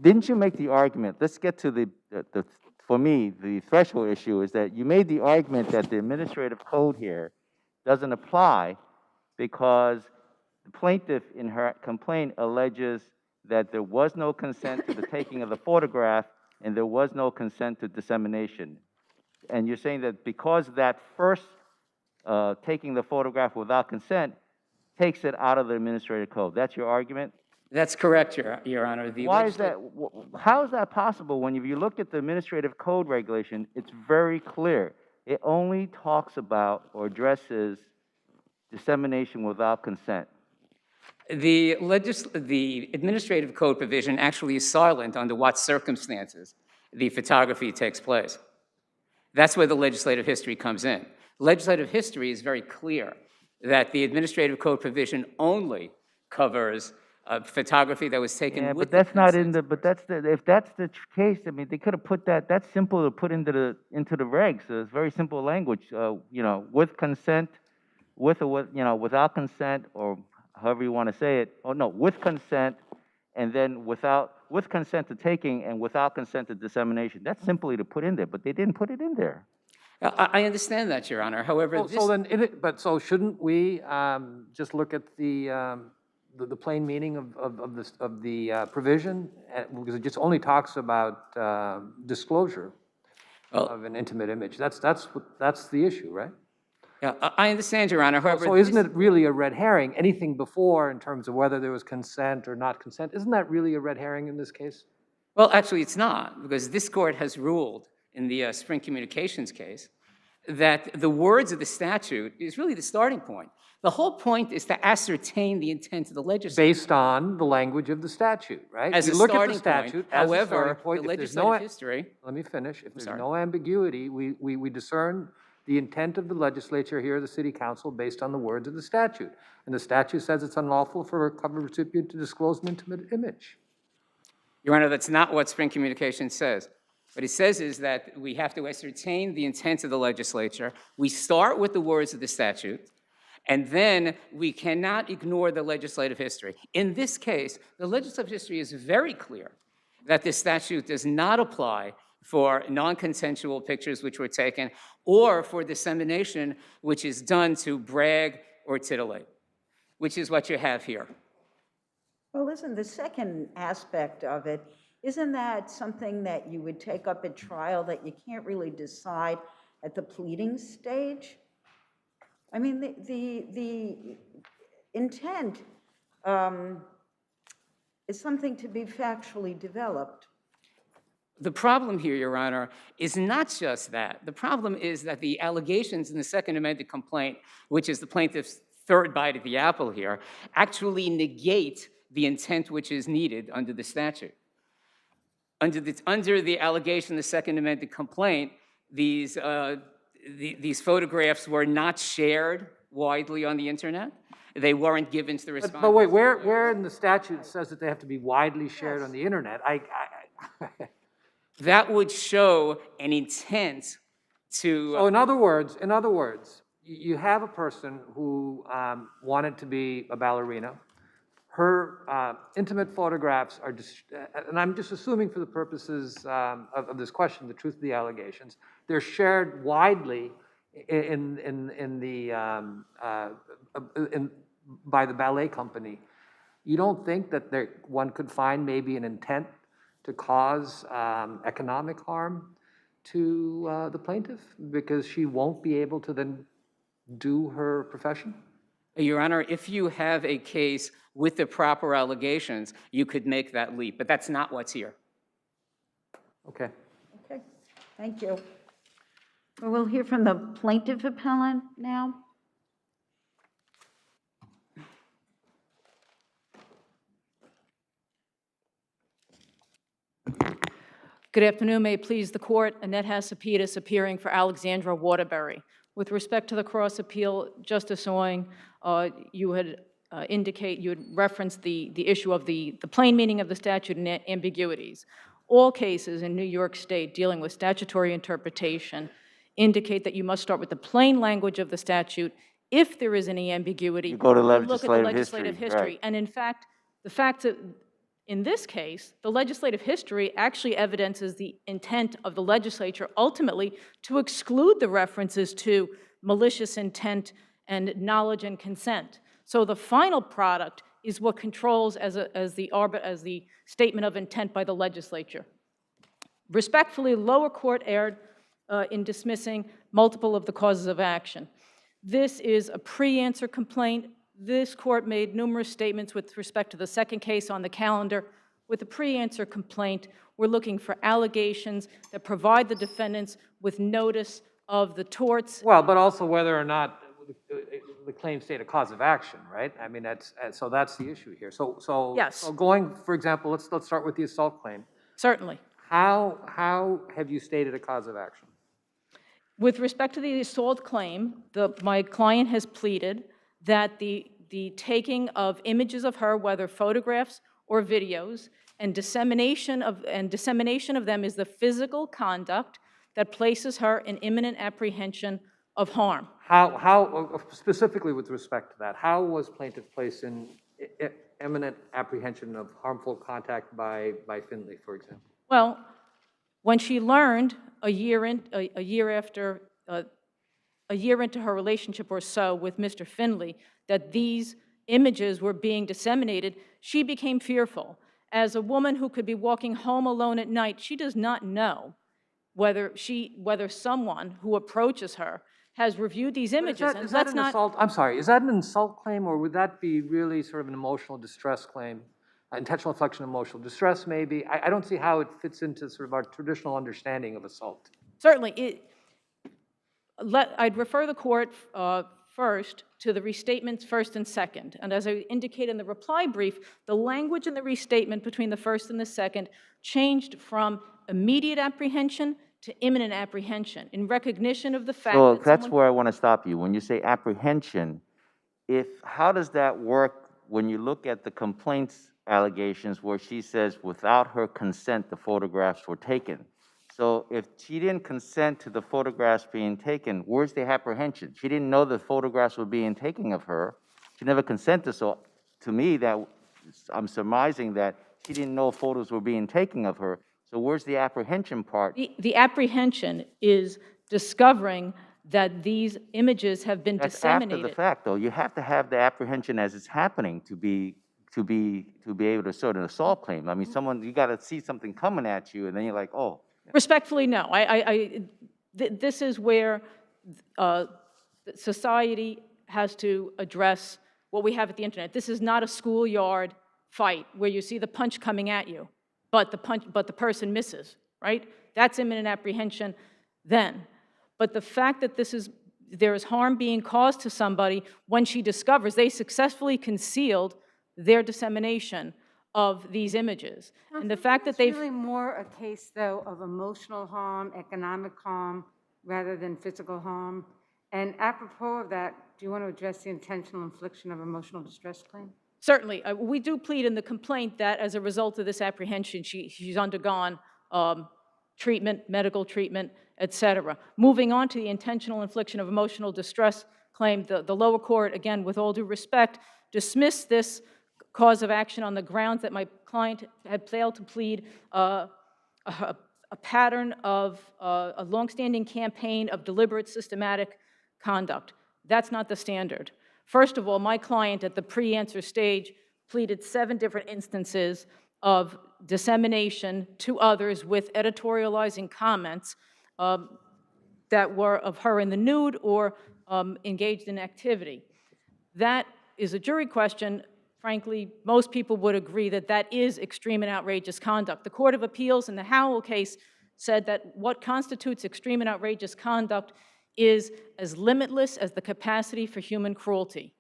Didn't you make the argument, let's get to for me, the threshold issue is that you made the argument that the administrative code here doesn't apply because the plaintiff in her complaint alleges that there was no consent to the taking of the photograph and there was no consent to dissemination. And you're saying that because that first taking the photograph without consent takes it out of the administrative code. That's your argument? That's correct, Your Honor. Why is that? How is that possible when you look at the administrative code regulation, it's very clear. It only talks about or addresses dissemination without consent. The administrative code provision actually is silent under what circumstances the photography takes place. That's where the legislative history comes in. Legislative history is very clear that the administrative code provision only covers photography that was taken with but that's not in the, if that's the case, I mean, they could have put that, that's simple to put into the regs. So it's very simple language, with consent, with or without consent, or however you want to say it. Oh, no, with consent, and then with consent to taking and without consent to dissemination. That's simply to put in there, but they didn't put it in there. I understand that, Your Honor. However, so shouldn't we just look at the plain meaning of the provision, because it just only talks about disclosure of an intimate image. That's the issue, right? Yeah, I understand, Your Honor. However, so isn't it really a red herring? Anything before in terms of whether there was consent or not consent, isn't that really a red herring in this case? Well, actually, it's not, because this court has ruled in the Spring Communications case that the words of the statute is really the starting point. The whole point is to ascertain the intent of the legislature. Based on the language of the statute, right? As a look starting at the statute, point. However, point, the legislative history. Let me finish. If there's no ambiguity, we discern the intent of the legislature here, the City Council, based on the words of the statute. And the statute says it's unlawful for a covered recipient to disclose an intimate image. Your Honor, that's not what Spring Communications says. What it says is that we have to ascertain the intent of the legislature. We start with the words of the statute, and then we cannot ignore the legislative history. In this case, the legislative history is very clear that this statute does not apply for non-consensual pictures which were taken or for dissemination which is done to brag or titillate, which is what you have here. Well, listen, the second aspect of it, isn't that something that you would take up at trial that you can't really decide at the pleading stage? I mean, the intent is something to be factually developed. The problem here, Your Honor, is not just that. The problem is that the allegations in the Second Amended Complaint, which is the plaintiff's third bite at the apple here, actually negate the intent which is needed under the statute. Under the allegation in the Second Amended Complaint, these photographs were not shared widely on the internet. They weren't given to the respondents. But wait, where in the statute says that they have to be widely shared on the internet? That would show an intent So in other words, you have a person who wanted to be a ballerina. Her intimate photographs are, and I'm just assuming for the purposes of this question, the truth of the allegations, they're shared widely by the ballet company. You don't think that one could find maybe an intent to cause economic harm to the plaintiff because she won't be able to then do her profession? Your Honor, if you have a case with the proper allegations, you could make that leap, but that's not what's here. Okay. Okay, thank you. We'll hear from the plaintiff appellant now. Good afternoon. May it please the court. Annette Hassapidis appearing for Alexandra Waterbury. With respect to the cross appeal, Justice Owing, you had referenced the issue of the plain meaning of the statute and ambiguities. All cases in New York State dealing with statutory interpretation indicate that you must start with the plain language of the statute. If there is any ambiguity, you go to look at the legislative history. Right. And in fact, the fact that in this case, the legislative history actually evidences the intent of the legislature ultimately to exclude the references to malicious intent and knowledge and consent. So the final product is what controls as the statement of intent by the legislature. Respectfully, lower court erred in dismissing multiple of the causes of action. This is a pre-answer complaint. This court made numerous statements with respect to the second case on the calendar. With the pre-answer complaint, we're looking for allegations that provide the defendants with notice of the torts. Well, but also whether or not the claim state a cause of action, right? I mean, that's the issue here. Yes. So going, for example, let's start with the assault claim. Certainly. How have you stated a cause of action? With respect to the assault claim, my client has pleaded that the taking of images of her, whether photographs or videos, and dissemination of them is the physical conduct that places her in imminent apprehension of harm. How specifically with respect to that, how was plaintiff placed in imminent apprehension of harmful contact by Finley, for example? Well, when she learned a year into her relationship or so with Mr. Finley that these images were being disseminated, she became fearful. As a woman who could be walking home alone at night, she does not know whether someone who approaches her has reviewed these images. Is that an assault? I'm sorry, is that an insult claim, or would that be really sort of an emotional distress claim? Intentional infliction of emotional distress, maybe? I don't see how it fits into sort of our traditional understanding of assault. Certainly. I'd refer the court first to the restatements first and second. And as I indicated in the reply brief, the language in the restatement between the first and the second changed from immediate apprehension to imminent apprehension in recognition of the fact that that's where I want to stop you. When you say apprehension, how does that work when you look at the complaints allegations where she says without her consent the photographs were taken? So if she didn't consent to the photographs being taken, where's the apprehension? She didn't know the photographs were being taken of her. She never consented. So to me, I'm surmising that she didn't know photos were being taken of her. So where's the apprehension part? The apprehension is discovering that these images have been disseminated. After the fact, though. You have to have the apprehension as it's happening to be able to assert an assault claim. I mean, you got to see something coming at you, and then you're like, oh. Respectfully, no. This is where society has to address what we have at the internet. This is not a schoolyard fight where you see the punch coming at you, but the person misses, right? That's imminent apprehension then. But the fact that there is harm being caused to somebody when she discovers they successfully concealed their dissemination of these images. And the fact that they've... It's really more a case, though, of emotional harm, economic harm, rather than physical harm. And apropos of that, do you want to address the intentional infliction of emotional distress claim? Certainly. We do plead in the complaint that as a result of this apprehension, she's undergone treatment, medical treatment, et cetera. Moving on to the intentional infliction of emotional distress claim, the lower court, again, with all due respect, dismissed this cause of action on the grounds that my client had failed to plead a pattern of a longstanding campaign of deliberate, systematic conduct. That's not the standard. First of all, my client at the pre-answer stage pleaded 7 different instances of dissemination to others with editorializing comments that were of her in the nude or engaged in activity. That is a jury question. Frankly, most people would agree that that is extreme and outrageous conduct. The Court of Appeals in the Howell case said that what constitutes extreme and outrageous conduct is as limitless as the capacity for human cruelty.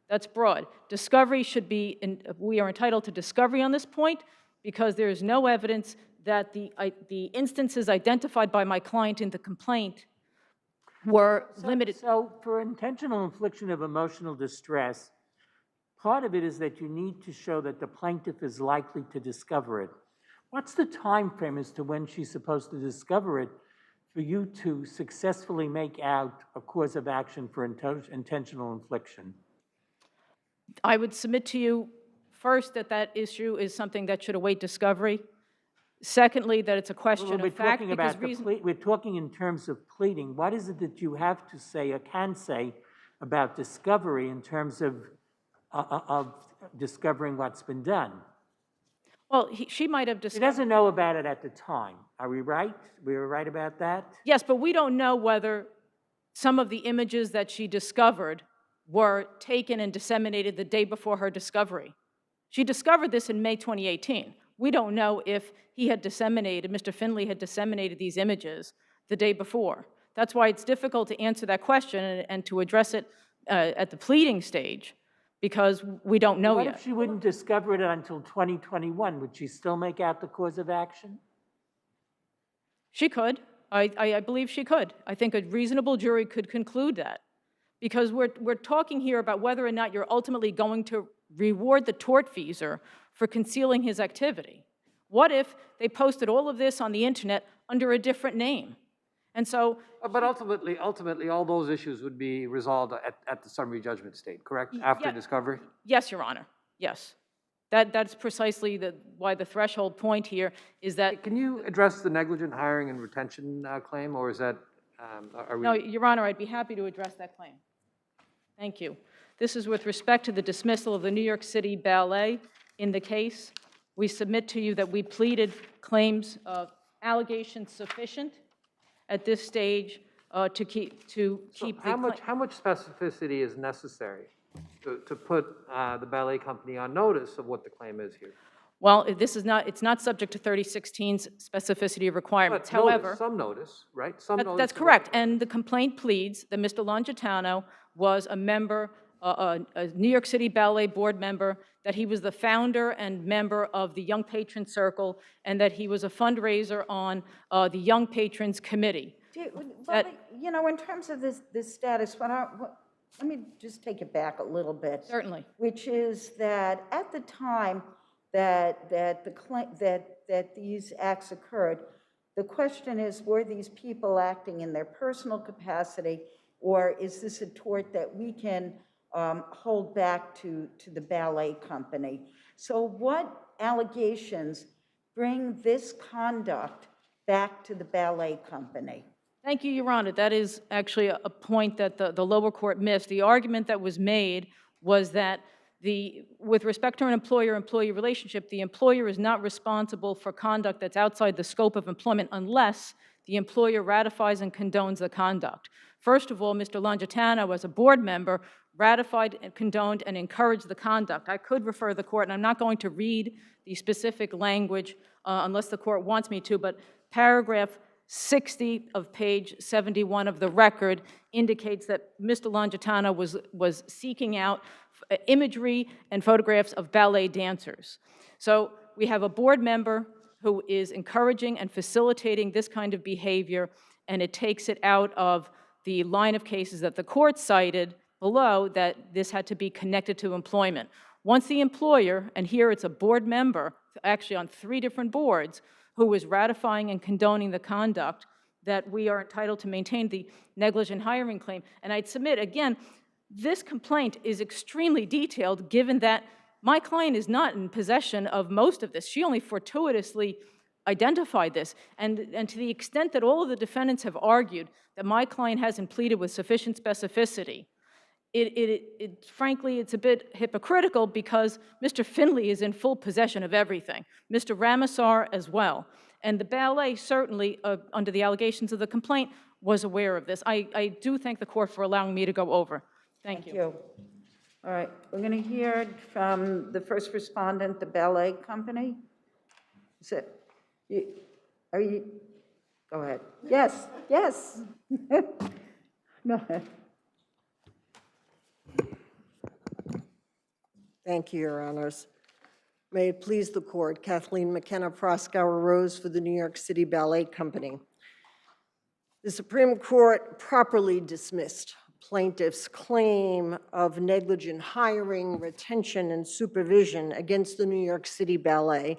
That's broad. Discovery should be, we are entitled to discovery on this point because there is no evidence that the instances identified by my client in the complaint were limited. So for intentional infliction of emotional distress, part of it is that you need to show that the plaintiff is likely to discover it. What's the time frame as to when she's supposed to discover it for you to successfully make out a cause of action for intentional infliction? I would submit to you, first, that that issue is something that should await discovery. Secondly, that it's a question of fact. We're talking in terms of pleading. What is it that you have to say or can say about discovery in terms of discovering what's been done? Well, she might have discovered. She doesn't know about it at the time. Are we right? We were right about that? Yes, but we don't know whether some of the images that she discovered were taken and disseminated the day before her discovery. She discovered this in May 2018. We don't know if he had disseminated, Mr. Finley had disseminated these images the day before. That's why it's difficult to answer that question and to address it at the pleading stage, because we don't know yet. What if she wouldn't discover it until 2021? Would she still make out the cause of action? She could. I believe she could. I think a reasonable jury could conclude that, because we're talking here about whether or not you're ultimately going to reward the tortfeasor for concealing his activity. What if they posted all of this on the internet under a different name? And so... But ultimately, all those issues would be resolved at the summary judgment stage, correct? After discovery? Yes, Your Honor. Yes. That's precisely why the threshold point here is that... Can you address the negligent hiring and retention claim, or is that... No, Your Honor, I'd be happy to address that claim. Thank you. This is with respect to the dismissal of the New York City Ballet in the case. We submit to you that we pleaded claims of allegations sufficient at this stage to keep how much specificity is necessary to put the ballet company on notice of what the claim is here? Well, it's not subject to 3016's specificity requirements. But however, some notice, right? Some notice. That's correct. And the complaint pleads that Mr. Longitano was a member, a New York City Ballet board member, that he was the founder and member of the Young Patrons Circle, and that he was a fundraiser on the Young Patrons Committee. You know, in terms of this status, let me just take it back a little bit. Certainly. Which is that at the time that these acts occurred, the question is, were these people acting in their personal capacity, or is this a tort that we can hold back to the ballet company? So what allegations bring this conduct back to the ballet company? Thank you, Your Honor. That is actually a point that the lower court missed. The argument that was made was that with respect to an employer-employee relationship, the employer is not responsible for conduct that's outside the scope of employment unless the employer ratifies and condones the conduct. First of all, Mr. Longitano, as a board member, ratified and condoned and encouraged the conduct. I could refer the court, and I'm not going to read the specific language unless the court wants me to, but paragraph 60 of page 71 of the record indicates that Mr. Longitano was seeking out imagery and photographs of ballet dancers. So we have a board member who is encouraging and facilitating this kind of behavior, and it takes it out of the line of cases that the court cited below that this had to be connected to employment. Once the employer, and here it's a board member, actually on 3 different boards, who was ratifying and condoning the conduct, that we are entitled to maintain the negligent hiring claim. And I'd submit, again, this complaint is extremely detailed, given that my client is not in possession of most of this. She only fortuitously identified this. And to the extent that all of the defendants have argued that my client hasn't pleaded with sufficient specificity, frankly, it's a bit hypocritical, because Mr. Finley is in full possession of everything, Mr. Ramasar as well. And the ballet certainly, under the allegations of the complaint, was aware of this. I do thank the court for allowing me to go over. Thank you. All right, we're going to hear from the first respondent, the ballet company. Is it, are you, go ahead. Yes, yes. No. Thank you, Your Honors. May it please the court, Kathleen McKenna Proskauer Rose for the New York City Ballet Company. The Supreme Court properly dismissed plaintiff's claim of negligent hiring, retention, and supervision against the New York City Ballet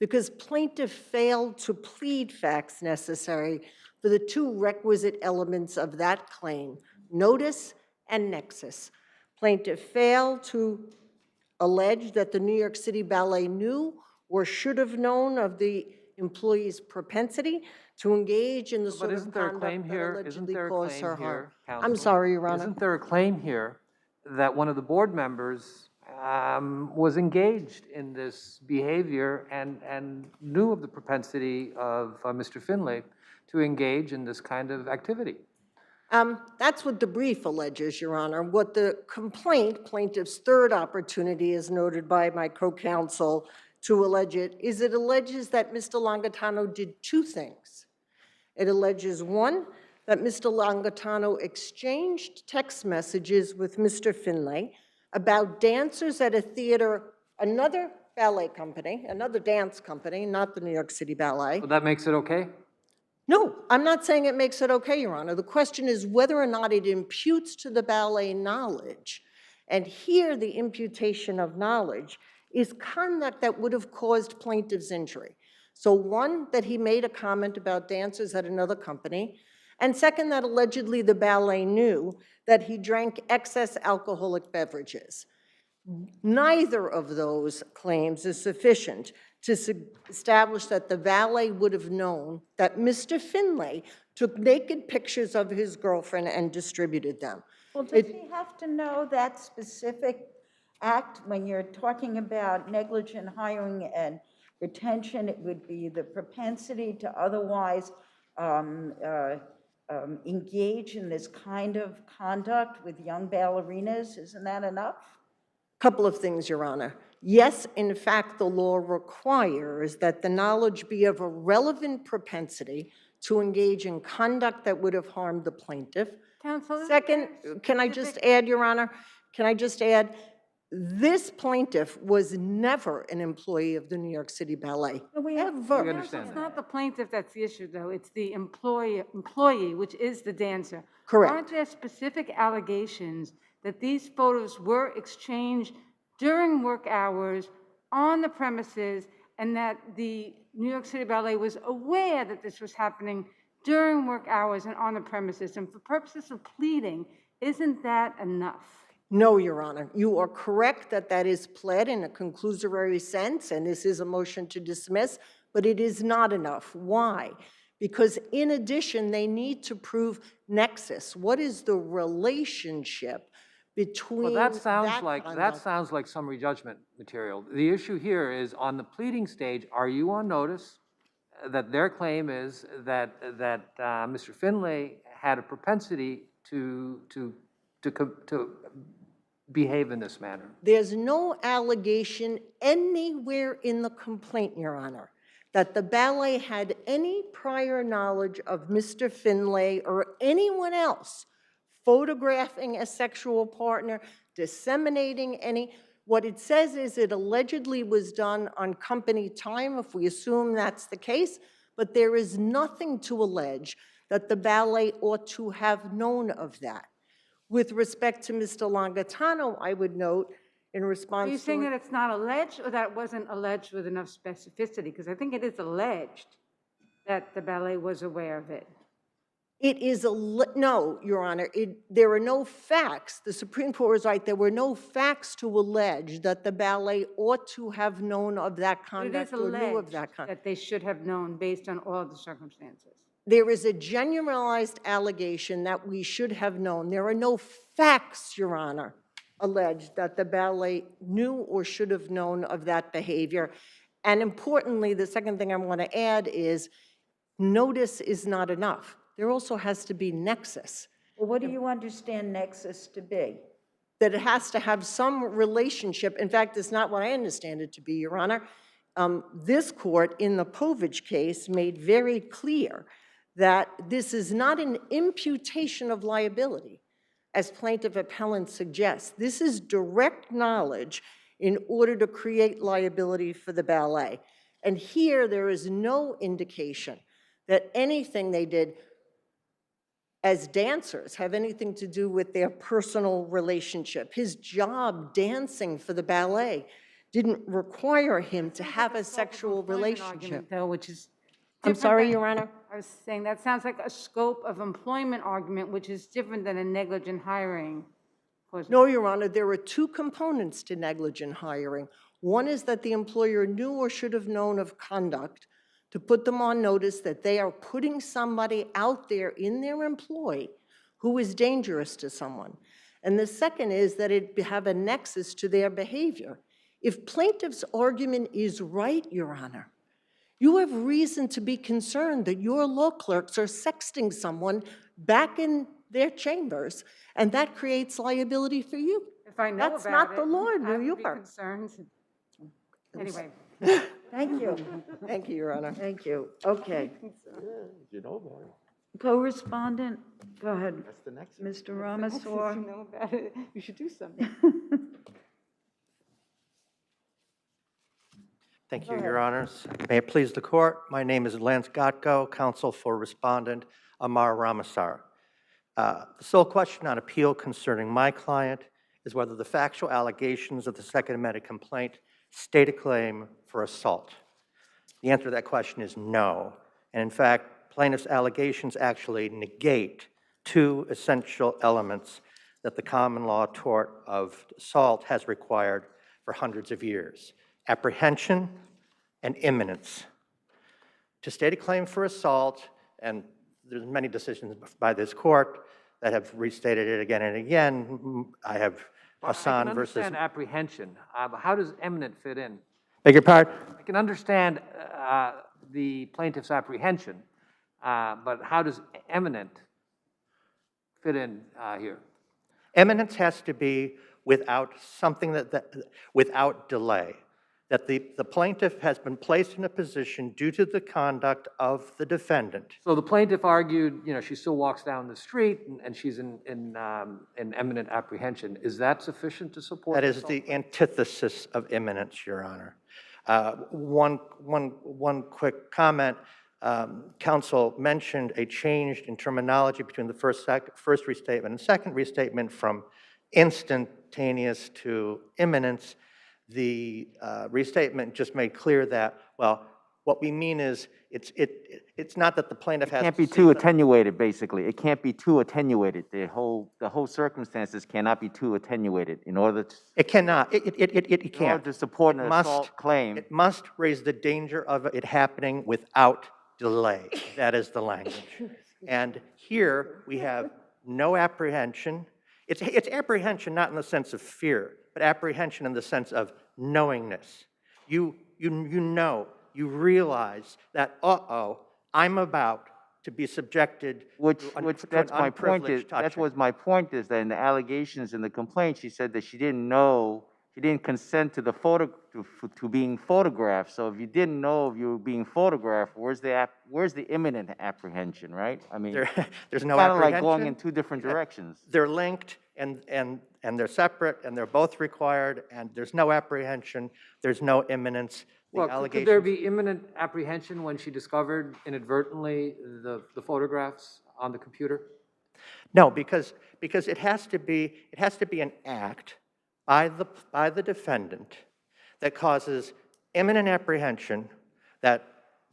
because plaintiff failed to plead facts necessary for the two requisite elements of that claim, notice and nexus. Plaintiff failed to allege that the New York City Ballet knew or should have known of the employee's propensity to engage in the sort of conduct that allegedly caused her harm. I'm sorry, Your Honor. Isn't there a claim here that one of the board members was engaged in this behavior and knew of the propensity of Mr. Finley to engage in this kind of activity? That's what the brief alleges, Your Honor. What the complaint, plaintiff's third opportunity, as noted by my co-counsel to allege it, is it alleges that Mr. Longatano did two things. It alleges, one, that Mr. Longatano exchanged text messages with Mr. Finley about dancers at a theater, another ballet company, another dance company, not the New York City Ballet. So that makes it okay? No, I'm not saying it makes it okay, Your Honor. The question is whether or not it imputes to the ballet knowledge. And here, the imputation of knowledge is conduct that would have caused plaintiff's injury. So one, that he made a comment about dancers at another company, and second, that allegedly the ballet knew that he drank excess alcoholic beverages. Neither of those claims is sufficient to establish that the valet would have known that Mr. Finley took naked pictures of his girlfriend and distributed them. Well, does he have to know that specific act? When you're talking about negligent hiring and retention, it would be the propensity to otherwise engage in this kind of conduct with young ballerinas. Isn't that enough? Couple of things, Your Honor. Yes, in fact, the law requires that the knowledge be of a relevant propensity to engage in conduct that would have harmed the plaintiff. Counsel, second, can I just add, Your Honor? Can I just add, this plaintiff was never an employee of the New York City Ballet. Ever. It's not the plaintiff that's the issue, though. It's the employee, which is the dancer. Correct. Aren't there specific allegations that these photos were exchanged during work hours on the premises, and that the New York City Ballet was aware that this was happening during work hours and on the premises? And for purposes of pleading, isn't that enough? No, Your Honor. You are correct that that is pled in a conclusory sense, and this is a motion to dismiss, but it is not enough. Why? Because in addition, they need to prove nexus. What is the relationship between Well, that sounds like summary judgment material. The issue here is on the pleading stage, are you on notice that their claim is that Mr. Finley had a propensity to behave in this manner? There's no allegation anywhere in the complaint, Your Honor, that the ballet had any prior knowledge of Mr. Finley or anyone else photographing a sexual partner, disseminating any. What it says is it allegedly was done on company time, if we assume that's the case, but there is nothing to allege that the ballet ought to have known of that. With respect to Mr. Longatano, I would note in Are response you to... saying that it's not alleged, or that it wasn't alleged with enough specificity? Because I think it is alleged that the ballet was aware of it. It is no, Your Honor, there are no facts. The Supreme Court was right. There were no facts to allege that the ballet ought to have known of that But it is conduct or knew of alleged that conduct. that they should have known based on all the circumstances. There is a generalized allegation that we should have known. There are no facts, Your Honor, alleged that the ballet knew or should have known of that behavior. And importantly, the second thing I want to add is notice is not enough. There also has to be nexus. Well, what do you understand nexus to be? That it has to have some relationship. In fact, it's not what I understand it to be, Your Honor. This court, in the Povich case, made very clear that this is not an imputation of liability, as plaintiff appellant suggests. This is direct knowledge in order to create liability for the ballet. And here, there is no indication that anything they did as dancers have anything to do with their personal relationship. His job dancing for the ballet didn't require him to have a sexual relationship. Though, which is I'm sorry, Your Honor? I was saying that sounds like a scope of employment argument, which is different than a negligent hiring. No, Your Honor, there are two components to negligent hiring. One is that the employer knew or should have known of conduct to put them on notice that they are putting somebody out there in their employ who is dangerous to someone. And the second is that it have a nexus to their behavior. If plaintiff's argument is right, Your Honor, you have reason to be concerned that your law clerks are sexting someone back in their chambers, and that creates liability for you. If I know That's about not the law in New York. Concerned. Anyway. Thank you. Thank you, Your Honor. Thank you. Okay. You know about it. Co-respondent, go ahead. That's the next Mr. Ramaswamy. You know about it. You should do something. Thank you, Your Honors. May it please the Court, my name is Lance Gotko, counsel for Respondent Amar Ramasar. The sole question on appeal concerning my client is whether the factual allegations of the Second Amendment complaint state a claim for assault. The answer to that question is no. And in fact, plaintiff's allegations actually negate two essential elements that the common law tort of assault has required for hundreds of years: apprehension and imminence. To state a claim for assault, and there's many decisions by this court that have restated it again and again. I have Hassan versus... I can understand apprehension. How does imminent fit in? Beg your pardon? I can understand the plaintiff's apprehension, but how does imminent fit in here? Imminence has to be without something without delay. That the plaintiff has been placed in a position due to the conduct of the defendant. So the plaintiff argued, she still walks down the street and she's in imminent apprehension. Is that sufficient to support? That is the antithesis of imminence, Your Honor. One quick comment. Counsel mentioned a change in terminology between the first restatement and second restatement from instantaneous to imminence. The restatement just made clear that, well, what we mean is it's not that the plaintiff has to... It can't be too attenuated, basically. It can't be too attenuated. The whole circumstances cannot be too attenuated in order to... It cannot. It can't. In order to support an assault claim. It must raise the danger of it happening without delay. That is the language. And here we have no apprehension. It's apprehension not in the sense of fear, but apprehension in the sense of knowingness. You know, you realize that, I'm about to be subjected to that's an my point. unprivileged touching. That's what my point is, that in the allegations in the complaint, she said that she didn't know, she didn't consent to the to being photographed. So if you didn't know if you were being photographed, where's the imminent apprehension, right? I mean, there's no kind of apprehension. like going in two different directions. They're linked and they're separate and they're both required, and there's no apprehension, there's no imminence. Well, could there be imminent apprehension when she discovered inadvertently the photographs on the computer? No, because it has to be an act by the defendant that causes imminent apprehension that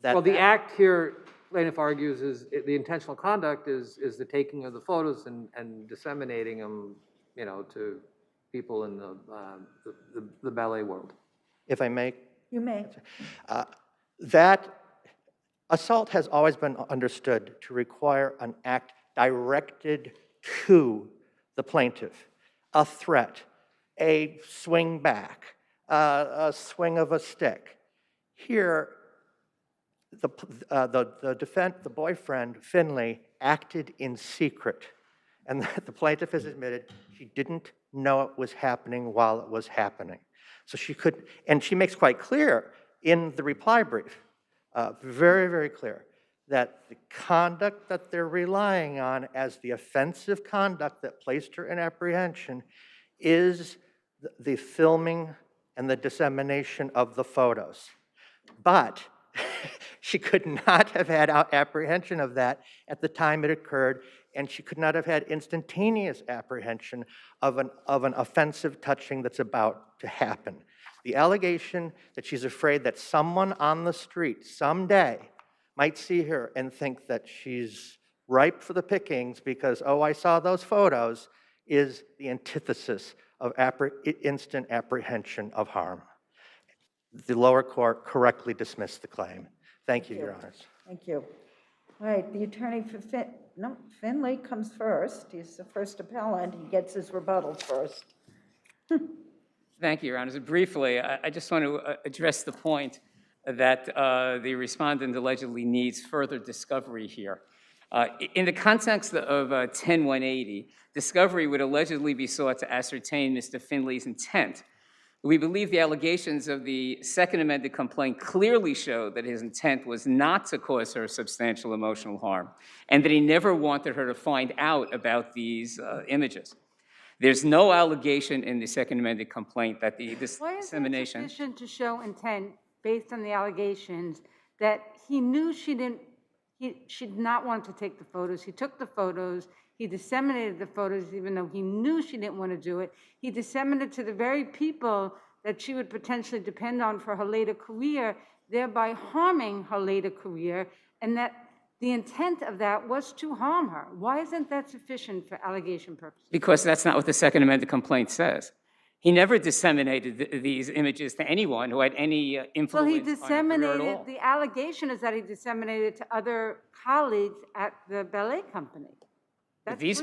Well, the act here, plaintiff argues, is the intentional conduct is the taking of the photos and disseminating them, you know, to people in the ballet world. If I may. You may. That assault has always been understood to require an act directed to the plaintiff, a threat, a swing back, a swing of a stick. Here, the boyfriend, Finley, acted in secret, and the plaintiff has admitted she didn't know it was happening while it was happening. So she could, and she makes quite clear in the reply brief, very, very clear, that the conduct that they're relying on as the offensive conduct that placed her in apprehension is the filming and the dissemination of the photos. But she could not have had apprehension of that at the time it occurred, and she could not have had instantaneous apprehension of an offensive touching that's about to happen. The allegation that she's afraid that someone on the street someday might see her and think that she's ripe for the pickings because, oh, I saw those photos, is the antithesis of instant apprehension of harm. The lower court correctly dismissed the claim. Thank you, Your Honors. Thank you. All right, the attorney for Finley comes first. He's the first appellant. He gets his rebuttal first. Thank you, Your Honors. Briefly, I just want to address the point that the respondent allegedly needs further discovery here. In the context of 10-180, discovery would allegedly be sought to ascertain Mr. Finley's intent. We believe the allegations of the second amended complaint clearly show that his intent was not to cause her substantial emotional harm, and that he never wanted her to find out about these images. There's no allegation in the second amended complaint that the dissemination... Why is it sufficient to show intent based on the allegations that he knew she did not want to take the photos? He took the photos. He disseminated the photos even though he knew she didn't want to do it. He disseminated to the very people that she would potentially depend on for her later career, thereby harming her later career, and that the intent of that was to harm her. Why isn't that sufficient for allegation purposes? Because that's not what the second amended complaint says. He never disseminated these images to anyone who had any influence Well, he on her career disseminated, at all. the allegation is that he disseminated to other colleagues at the ballet company. These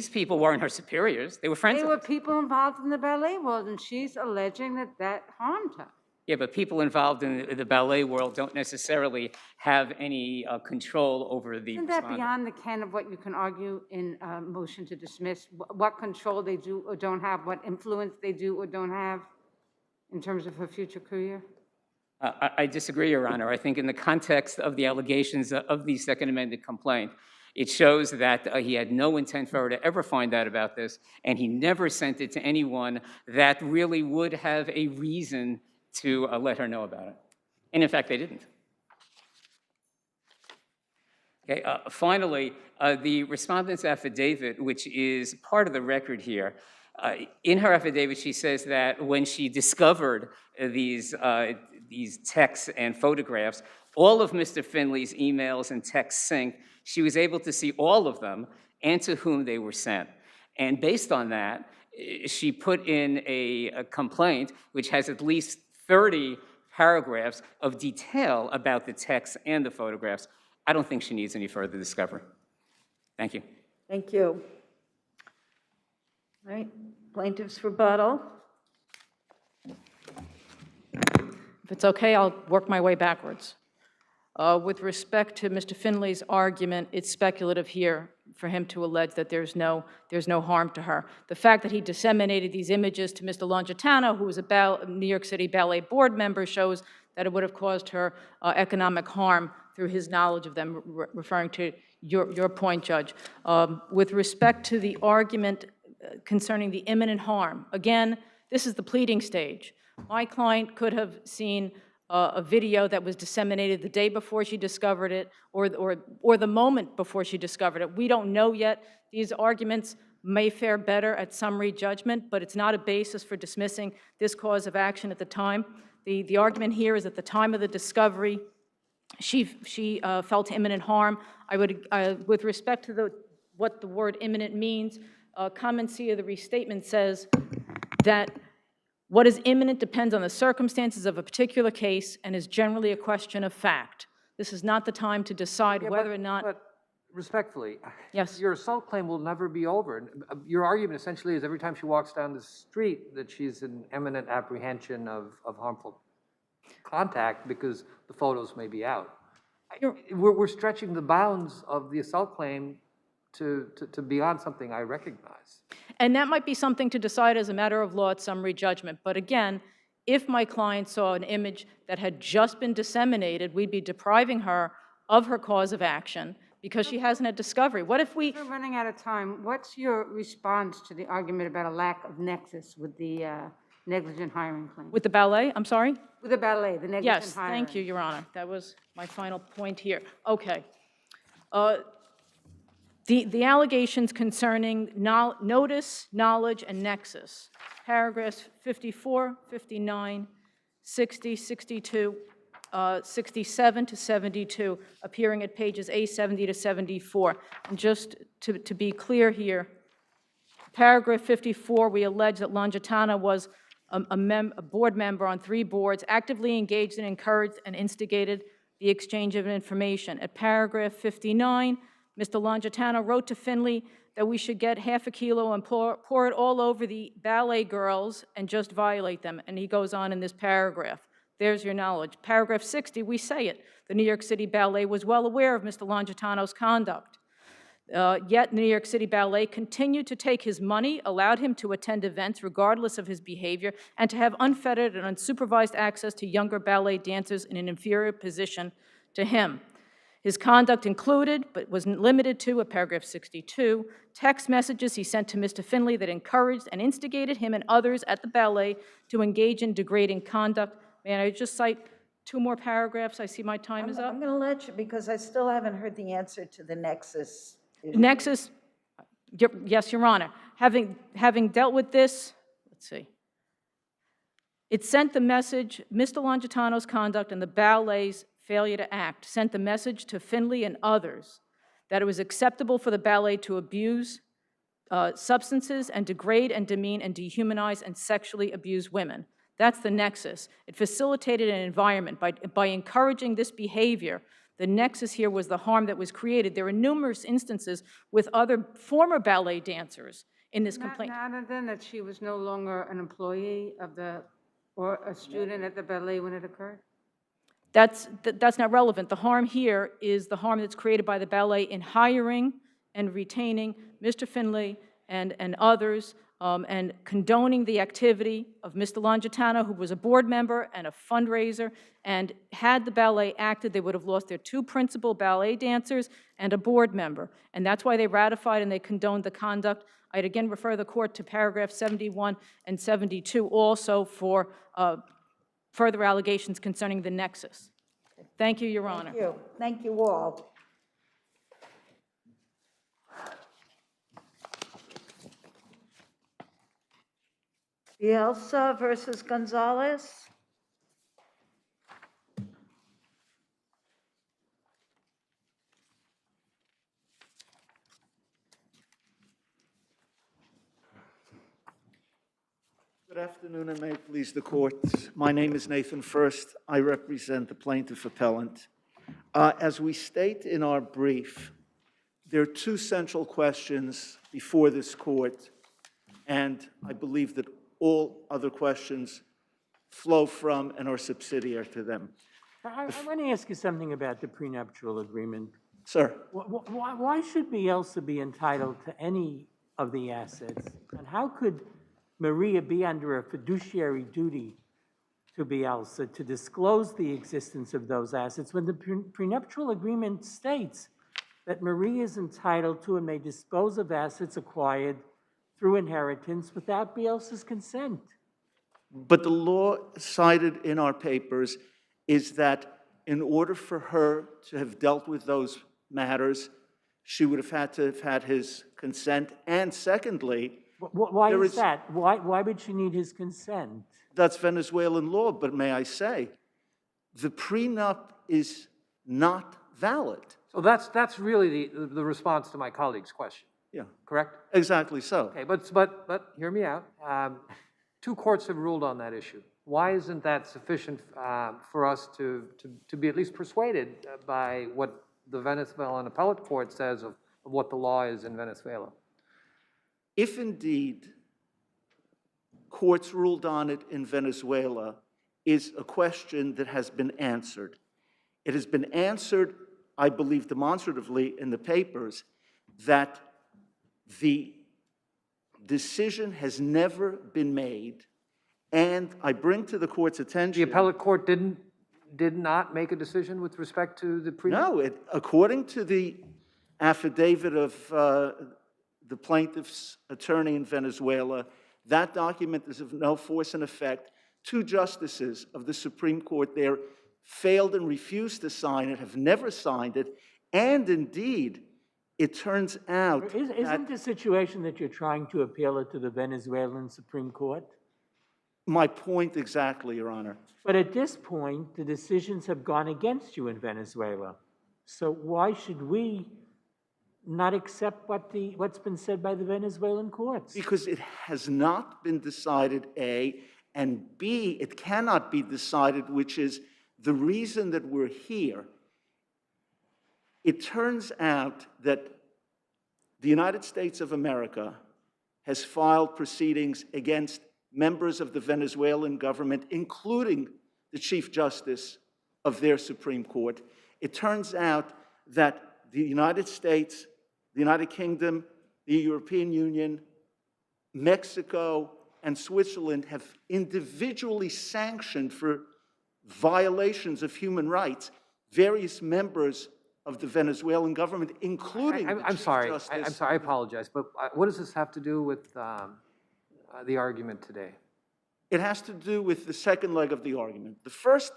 people weren't her superiors. They were friends They of were hers. people involved in the ballet world, and she's alleging that that harmed her. Yeah, but people involved in the ballet world don't necessarily have any control over the Isn't that respondent. beyond the ken of what you can argue in a motion to dismiss? What control they do or don't have, what influence they do or don't have in terms of her future career? I disagree, Your Honor. I think in the context of the allegations of the second amended complaint, it shows that he had no intent for her to ever find out about this, and he never sent it to anyone that really would have a reason to let her know about it. And in fact, they didn't. Okay, finally, the respondent's affidavit, which is part of the record here, in her affidavit, she says that when she discovered these texts and photographs, all of Mr. Finley's emails and texts synced. She was able to see all of them and to whom they were sent. And based on that, she put in a complaint which has at least 30 paragraphs of detail about the texts and the photographs. I don't think she needs any further discovery. Thank you. Thank you. All right, plaintiff's rebuttal. If it's okay, I'll work my way backwards. With respect to Mr. Finley's argument, it's speculative here for him to allege that there's no harm to her. The fact that he disseminated these images to Mr. Longitano, who was a New York City Ballet Board member, shows that it would have caused her economic harm through his knowledge of them, referring to your point, Judge. With respect to the argument concerning the imminent harm, again, this is the pleading stage. My client could have seen a video that was disseminated the day before she discovered it or the moment before she discovered it. We don't know yet. These arguments may fare better at summary judgment, but it's not a basis for dismissing this cause of action at the time. The argument here is at the time of the discovery, she felt imminent harm. I would, with respect to what the word imminent means, comment C of the restatement says that what is imminent depends on the circumstances of a particular case and is generally a question of fact. This is not the time to decide whether or not... But respectfully, yes, your assault claim will never be over. Your argument essentially is every time she walks down the street that she's in imminent apprehension of harmful contact because the photos may be out. We're stretching the bounds of the assault claim to beyond something I recognize. And that might be something to decide as a matter of law at summary judgment. But again, if my client saw an image that had just been disseminated, we'd be depriving her of her cause of action because she hasn't had discovery. What if we... We're running out of time. What's your response to the argument about a lack of nexus with the negligent hiring claim? With the ballet, I'm sorry? With the ballet, the negligent Yes, hiring. thank you, Your Honor. That was my final point here. Okay. The allegations concerning notice, knowledge, and nexus, paragraphs 54, 59, 60, 62, 67 to 72, appearing at pages A70 to 74. And just to be clear here, paragraph 54, we allege that Longitana was a board member on 3 boards, actively engaged and encouraged and instigated the exchange of information. At paragraph 59, Mr. Longitana wrote to Finley that we should get half a kilo and pour it all over the ballet girls and just violate them. And he goes on in this paragraph. There's your knowledge. Paragraph 60, we say it. The New York City Ballet was well aware of Mr. Longitano's conduct. Yet the New York City Ballet continued to take his money, allowed him to attend events regardless of his behavior, and to have unfettered and unsupervised access to younger ballet dancers in an inferior position to him. His conduct included, but wasn't limited to, at paragraph 62, text messages he sent to Mr. Finley that encouraged and instigated him and others at the ballet to engage in degrading conduct. May I just cite 2 more paragraphs? I see my time is up. I'm going to let you, because I still haven't heard the answer to the nexus issue. Nexus, yes, Your Honor. Having dealt with this, let's see. It sent the message, Mr. Longitano's conduct and the ballet's failure to act sent the message to Finley and others that it was acceptable for the ballet to abuse substances and degrade and demean and dehumanize and sexually abuse women. That's the nexus. It facilitated an environment by encouraging this behavior. The nexus here was the harm that was created. There were numerous instances with other former ballet dancers in this complaint. Not then that she was no longer an employee of or a student at the ballet when it occurred? That's not relevant. The harm here is the harm that's created by the ballet in hiring and retaining Mr. Finley and others and condoning the activity of Mr. Longitano, who was a board member and a fundraiser. And had the ballet acted, they would have lost their 2 principal ballet dancers and a board member. And that's why they ratified and they condoned the conduct. I'd again refer the court to paragraph 71 and 72 also for further allegations concerning the nexus. Thank you, Your Honor. Thank you. Thank you all. Bielsa versus Gonzalez. Good afternoon, and may it please the court. My name is Nathan First. I represent the plaintiff appellant. As we state in our brief, there are 2 central questions before this court, and I believe that all other questions flow from and are subsidiary to them. I want to ask you something about the prenuptial agreement. Sir. Why should Bielsa be entitled to any of the assets? And how could Maria be under a fiduciary duty to Bielsa to disclose the existence of those assets when the prenuptial agreement states that Maria is entitled to and may dispose of assets acquired through inheritance without Bielsa's consent? But the law cited in our papers is that in order for her to have dealt with those matters, she would have had his consent. And secondly, Why there is that? Why would she need his consent? that's Venezuelan law, but may I say, the prenup is not valid. So that's really the response to my colleague's question, Yeah, correct? exactly so. Okay, but hear me out. Two courts have ruled on that issue. Why isn't that sufficient for us to be at least persuaded by what the Venezuelan appellate court says of what the law is in Venezuela? If indeed courts ruled on it in Venezuela is a question that has been answered. It has been answered, I believe demonstratively in the papers, that the decision has never been made, and I bring to the court's attention... The appellate court did not make a decision with respect to the prenup? No, according to the affidavit of the plaintiff's attorney in Venezuela, that document is of no force and effect. Two justices of the Supreme Court there failed and refused to sign it, have never signed it, and indeed, it turns out Isn't the situation that you're trying to appeal it to the Venezuelan Supreme Court? My point exactly, Your Honor. But at this point, the decisions have gone against you in Venezuela. So why should we not accept what's been said by the Venezuelan courts? Because it has not been decided, A, and B, it cannot be decided, which is the reason that we're here. It turns out that the United States of America has filed proceedings against members of the Venezuelan government, including the Chief Justice of their Supreme Court. It turns out that the United States, the United Kingdom, the European Union, Mexico, and Switzerland have individually sanctioned for violations of human rights various members of the Venezuelan government, including the Chief Justice. I'm sorry, I apologize, but what does this have to do with the argument today? It has to do with the second leg of the argument. The first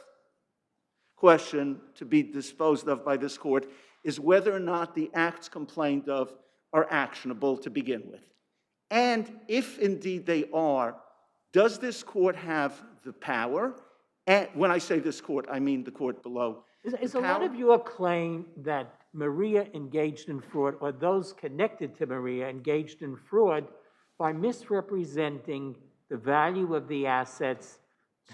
question to be disposed of by this court is whether or not the acts complained of are actionable to begin with. And if indeed they are, does this court have the power? And when I say this court, I mean the court below. Is a lot of your claim that Maria engaged in fraud, or those connected to Maria engaged in fraud by misrepresenting the value of the assets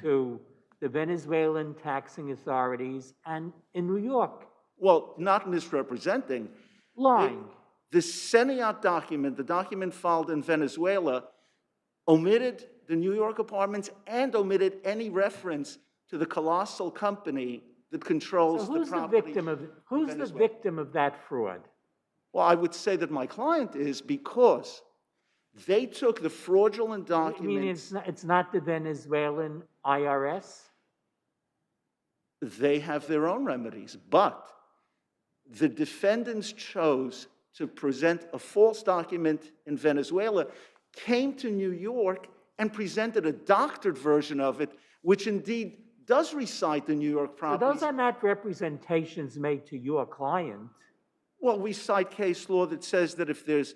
to the Venezuelan taxing authorities and in New York? Well, not misrepresenting. Lying. The Seniat document, the document filed in Venezuela, omitted the New York apartments and omitted any reference to the colossal company that controls So the property. Who's the victim of that fraud? Well, I would say that my client is, because they took the fraudulent documents. You mean it's not the Venezuelan IRS? They have their own remedies, but the defendants chose to present a false document in Venezuela, came to New York and presented a doctored version of it, which indeed does recite the New York So properties. those are not representations made to your client. Well, we cite case law that says that if there's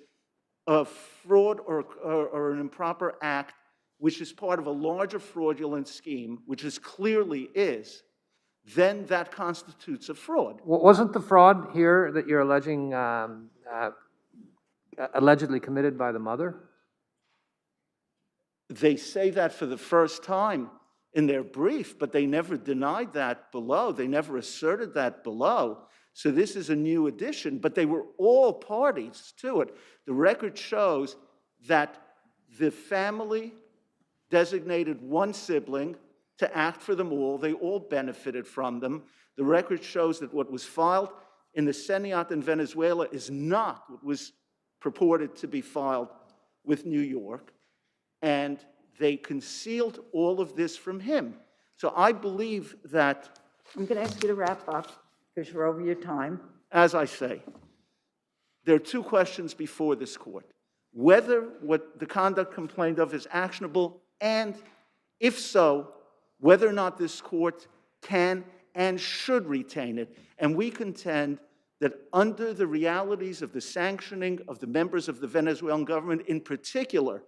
a fraud or an improper act, which is part of a larger fraudulent scheme, which this clearly is, then that constitutes a fraud. Wasn't the fraud here that you're alleging allegedly committed by the mother? They say that for the first time in their brief, but they never denied that below. They never asserted that below. So this is a new addition, but they were all parties to it. The record shows that the family designated one sibling to act for them all. They all benefited from them. The record shows that what was filed in the Seniat in Venezuela is not what was purported to be filed with New York. And they concealed all of this from him. So I believe that... I'm going to ask you to wrap up because you're over your time. As I say, there are two questions before this court. Whether what the conduct complained of is actionable, and if so, whether or not this court can and should retain it. And we contend that under the realities of the sanctioning of the members of the Venezuelan government, in particular,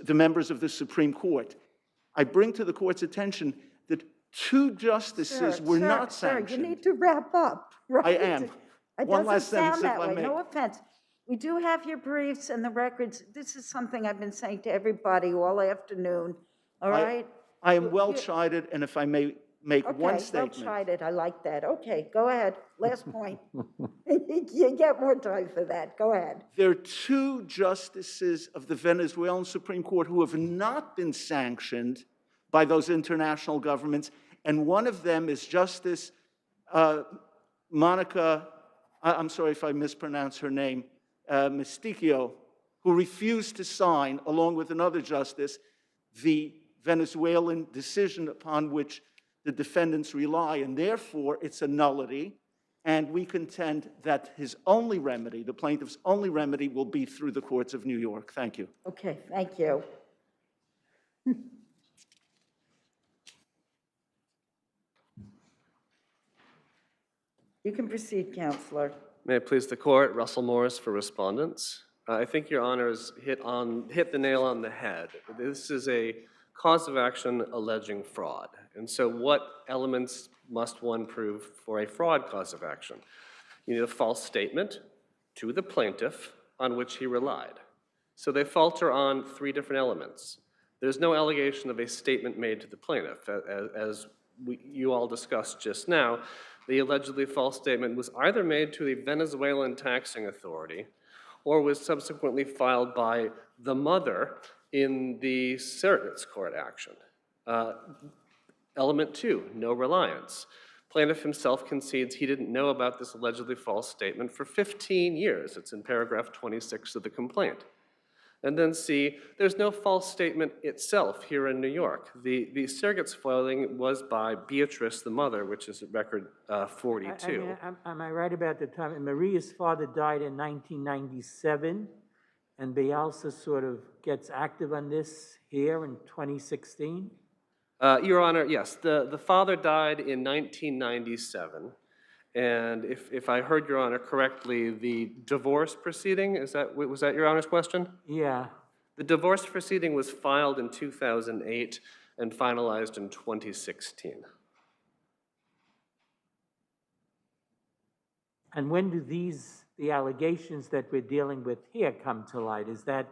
the members of the Supreme Court, I bring to the court's attention that two justices were not sanctioned. Sir, you need to wrap up, right? I am. It One doesn't last sentence, sound that if I way, may. no offense. We do have your briefs and the records. This is something I've been saying to everybody all afternoon, all right? I am well chided, and if I may make one statement. Okay, well chided, I like that. Okay, go ahead, last point. You get more time for that, go ahead. There are two justices of the Venezuelan Supreme Court who have not been sanctioned by those international governments, and one of them is Justice Monica, I'm sorry if I mispronounce her name, Mesticchio, who refused to sign, along with another justice, the Venezuelan decision upon which the defendants rely, and therefore it's a nullity, and we contend that his only remedy, the plaintiff's only remedy, will be through the courts of New York. Thank you. Okay, thank you. You can proceed, Counselor. May it please the court, Russell Morris for respondents. I think your honors hit the nail on the head. This is a cause of action alleging fraud. And so what elements must one prove for a fraud cause of action? You need a false statement to the plaintiff on which he relied. So they falter on three different elements. There's no allegation of a statement made to the plaintiff. As you all discussed just now, the allegedly false statement was either made to the Venezuelan taxing authority or was subsequently filed by the mother in the surrogate's court action. Element 2, no reliance. Plaintiff himself concedes he didn't know about this allegedly false statement for 15 years. It's in paragraph 26 of the complaint. And then C, there's no false statement itself here in New York. The surrogate's filing was by Beatrice, the mother, which is at record 42. Am I right about the time? And Maria's father died in 1997, and Bielsa sort of gets active on this here in 2016? Your Honor, yes. The father died in 1997. And if I heard Your Honor correctly, the divorce proceeding, was that Your Honor's question? Yeah. The divorce proceeding was filed in 2008 and finalized in 2016. And when do the allegations that we're dealing with here come to light? Is that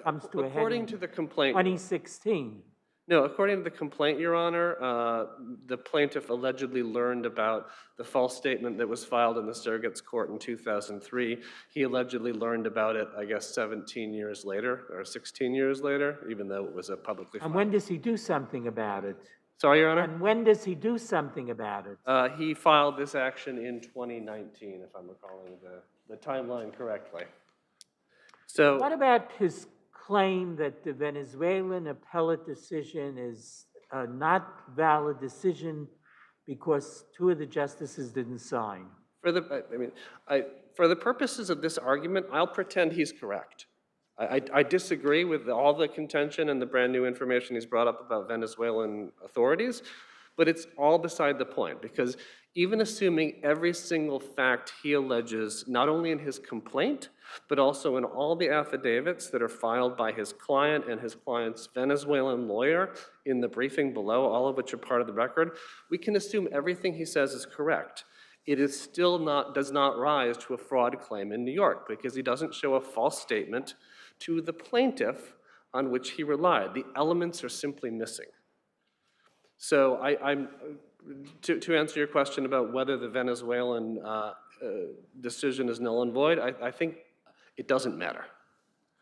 comes to a head according in to the complaint, 2016? No, according to the complaint, Your Honor, the plaintiff allegedly learned about the false statement that was filed in the surrogate's court in 2003. He allegedly learned about it, I guess, 17 years later, or 16 years later, even though it was a publicly filed. And when does he do something about it? Sorry, Your Honor? And when does he do something about it? He filed this action in 2019, if I'm recalling the timeline correctly. So, what about his claim that the Venezuelan appellate decision is a not valid decision because two of the justices didn't sign? for the purposes of this argument, I'll pretend he's correct. I disagree with all the contention and the brand new information he's brought up about Venezuelan authorities, but it's all beside the point, because even assuming every single fact he alleges, not only in his complaint, but also in all the affidavits that are filed by his client and his client's Venezuelan lawyer in the briefing below, all of which are part of the record, we can assume everything he says is correct. It is still does not rise to a fraud claim in New York, because he doesn't show a false statement to the plaintiff on which he relied. The elements are simply missing. So to answer your question about whether the Venezuelan decision is null and void, I think it doesn't matter.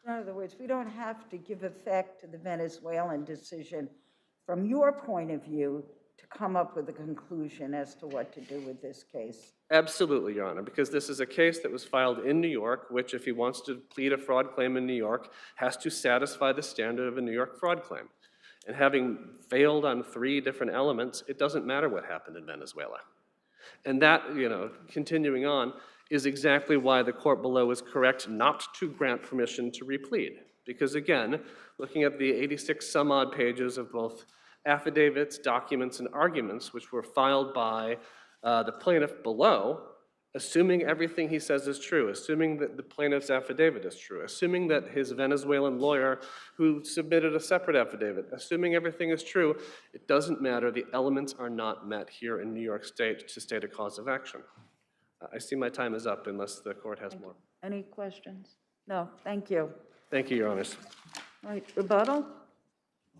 In other words, we don't have to give effect to the Venezuelan decision from your point of view to come up with a conclusion as to what to do with this case. Absolutely, Your Honor, because this is a case that was filed in New York, which, if he wants to plead a fraud claim in New York, has to satisfy the standard of a New York fraud claim. And having failed on 3 different elements, it doesn't matter what happened in Venezuela. And that, continuing on, is exactly why the court below is correct not to grant permission to replead. Because again, looking at the 86 some odd pages of both affidavits, documents, and arguments which were filed by the plaintiff below, assuming everything he says is true, assuming that the plaintiff's affidavit is true, assuming that his Venezuelan lawyer who submitted a separate affidavit, assuming everything is true, it doesn't matter. The elements are not met here in New York State to state a cause of action. I see my time is up unless the court has more. Any questions? No, thank you. Thank you, Your Honors. All right, rebuttal?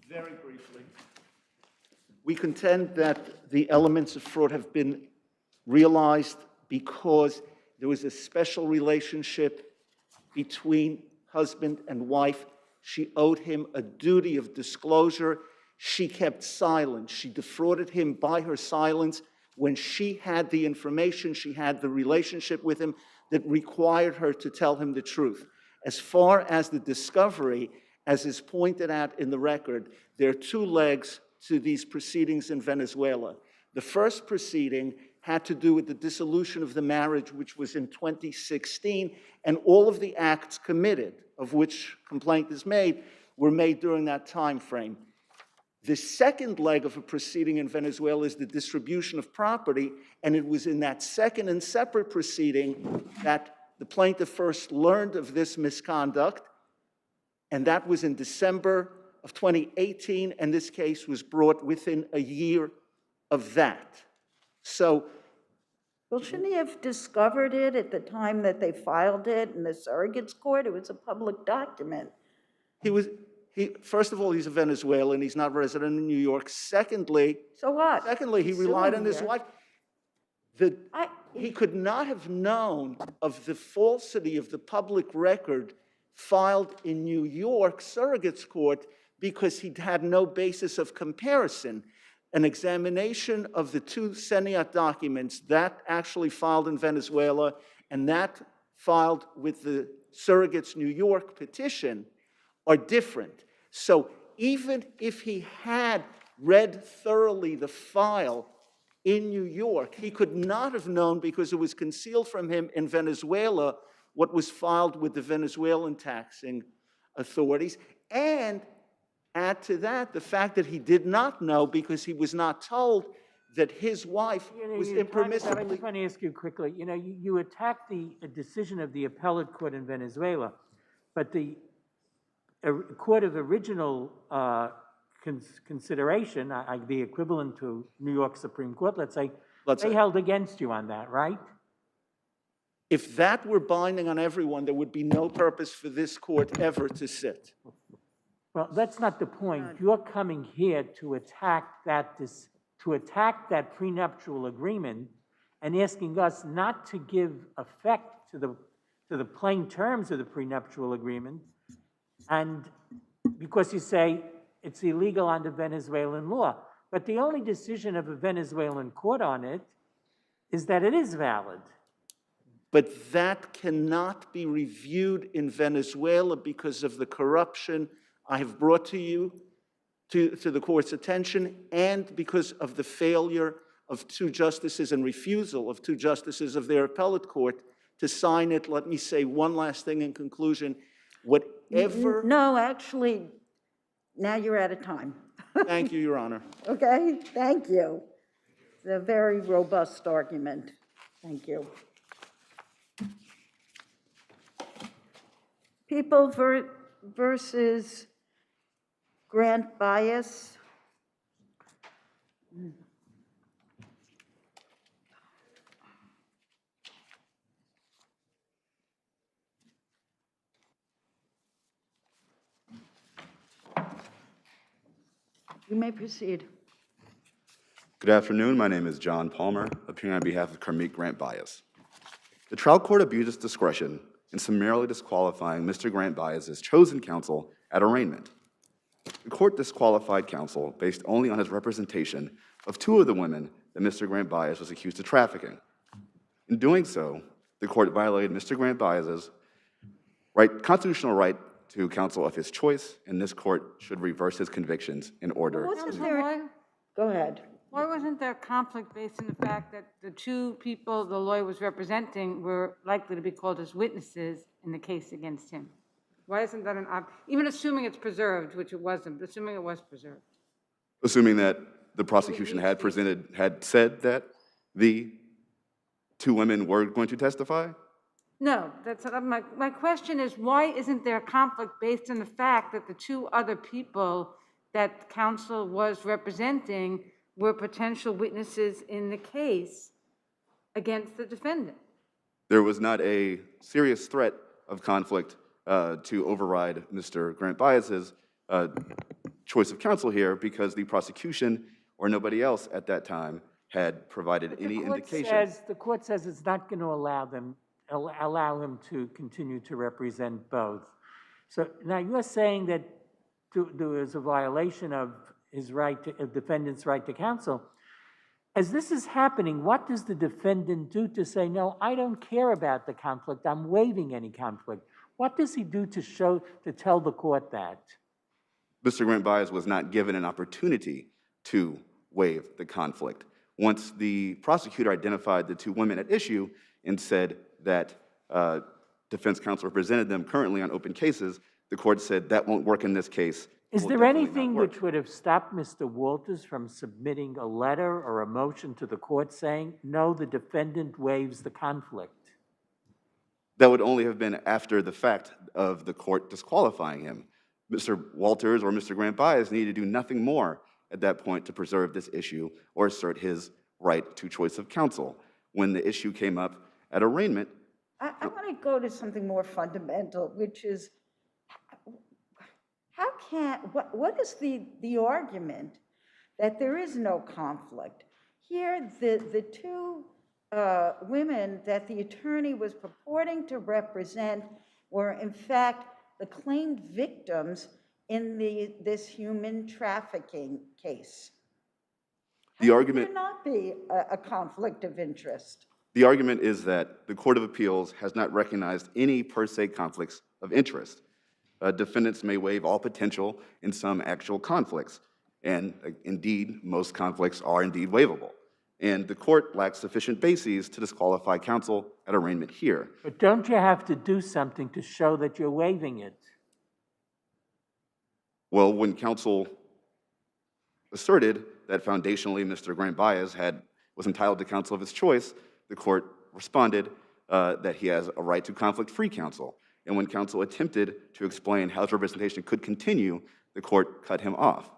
Very briefly. We contend that the elements of fraud have been realized because there was a special relationship between husband and wife. She owed him a duty of disclosure. She kept silent. She defrauded him by her silence. When she had the information, she had the relationship with him that required her to tell him the truth. As far as the discovery, as is pointed out in the record, there are two legs to these proceedings in Venezuela. The first proceeding had to do with the dissolution of the marriage, which was in 2016, and all of the acts committed, of which complaint is made, were made during that time frame. The second leg of a proceeding in Venezuela is the distribution of property, and it was in that second and separate proceeding that the plaintiff first learned of this misconduct, and that was in December of 2018, and this case was brought within a year of that. So, Well, shouldn't he have discovered it at the time that they filed it in the surrogate's court? It was a public document. First of all, he's a Venezuelan. He's not resident in New York. Secondly, so what? Secondly, he relied on his here. wife. He could not have known of the falsity of the public record filed in New York surrogate's court because he had no basis of comparison. An examination of the two Seniat documents, that actually filed in Venezuela and that filed with the surrogate's New York petition, are different. So even if he had read thoroughly the file in New York, he could not have known, because it was concealed from him in Venezuela, what was filed with the Venezuelan taxing authorities. And add to that the fact that he did not know, because he was not told, that his wife was impermissibly... I just want to ask you quickly, you attacked the decision of the appellate court in Venezuela, but the court of original consideration, the equivalent to New York Supreme Court, let's say, they held against you on that, right? If that were binding on everyone, there would be no purpose for this court ever to sit. Well, that's not the point. You're coming here to attack that prenuptial agreement and asking us not to give effect to the plain terms of the prenuptial agreement, and because you say it's illegal under Venezuelan law. But the only decision of a Venezuelan court on it is that it is valid. But that cannot be reviewed in Venezuela because of the corruption I have brought to you, to the court's attention, and because of the failure of two justices and refusal of two justices of their appellate court to sign it. Let me say one last thing in conclusion. Whatever... No, actually, now you're out of time. Thank you, Your Honor. Okay, thank you. It's a very robust argument. Thank you. People versus Grant Bias. You may proceed. Good afternoon. My name is John Palmer, appearing on behalf of Kermit Grant Bias. The trial court abused its discretion in summarily disqualifying Mr. Grant Bias's chosen counsel at arraignment. The court disqualified counsel based only on his representation of two of the women that Mr. Grant Bias was accused of trafficking. In doing so, the court violated Mr. Grant Bias's constitutional right to counsel of his choice, and this court should reverse his convictions in order. Go ahead. Why wasn't there conflict based on the fact that the two people the lawyer was representing were likely to be called as witnesses in the case against him? Why isn't that even assuming it's preserved, which it wasn't, but assuming it was preserved? Assuming that the prosecution had said that the two women were going to testify? No, that's not, my question is, why isn't there a conflict based on the fact that the two other people that counsel was representing were potential witnesses in the case against the defendant? There was not a serious threat of conflict to override Mr. Grant Bias's choice of counsel here because the prosecution or nobody else at that time had provided any indication. The court says it's not going to allow him to continue to represent both. So now you're saying that there is a violation of his right to, a defendant's right to counsel. As this is happening, what does the defendant do to say, no, I don't care about the conflict, I'm waiving any conflict? What does he do to tell the court that? Mr. Grant Bias was not given an opportunity to waive the conflict. Once the prosecutor identified the two women at issue and said that defense counsel represented them currently on open cases, the court said that won't work in this case. Is there anything which would have stopped Mr. Walters from submitting a letter or a motion to the court saying, no, the defendant waives the conflict? That would only have been after the fact of the court disqualifying him. Mr. Walters or Mr. Grant Bias needed to do nothing more at that point to preserve this issue or assert his right to choice of counsel. When the issue came up at arraignment. I want to go to something more fundamental, which is, what is the argument that there is no conflict? Here, the two women that the attorney was purporting to represent were, in fact, the claimed victims in this human trafficking case. The argument There not be a conflict of interest. The argument is that the Court of Appeals has not recognized any per se conflicts of interest. Defendants may waive all potential in some actual conflicts, and indeed, most conflicts are indeed waivable. And the court lacks sufficient bases to disqualify counsel at arraignment here. But don't you have to do something to show that you're waiving it? Well, when counsel asserted that foundationally Mr. Grant Bias was entitled to counsel of his choice, the court responded that he has a right to conflict-free counsel. And when counsel attempted to explain how his representation could continue, the court cut him off.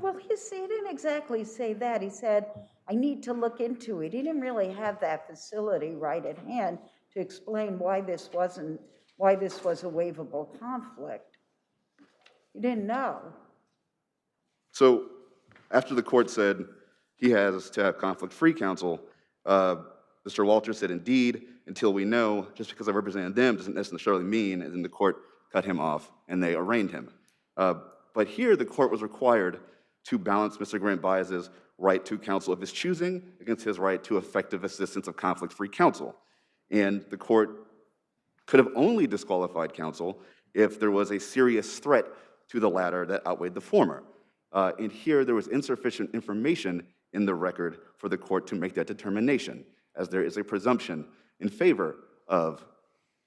Well, he didn't exactly say that. He said, I need to look into it. He didn't really have that facility right at hand to explain why this was a waivable conflict. He didn't know. So after the court said he has to have conflict-free counsel, Mr. Walters said, indeed, until we know, just because I represented them doesn't necessarily mean, and then the court cut him off and they arraigned him. But here the court was required to balance Mr. Grant Bias's right to counsel of his choosing against his right to effective assistance of conflict-free counsel. And the court could have only disqualified counsel if there was a serious threat to the latter that outweighed the former. And here there was insufficient information in the record for the court to make that determination, as there is a presumption in favor of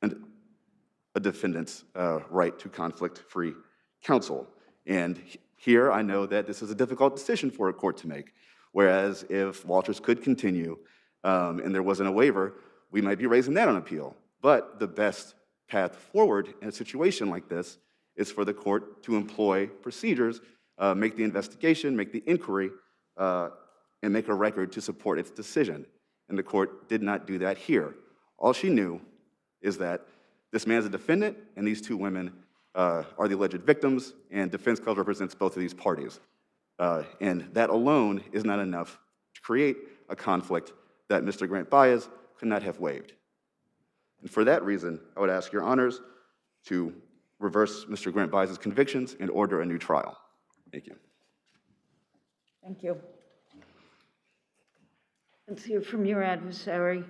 a defendant's right to conflict-free counsel. And here I know that this is a difficult decision for a court to make, whereas if Walters could continue and there wasn't a waiver, we might be raising that on appeal. But the best path forward in a situation like this is for the court to employ procedures, make the investigation, make the inquiry, and make a record to support its decision. And the court did not do that here. All she knew is that this man's a defendant, and these two women are the alleged victims, and defense counsel represents both of these parties. And that alone is not enough to create a conflict that Mr. Grant Bias could not have waived. And for that reason, I would ask your honors to reverse Mr. Grant Bias's convictions and order a new trial. Thank you. Thank you. Let's hear from your adversary.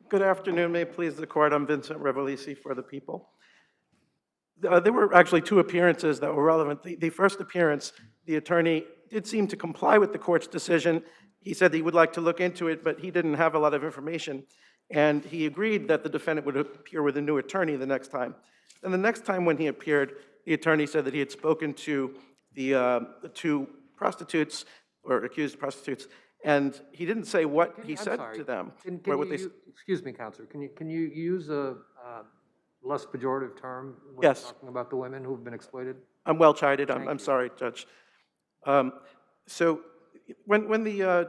Good afternoon. May it please the court. I'm Vincent Revolisi for the people. There were actually two appearances that were relevant. The first appearance, the attorney did seem to comply with the court's decision. He said he would like to look into it, but he didn't have a lot of information. And he agreed that the defendant would appear with a new attorney the next time. And the next time when he appeared, the attorney said that he had spoken to the two prostitutes, or accused prostitutes, And he didn't say what he I'm said sorry. to them. Can or you what they excuse me, Counselor, can you use a less pejorative term when Yes. talking about the women who've been exploited? I'm well chided. I'm you. sorry, Judge. So when the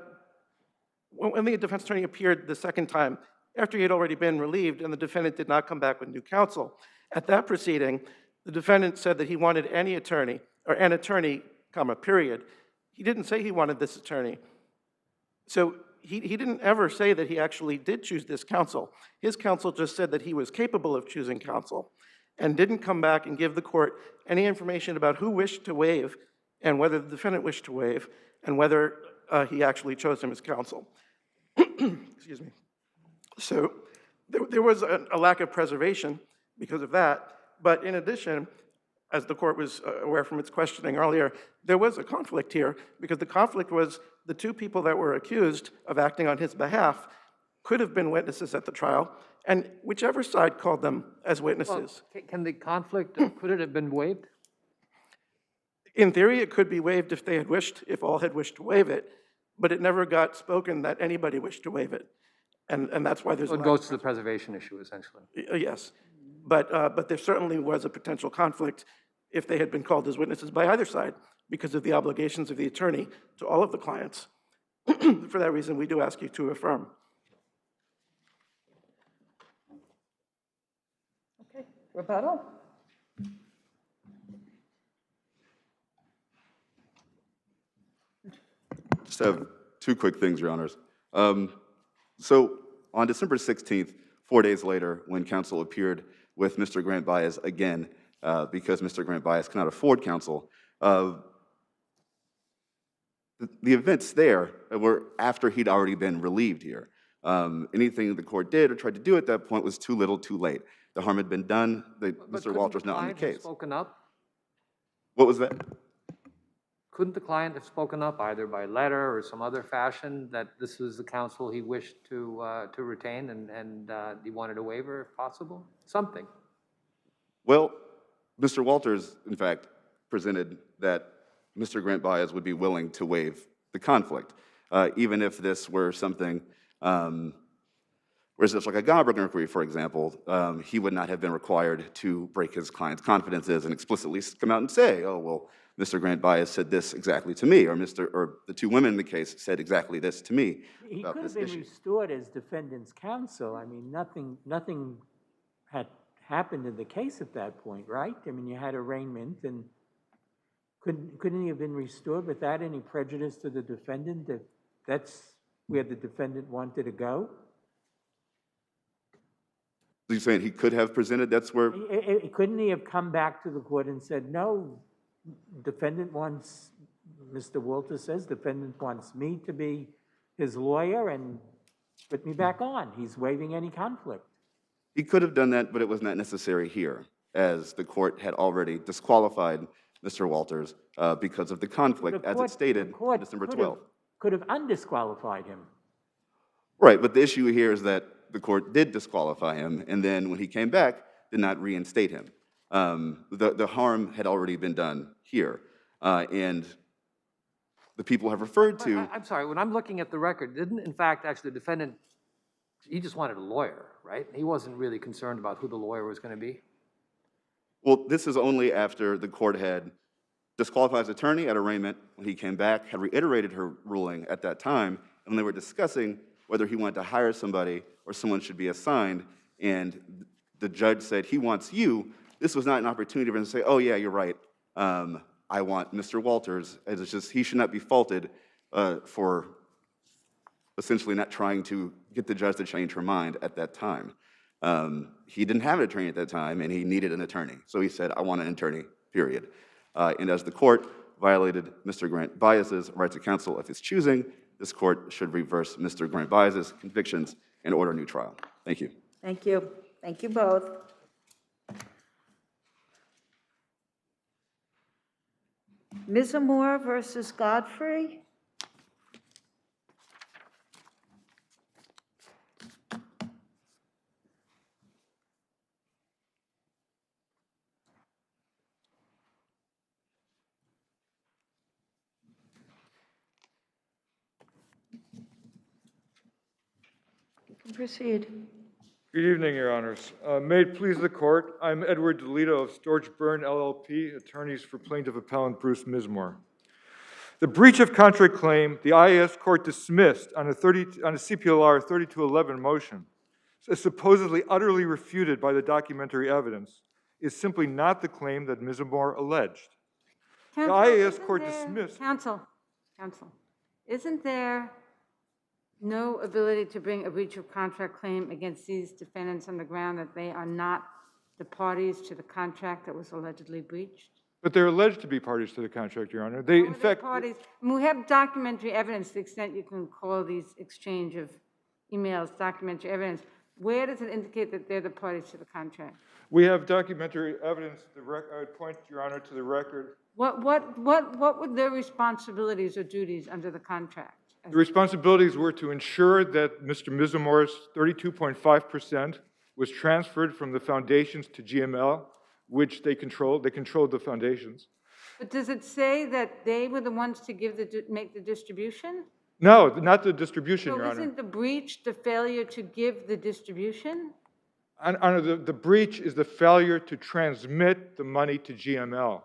defense attorney appeared the second time, after he had already been relieved and the defendant did not come back with new counsel, at that proceeding, the defendant said that he wanted any attorney, or an attorney, comma, period. He didn't say he wanted this attorney. So he didn't ever say that he actually did choose this counsel. His counsel just said that he was capable of choosing counsel and didn't come back and give the court any information about who wished to waive and whether the defendant wished to waive and whether he actually chose him as counsel. Excuse me. So there was a lack of preservation because of that. But in addition, as the court was aware from its questioning earlier, there was a conflict here because the conflict was the two people that were accused of acting on his behalf could have been witnesses at the trial, and whichever side called them as witnesses. Well, can the conflict, could it have been waived? In theory, it could be waived if they had wished, if all had wished to waive it, but it never got spoken that anybody wished to waive it. And that's why there's So it goes to the preservation issue, essentially. Yes, but there certainly was a potential conflict if they had been called as witnesses by either side because of the obligations of the attorney to all of the clients. For that reason, we do ask you to affirm. Okay, rebuttal? Just have two quick things, Your Honors. So on December 16th, 4 days later, when counsel appeared with Mr. Grant Bias again, because Mr. Grant Bias cannot afford counsel, the events there were after he'd already been relieved here. Anything the court did or tried to do at that point was too little, too late. The harm had been done. Mr. Walter's not on the case. Spoken up? What was that? Couldn't the client have spoken up either by letter or some other fashion that this was the counsel he wished to retain and he wanted a waiver if possible? Something. Well, Mr. Walters, in fact, presented that Mr. Grant Bias would be willing to waive the conflict, even if this were something, whereas it's like a Gomberg inquiry, for example, he would not have been required to break his client's confidences and explicitly come out and say, oh, well, Mr. Grant Bias said this exactly to me, or the two women in the case said exactly this to me He about could have this been issue. restored as defendant's counsel. I mean, nothing had happened in the case at that point, right? I mean, you had arraignment, and couldn't he have been restored without any prejudice to the defendant if that's where the defendant wanted to go? So you're saying he could have presented, that's where, Couldn't he have come back to the court and said, no, defendant wants, Mr. Walter says, defendant wants me to be his lawyer and put me back on. He's waiving any conflict. he could have done that, but it was not necessary here, as the court had already disqualified Mr. Walters because of the conflict, as it stated on December 12th. Could have undisqualified him. Right, but the issue here is that the court did disqualify him, and then when he came back, did not reinstate him. The harm had already been done here, and the people have referred to... I'm sorry, when I'm looking at the record, didn't, in fact, actually the defendant, he just wanted a lawyer, right? He wasn't really concerned about who the lawyer was going to be? Well, this is only after the court had disqualified his attorney at arraignment. When he came back, had reiterated her ruling at that time, and when they were discussing whether he wanted to hire somebody or someone should be assigned, and the judge said, he wants you, this was not an opportunity for him to say, oh yeah, you're right, I want Mr. Walters. It's just, he should not be faulted for essentially not trying to get the judge to change her mind at that time. He didn't have an attorney at that time, and he needed an attorney. So he said, I want an attorney, period. And as the court violated Mr. Grant Bias's right to counsel of his choosing, this court should reverse Mr. Grant Bias's convictions and order a new trial. Thank you. Thank you. Thank you both. Ms. Amore versus Godfrey. proceed. Good evening, Your Honors. May it please the Court, I'm Edward DeLito of Storch Byrne LLP, attorneys for Plaintiff Appellant Bruce Mismore. The breach of contract claim the IAS Court dismissed on a CPLR 3211 motion, supposedly utterly refuted by the documentary evidence, is simply not the claim that Mismore alleged. The IAS Court dismissed... Counsel, isn't there no ability to bring a breach of contract claim against these defendants on the ground that they are not the parties to the contract that was allegedly breached? But they're alleged to be parties to the contract, Your Honor. They, in fact... Parties, we have documentary evidence to the extent you can call these exchange of emails documentary evidence. Where does it indicate that they're the parties to the contract? We have documentary evidence. I would point, Your Honor, to the record. What were their responsibilities or duties under the contract? The responsibilities were to ensure that Mr. Mizamore's 32.5% was transferred from the foundations to GML, which they controlled. They controlled the foundations. But does it say that they were the ones to make the distribution? No, not the distribution, Your Honor. Isn't the breach the failure to give the distribution? Honor, the breach is the failure to transmit the money to GML.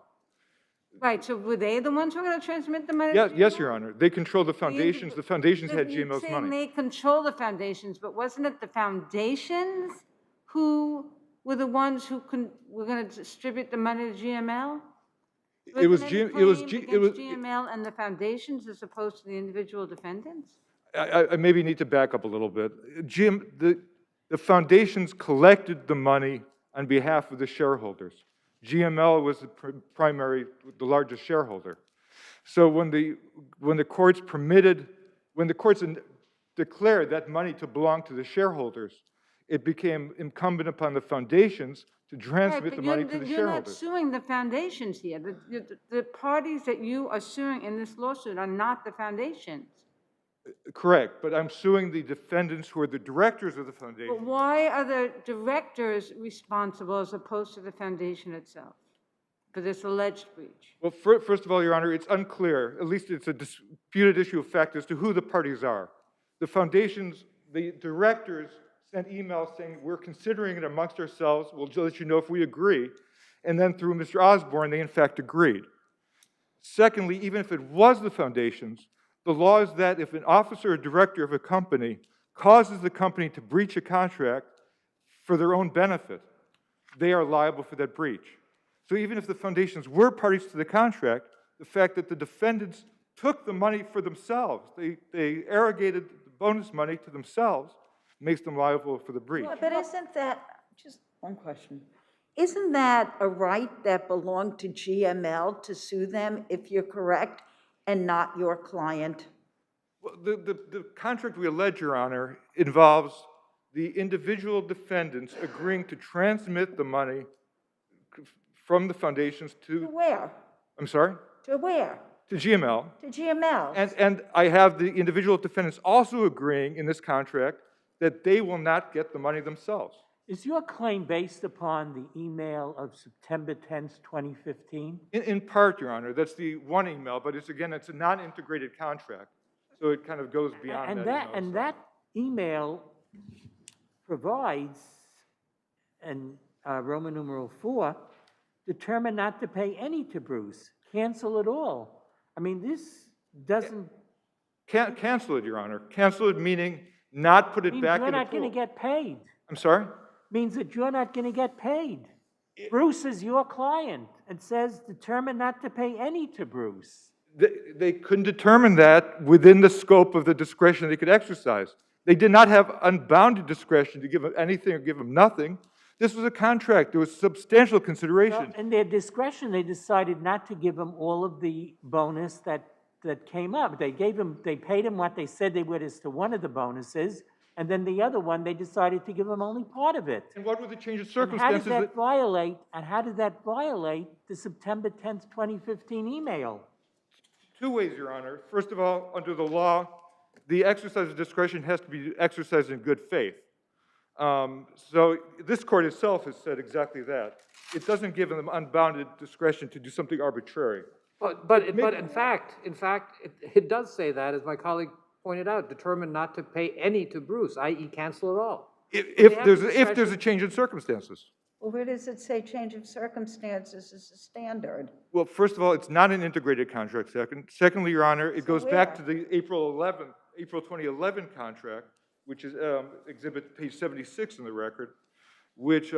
Right, so were they the ones who were going to transmit the money? Yes, Your Honor. They controlled the foundations. The foundations had GML's money. They control the foundations, but wasn't it the foundations who were the ones who were going to distribute the money to GML? It was GML and the foundations as opposed to the individual defendants? I maybe need to back up a little bit. The foundations collected the money on behalf of the shareholders. GML was the largest shareholder. So when the courts declared that money to belong to the shareholders, it became incumbent upon the foundations to transmit the money to the shareholders. You're not suing the foundations here. The parties that you are suing in this lawsuit are not the foundations. Correct, but I'm suing the defendants who are the directors of the foundation. But why are the directors responsible as opposed to the foundation itself for this alleged breach? Well, first of all, Your Honor, it's unclear, at least it's a disputed issue of fact as to who the parties are. The foundations, the directors sent emails saying, we're considering it amongst ourselves, we'll let you know if we agree. And then through Mr. Osborne, they in fact agreed. Secondly, even if it was the foundations, the law is that if an officer or director of a company causes the company to breach a contract for their own benefit, they are liable for that breach. So even if the foundations were parties to the contract, the fact that the defendants took the money for themselves, they arrogated the bonus money to themselves, makes them liable for the breach. But isn't that, just one question, isn't that a right that belonged to GML to sue them, if you're correct, and not your client? Well, the contract we allege, Your Honor, involves the individual defendants agreeing to transmit the money from the foundations to where? I'm sorry? To where? To GML. To GML. And I have the individual defendants also agreeing in this contract that they will not get the money themselves. Is your claim based upon the email of September 10th, 2015? In part, Your Honor. That's the one email, but it's a non-integrated contract. So it kind of goes beyond that. And that email provides, in Roman numeral 4, determine not to pay any to Bruce. Cancel it all. I mean, this doesn't... Cancel it, Your Honor. Cancel it meaning not put it back in the pool. You're not going to get paid. I'm sorry? Means that you're not going to get paid. Bruce is your client and says determine not to pay any to Bruce. They couldn't determine that within the scope of the discretion they could exercise. They did not have unbounded discretion to give him anything or give him nothing. This was a contract. There was substantial consideration. Well, in their discretion, they decided not to give him all of the bonus that came up. They paid him what they said they would as to one of the bonuses, and then the other one, they decided to give him only part of it. And what were the change of circumstances? How did that violate the September 10th, 2015 email? Two ways, Your Honor. First of all, under the law, the exercise of discretion has to be exercised in good faith. So this court itself has said exactly that. It doesn't give them unbounded discretion to do something arbitrary. But in fact, it does say that, as my colleague pointed out, determined not to pay any to Bruce, i.e. cancel it all. If there's a change in circumstances. Well, where does it say change of circumstances is a standard? Well, first of all, it's not an integrated contract. Secondly, Your Honor, it goes back to the April 2011 contract, which is exhibit page 76 in the record, which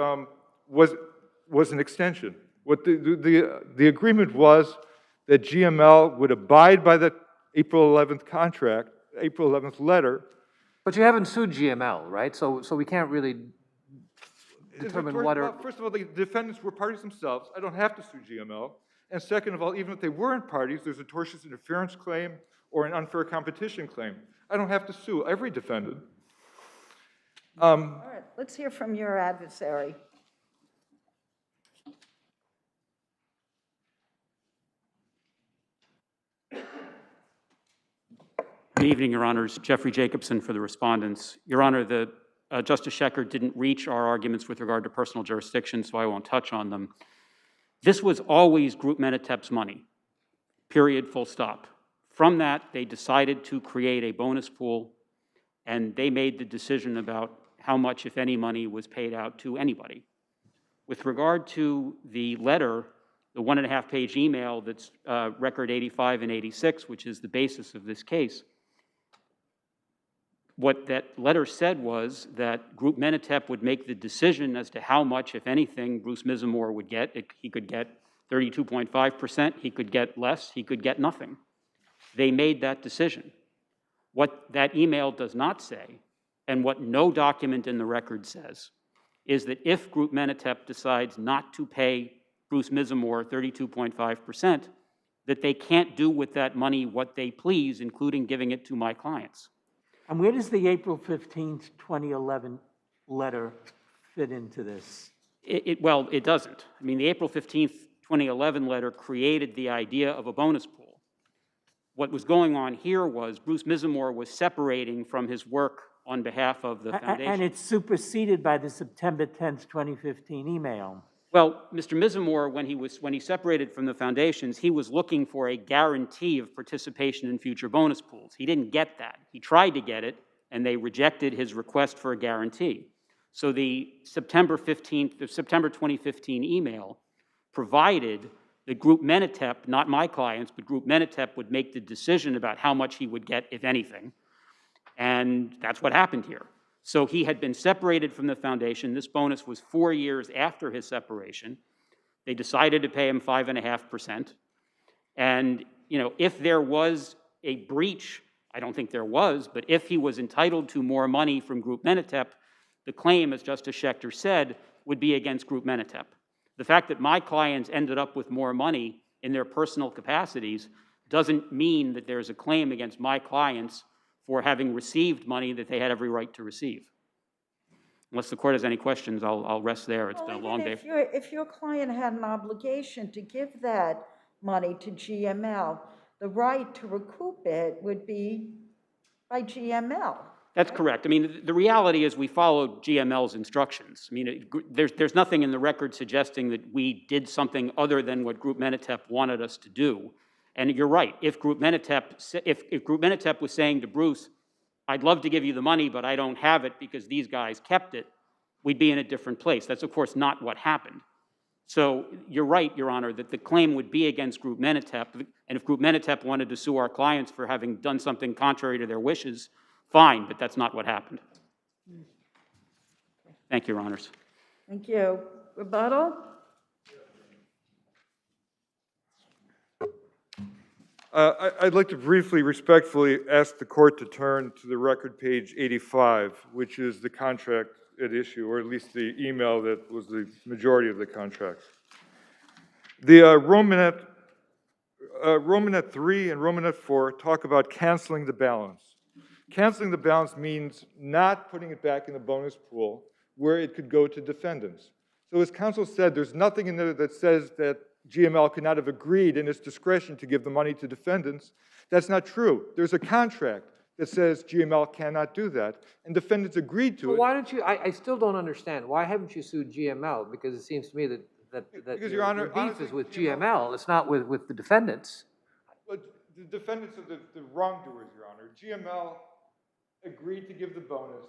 was an extension. What the agreement was that GML would abide by the April 11th contract, April 11th letter. But you haven't sued GML, right? So we can't really determine what are... First of all, the defendants were parties themselves. I don't have to sue GML. And second of all, even if they weren't parties, there's a tortious interference claim or an unfair competition claim. I don't have to sue every defendant. All right, let's hear from your adversary. Good evening, Your Honors. Jeffrey Jacobson for the respondents. Your Honor, Justice Schechter didn't reach our arguments with regard to personal jurisdiction, so I won't touch on them. This was always Group Menatep's money, period, full stop. From that, they decided to create a bonus pool, and they made the decision about how much, if any, money was paid out to anybody. With regard to the letter, the 1.5-page email that's record 85 and 86, which is the basis of this case, what that letter said was that Group Menatep would make the decision as to how much, if anything, Bruce Mizamore would get. He could get 32.5%, he could get less, he could get nothing. They made that decision. What that email does not say, and what no document in the record says, is that if Group Menatep decides not to pay Bruce Mizamore 32.5%, that they can't do with that money what they please, including giving it to my clients. And where does the April 15th, 2011 letter fit into this? Well, it doesn't. I mean, the April 15th, 2011 letter created the idea of a bonus pool. What was going on here was Bruce Mizamore was separating from his work on behalf of the foundation. And it's superseded by the September 10th, 2015 email. Well, Mr. Mizamore, when he separated from the foundations, he was looking for a guarantee of participation in future bonus pools. He didn't get that. He tried to get it, and they rejected his request for a guarantee. So the September 2015 email provided that Group Menatep, not my clients, but Group Menatep would make the decision about how much he would get, if anything. And that's what happened here. So he had been separated from the foundation. This bonus was 4 years after his separation. They decided to pay him 5.5%. And, if there was a breach, I don't think there was, but if he was entitled to more money from Group Menatep, the claim, as Justice Schechter said, would be against Group Menatep. The fact that my clients ended up with more money in their personal capacities doesn't mean that there's a claim against my clients for having received money that they had every right to receive. Unless the court has any questions, I'll rest there. It's been a long day. If your client had an obligation to give that money to GML, the right to recoup it would be by GML. That's correct. I mean, the reality is we followed GML's instructions. I mean, there's nothing in the record suggesting that we did something other than what Group Menatep wanted us to do. And you're right. If Group Menatep was saying to Bruce, I'd love to give you the money, but I don't have it because these guys kept it, we'd be in a different place. That's, of course, not what happened. So you're right, Your Honor, that the claim would be against Group Menatep. And if Group Menatep wanted to sue our clients for having done something contrary to their wishes, fine, but that's not what happened. Thank you, Your Honors. Thank you. Rebuttal? I'd like to briefly, respectfully ask the court to turn to the record page 85, which is the contract at issue, or at least the email that was the majority of the contract. The Romanet 3 and Romanet 4 talk about canceling the balance. Canceling the balance means not putting it back in the bonus pool where it could go to defendants. So as counsel said, there's nothing in there that says that GML could not have agreed in its discretion to give the money to defendants. That's not true. There's a contract that says GML cannot do that, and defendants agreed to it. Why don't you, I still don't understand, why haven't you sued GML? Because it seems to me that Because, Your Honor, your beef is with GML, it's not with the defendants. But the defendants are the wrongdoers, Your Honor. GML agreed to give the bonus.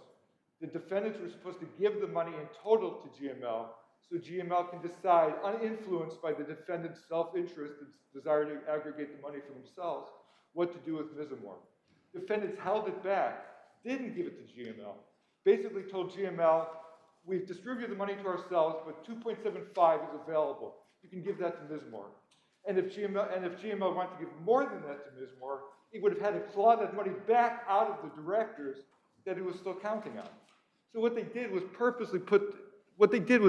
The defendants were supposed to give the money in total to GML, so GML can decide, uninfluenced by the defendant's self-interest and desire to aggregate the money for themselves, what to do with Mizamore. Defendants held it back, didn't give it to GML, basically told GML, we've distributed the money to ourselves, but 2.75 is available. You can give that to Mizamore. And if GML wanted to give more than that to Mizamore, he would have had to claw that money back out of the directors that he was still counting on. So what they did was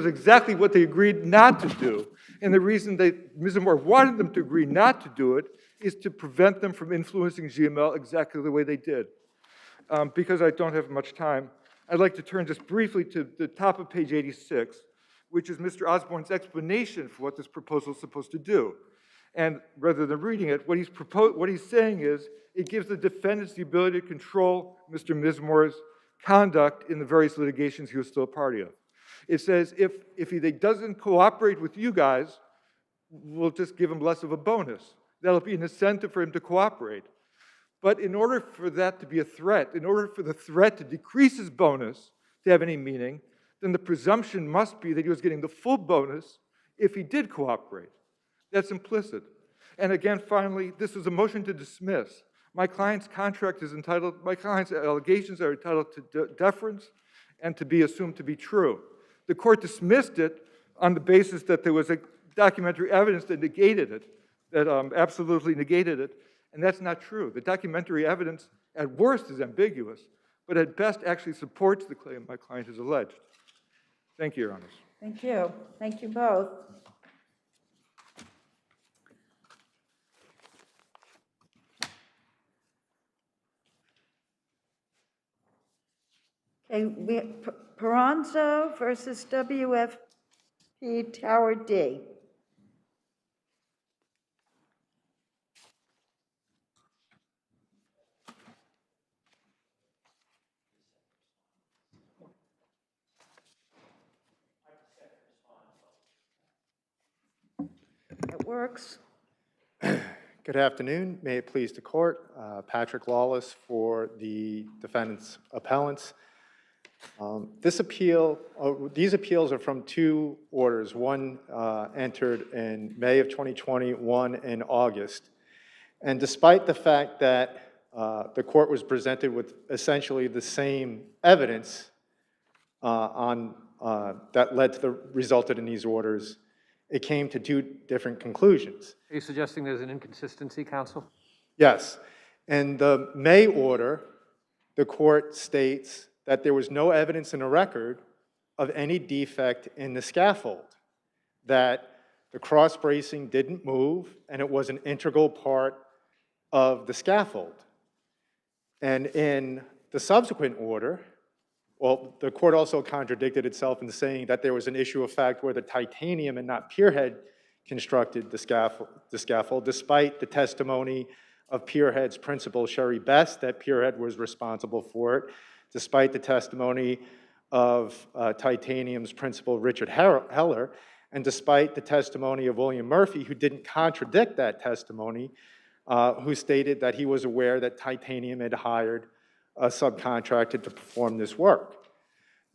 exactly what they agreed not to do. And the reason Mizamore wanted them to agree not to do it is to prevent them from influencing GML exactly the way they did. Because I don't have much time, I'd like to turn just briefly to the top of page 86, which is Mr. Osborne's explanation for what this proposal is supposed to do. And rather than reading it, what he's saying is it gives the defendants the ability to control Mr. Mizamore's conduct in the various litigations he was still a party of. It says if he doesn't cooperate with you guys, we'll just give him less of a bonus. That'll be an incentive for him to cooperate. But in order for that to be a threat, in order for the threat to decrease his bonus to have any meaning, then the presumption must be that he was getting the full bonus if he did cooperate. That's implicit. And again, finally, this is a motion to dismiss. My client's allegations are entitled to deference and to be assumed to be true. The court dismissed it on the basis that there was a documentary evidence that negated it, that absolutely negated it, and that's not true. The documentary evidence, at worst, is ambiguous, but at best actually supports the claim my client has alleged. Thank you, Your Honors. Thank you. Thank you both. Okay, Peranzo versus WFP Tower D. It works. Good afternoon. May it please the court. Patrick Lawless for the defendant's appellants. These appeals are from two orders. One entered in May of 2020, one in August. And despite the fact that the court was presented with essentially the same evidence that resulted in these orders, it came to two different conclusions. Are you suggesting there's an inconsistency, counsel? Yes. In the May order, the court states that there was no evidence in the record of any defect in the scaffold, that the cross bracing didn't move, and it was an integral part of the scaffold. And in the subsequent order, well, the court also contradicted itself in saying that there was an issue of fact where the titanium and not Pierhead constructed the scaffold, despite the testimony of Pierhead's principal, Sherry Best, that Pierhead was responsible for it, despite the testimony of Titanium's principal, Richard Heller, and despite the testimony of William Murphy, who didn't contradict that testimony, who stated that he was aware that Titanium had hired a subcontractor to perform this work.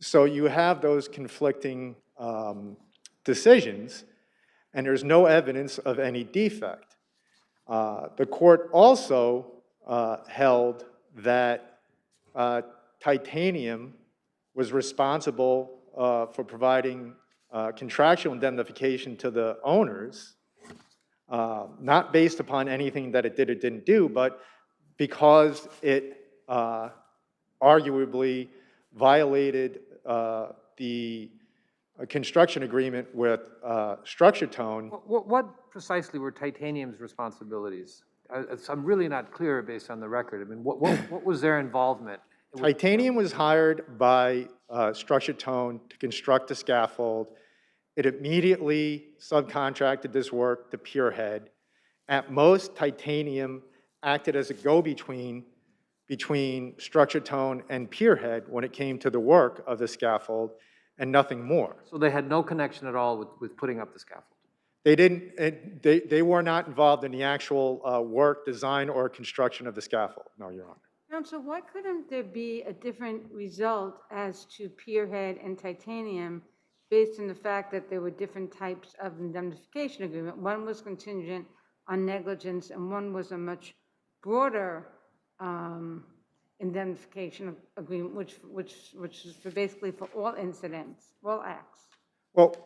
So you have those conflicting decisions, and there's no evidence of any defect. The court also held that Titanium was responsible for providing contractual indemnification to the owners, not based upon anything that it did or didn't do, but because it arguably violated the construction agreement with Structure Tone. What precisely were Titanium's responsibilities? I'm really not clear based on the record. I mean, what was their involvement? Titanium was hired by Structure Tone to construct the scaffold. It immediately subcontracted this work to Pierhead. At most, Titanium acted as a go-between between Structure Tone and Pierhead when it came to the work of the scaffold, and nothing more. So they had no connection at all with putting up the scaffold? They didn't, they were not involved in the actual work, design, or construction of the scaffold. No, Your Honor. Counsel, why couldn't there be a different result as to Pierhead and Titanium based on the fact that there were different types of indemnification agreement? One was contingent on negligence, and one was a much broader indemnification agreement, which is for basically for all incidents, all acts. Well,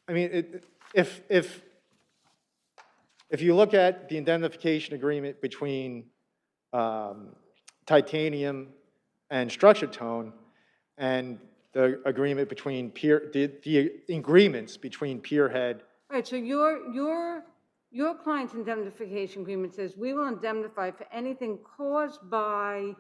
I mean, if you look at the indemnification agreement between Titanium and Structured Tone, and the agreement between the agreements between Pierhead. Right. So your client's indemnification agreement says we will indemnify for anything caused by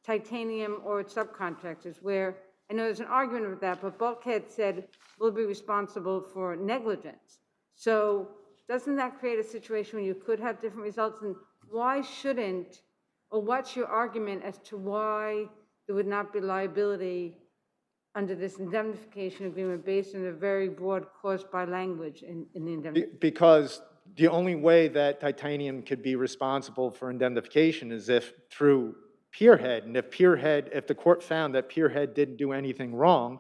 Titanium or its subcontractors. Where I know there's an argument with that, but Bulkhead said we'll be responsible for negligence. So doesn't that create a situation where you could have different results? And why shouldn't, or what's your argument as to why there would not be liability under this indemnification agreement based on a very broad caused by language in the indemnification? Because the only way that Titanium could be responsible for indemnification is if through Pierhead, and if the court found that Pierhead didn't do anything wrong,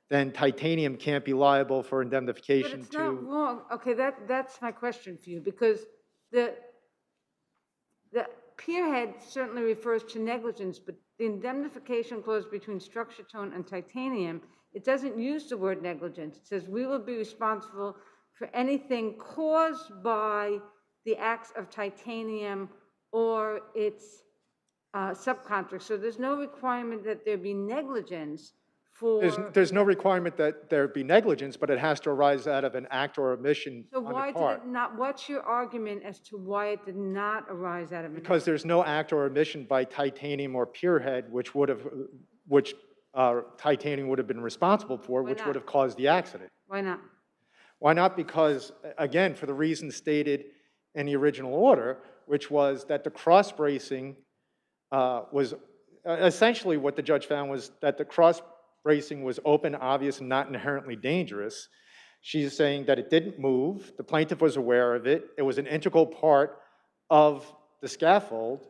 then Titanium can't be liable for indemnification. But it's not wrong. Okay, that's my question for you, because the Pierhead certainly refers to negligence, but the indemnification clause between Structured Tone and Titanium, it doesn't use the word negligence. It says we will be responsible for anything caused by the acts of Titanium or its subcontractors. So there's no requirement that there be negligence for... There's no requirement that there be negligence, but it has to arise out of an act or omission So on the why part. did it not, what's your argument as to why it did not arise out of an Because there's no act or omission by Titanium or Pierhead which Titanium would have been responsible for, which would have caused the accident. Why not? Why not? Because, again, for the reasons stated in the original order, which was that the cross-bracing was, essentially what the judge found was that the cross-bracing was open, obvious, and not inherently dangerous. She's saying that it didn't move, the plaintiff was aware of it, it was an integral part of the scaffold.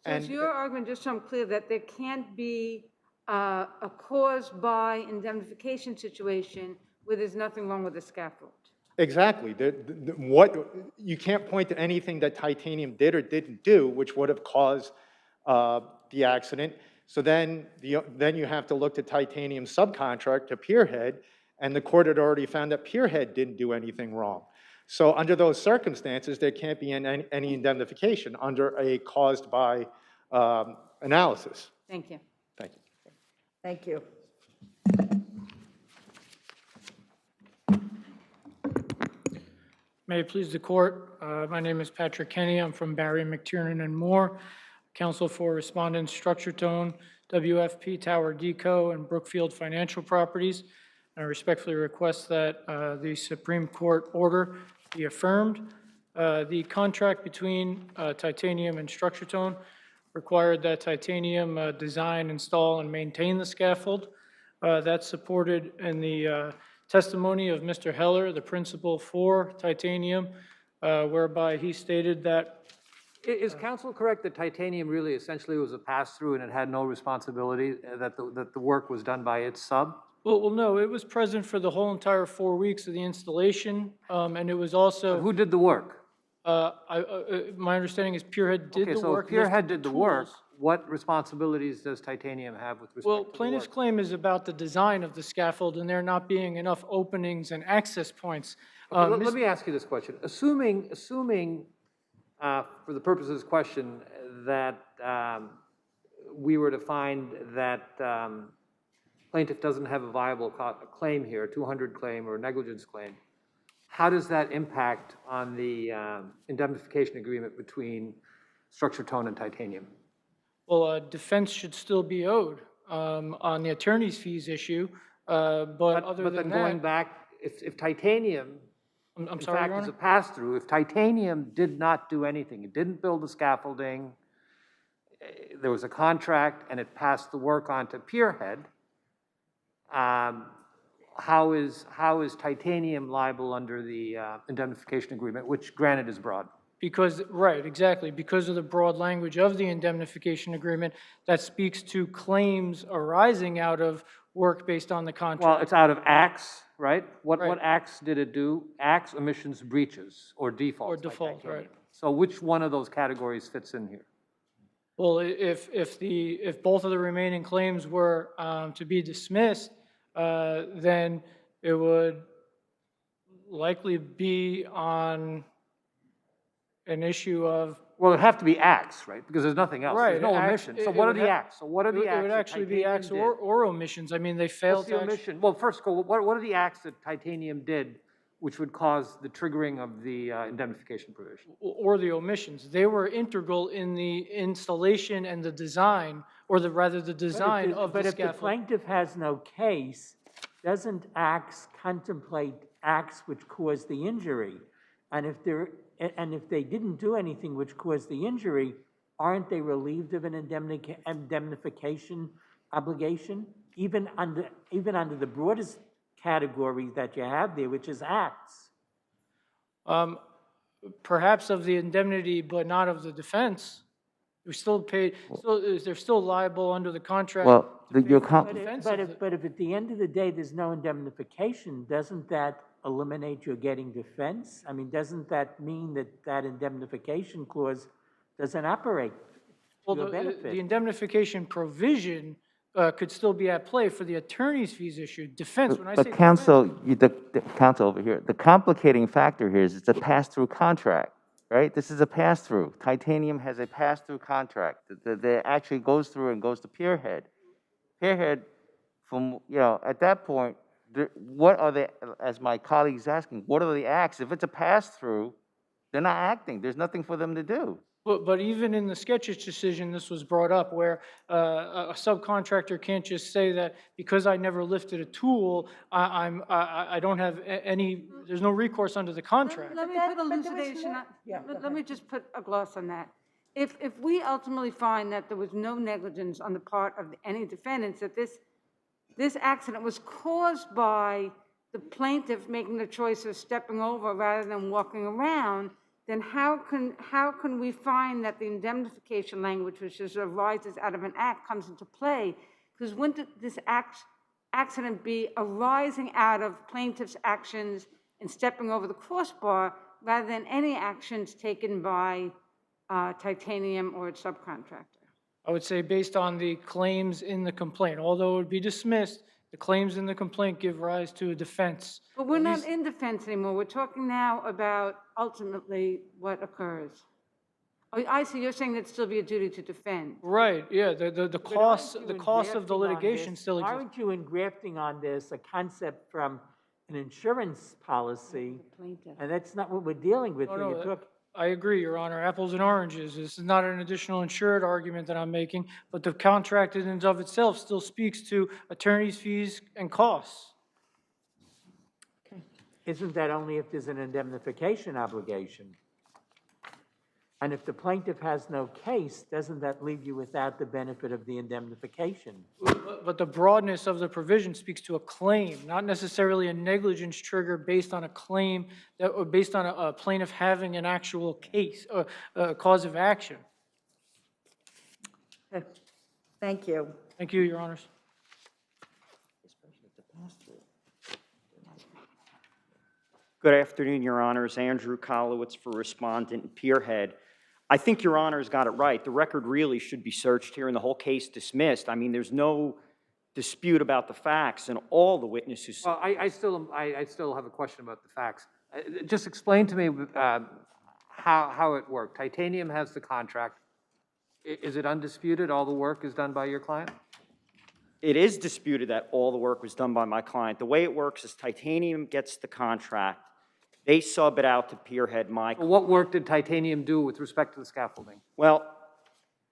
So it's your argument, just so I'm clear, that there can't be a caused by indemnification situation where there's nothing wrong with the scaffold? Exactly. You can't point to anything that Titanium did or didn't do which would have caused the accident. So then you have to look to Titanium's subcontract, to Pierhead, and the court had already found that Pierhead didn't do anything wrong. So under those circumstances, there can't be any indemnification under a caused by analysis. Thank you. Thank you. Thank you. May it please the court. My name is Patrick Kenny. I'm from Barry, McTiernan, and Moore, counsel for respondents Structured Tone, WFP Tower Deco, and Brookfield Financial Properties. I respectfully request that the Supreme Court order be affirmed. The contract between Titanium and Structured Tone required that Titanium design, install, and maintain the scaffold. That's supported in the testimony of Mr. Heller, the principal for Titanium, whereby he stated that... Is counsel correct that Titanium really essentially was a pass-through and it had no responsibility, that the work was done by its sub? Well, no, it was present for the whole entire 4 weeks of the installation, and it was also... Who did the work? My understanding is Pierhead did the work. Okay, so if Pierhead did the work, what responsibilities does Titanium have with respect to the work? Well, plaintiff's claim is about the design of the scaffold and there not being enough openings and access points. Okay, let me ask you this question. Assuming for the purpose of this question, that we were to find that plaintiff doesn't have a viable claim here, a 200 claim or a negligence claim, how does that impact on the indemnification agreement between Structured Tone and Titanium? Well, defense should still be owed on the attorney's fees issue, but other than then that... going back, if Titanium, I'm sorry, Your in fact, is Honor? a pass-through, if Titanium did not do anything, it didn't build the scaffolding, there was a contract, and it passed the work on to Pierhead, how is titanium liable under the indemnification agreement, which granted is broad? Because, right, exactly, because of the broad language of the indemnification agreement that speaks to claims arising out of work based on the contract. Well, it's out of acts, right? What Right. acts did it do? Acts, omissions, breaches, or defaults. Or by default, titanium. right. So which one of those categories fits in here? Well, if both of the remaining claims were to be dismissed, then it would likely be on an issue of. Well, it'd have to be acts, right? Because there's nothing else. Right. There's no acts- omissions. So it what are would the ha- acts? So what are the acts? It would that actually be titanium acts did? or omissions. I mean, they failed What's the to. omission? Well, first of all, what are the acts that titanium did which would cause the triggering of the indemnification provision? Or the omissions. They were integral in the installation and the design, or rather the design of the But if the scaffold. plaintiff has no case, doesn't acts contemplate acts which caused the injury? And if they didn't do anything which caused the injury, aren't they relieved of an indemnification obligation? Even under the broadest category that you have there, which is acts. Perhaps of the indemnity, but not of the defense. They're still paid, they're still liable under the contract. Well, to pay your for the com- defense But of if at the end of the day, there's no indemnification, doesn't that eliminate your getting defense? I mean, doesn't that mean that indemnification clause doesn't operate Well, to your the benefit? indemnification provision could still be at play for the attorney's fees issued. Defense, when I say But defense. counsel, the counsel over here, the complicating factor here is it's a pass-through contract, right? This is a pass-through. Titanium has a pass-through contract that actually goes through and goes to Pierhead. Pierhead, at that point, what are the, as my colleague's asking, what are the acts? If it's a pass-through, they're not acting. There's nothing for them to do. But even in the Sketch's decision, this was brought up where a subcontractor can't just say that because I never lifted a tool, I don't have any, there's no recourse under the contract. Let me put elucidation on, let me just put a gloss on that. If we ultimately find that there was no negligence on the part of any defendants, that this accident was caused by the plaintiff making the choice of stepping over rather than walking around, then how can we find that the indemnification language, which just arises out of an act, comes into play? Because wouldn't this accident be arising out of plaintiff's actions in stepping over the crossbar rather than any actions taken by Titanium or its subcontractor? I would say based on the claims in the complaint, although it would be dismissed, the claims in the complaint give rise to a defense. But we're not in defense anymore. We're talking now about ultimately what occurs. Oh, I see, you're saying there'd still be a duty to defend. Right, yeah, the cost of the litigation still exists. Aren't you engrafting on this a concept from an insurance policy? And that's not what we're dealing with. No, when no, you talk- I agree, Your Honor, apples and oranges. This is not an additional insured argument that I'm making, but the contract in and of itself still speaks to attorney's fees and costs. Isn't that only if there's an indemnification obligation? And if the plaintiff has no case, doesn't that leave you without the benefit of the indemnification? But the broadness of the provision speaks to a claim, not necessarily a negligence trigger based on a claim, or based on a plaintiff having an actual case, a cause of action. Thank you. Thank you, Your Honors. Good afternoon, Your Honors. Andrew Kolowitz for Respondent Pierhead. I think Your Honor's got it right. The record really should be searched here and the whole case dismissed. I mean, there's no dispute about the facts and all the witnesses. Well, I still have a question about the facts. Just explain to me how it worked. Titanium has the contract. Is it undisputed all the work is done by your client? It is disputed that all the work was done by my client. The way it works is Titanium gets the contract. They sub it out to Pierhead, my client. What work did Titanium do with respect to the scaffolding? Well,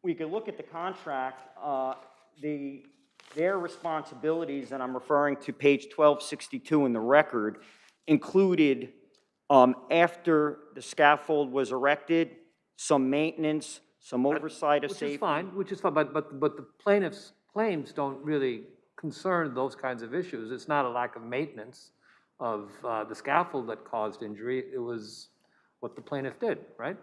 we could look at the contract. Their responsibilities, and I'm referring to page 1262 in the record, included, after the scaffold was erected, some maintenance, some oversight of safety. Which is fine, but the plaintiff's claims don't really concerned those kinds of issues. It's not a lack of maintenance of the scaffold that caused injury. It was what the plaintiff did, right?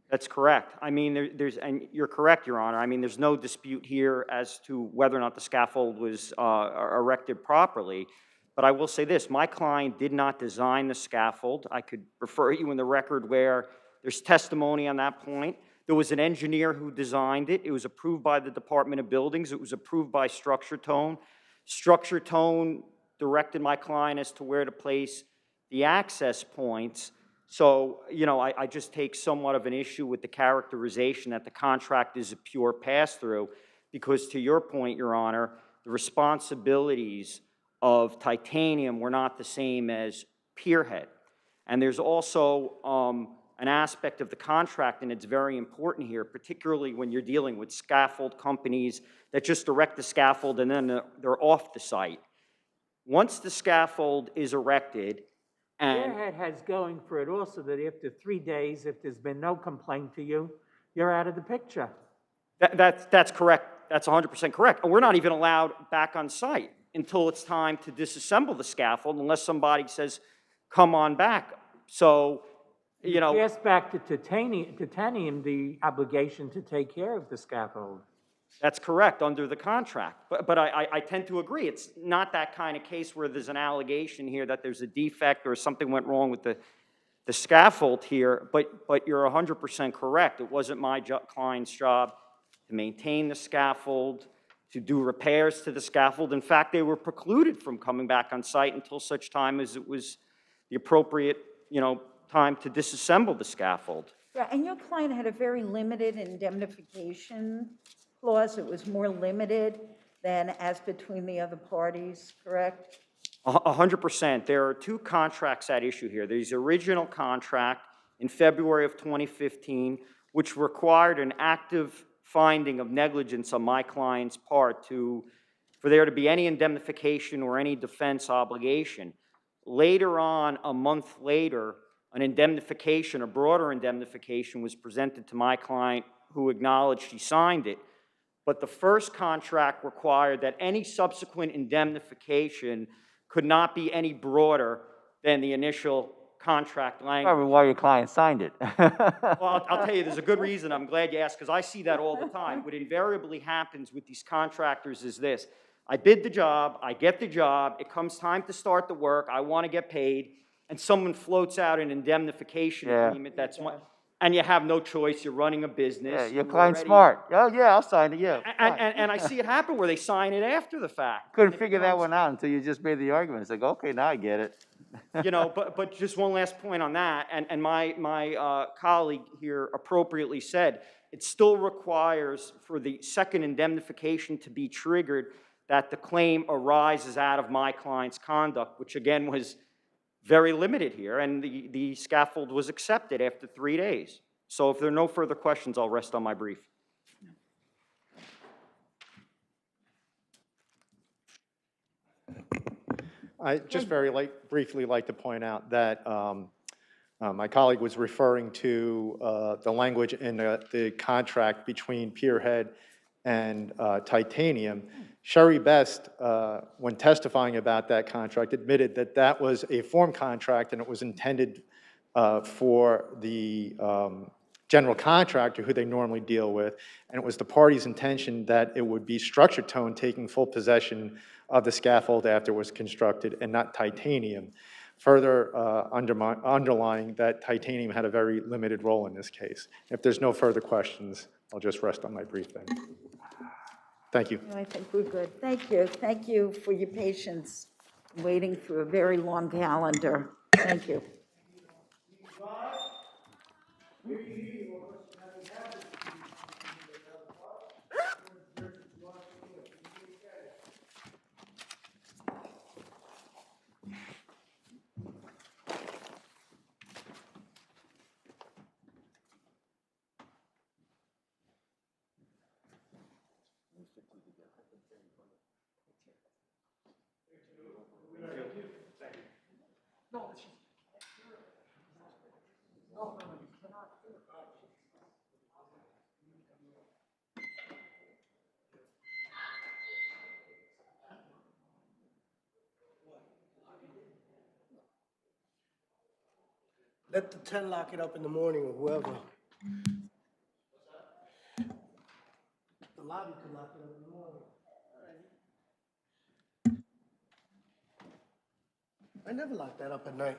That's correct. I mean, and you're correct, Your Honor. I mean, there's no dispute here as to whether or not the scaffold was erected properly. But I will say this, my client did not design the scaffold. I could refer you in the record where there's testimony on that point. There was an engineer who designed it. It was approved by the Department of Buildings. It was approved by Structure Tone. Structure Tone directed my client as to where to place the access points. So, you know, I just take somewhat of an issue with the characterization that the contract is a pure pass-through, because to your point, Your Honor, the responsibilities of Titanium were not the same as Pierhead. And there's also an aspect of the contract, and it's very important here, particularly when you're dealing with scaffold companies that just erect the scaffold and then they're off the site. Once the scaffold is erected, and Pierhead has going for it also that after 3 days, if there's been no complaint to you, you're out of the picture. That's correct. That's 100% correct. And we're not even allowed back on site until it's time to disassemble the scaffold, unless somebody says, come on back. So, you know. Pass back to Titanium the obligation to take care of the scaffold. That's correct, under the contract. But I tend to agree. It's not that kind of case where there's an allegation here that there's a defect or something went wrong with the scaffold here. But you're 100% correct. It wasn't my client's job to maintain the scaffold, to do repairs to the scaffold. In fact, they were precluded from coming back on site until such time as it was the appropriate, you know, time to disassemble the scaffold. Yeah, and your client had a very limited indemnification clause. It was more limited than as between the other parties, correct? 100%. There are two contracts at issue here. There's the original contract in February of 2015, which required an active finding of negligence on my client's part for there to be any indemnification or any defense obligation. Later on, a month later, an indemnification, a broader indemnification, was presented to my client, who acknowledged he signed it. But the first contract required that any subsequent indemnification could not be any broader than the initial contract language. Probably why your client signed it. Well, I'll tell you, there's a good reason. I'm glad you asked, because I see that all the time. What invariably happens with these contractors is this. I bid the job, I get the job, it comes time to start the work, I want to get paid, and someone floats out an indemnification agreement that's one. And you have no choice. You're running a business. Yeah, your client's smart. Oh, yeah, I'll sign it, yeah. And I see it happen where they sign it after the fact. Couldn't figure that one out until you just made the argument. It's like, okay, now I get it. You know, but just one last point on that, and my colleague here appropriately said, it still requires for the second indemnification to be triggered that the claim arises out of my client's conduct, which again was very limited here, and the scaffold was accepted after 3 days. So if there are no further questions, I'll rest on my brief. I just briefly like to point out that my colleague was referring to the language in the contract between Pierhead and Titanium. Sherry Best, when testifying about that contract, admitted that that was a form contract and it was intended for the general contractor who they normally deal with, and it was the party's intention that it would be Structure Tone taking full possession of the scaffold after it was constructed and not Titanium, further underlying that Titanium had a very limited role in this case. If there's no further questions, I'll just rest on my brief then. Thank you. I think we're good. Thank you. Thank you for your patience waiting through a very long calendar. Thank you. Let the 10 lock it up in the morning or whoever. The lobby can lock it up in the morning. I never lock that up at night.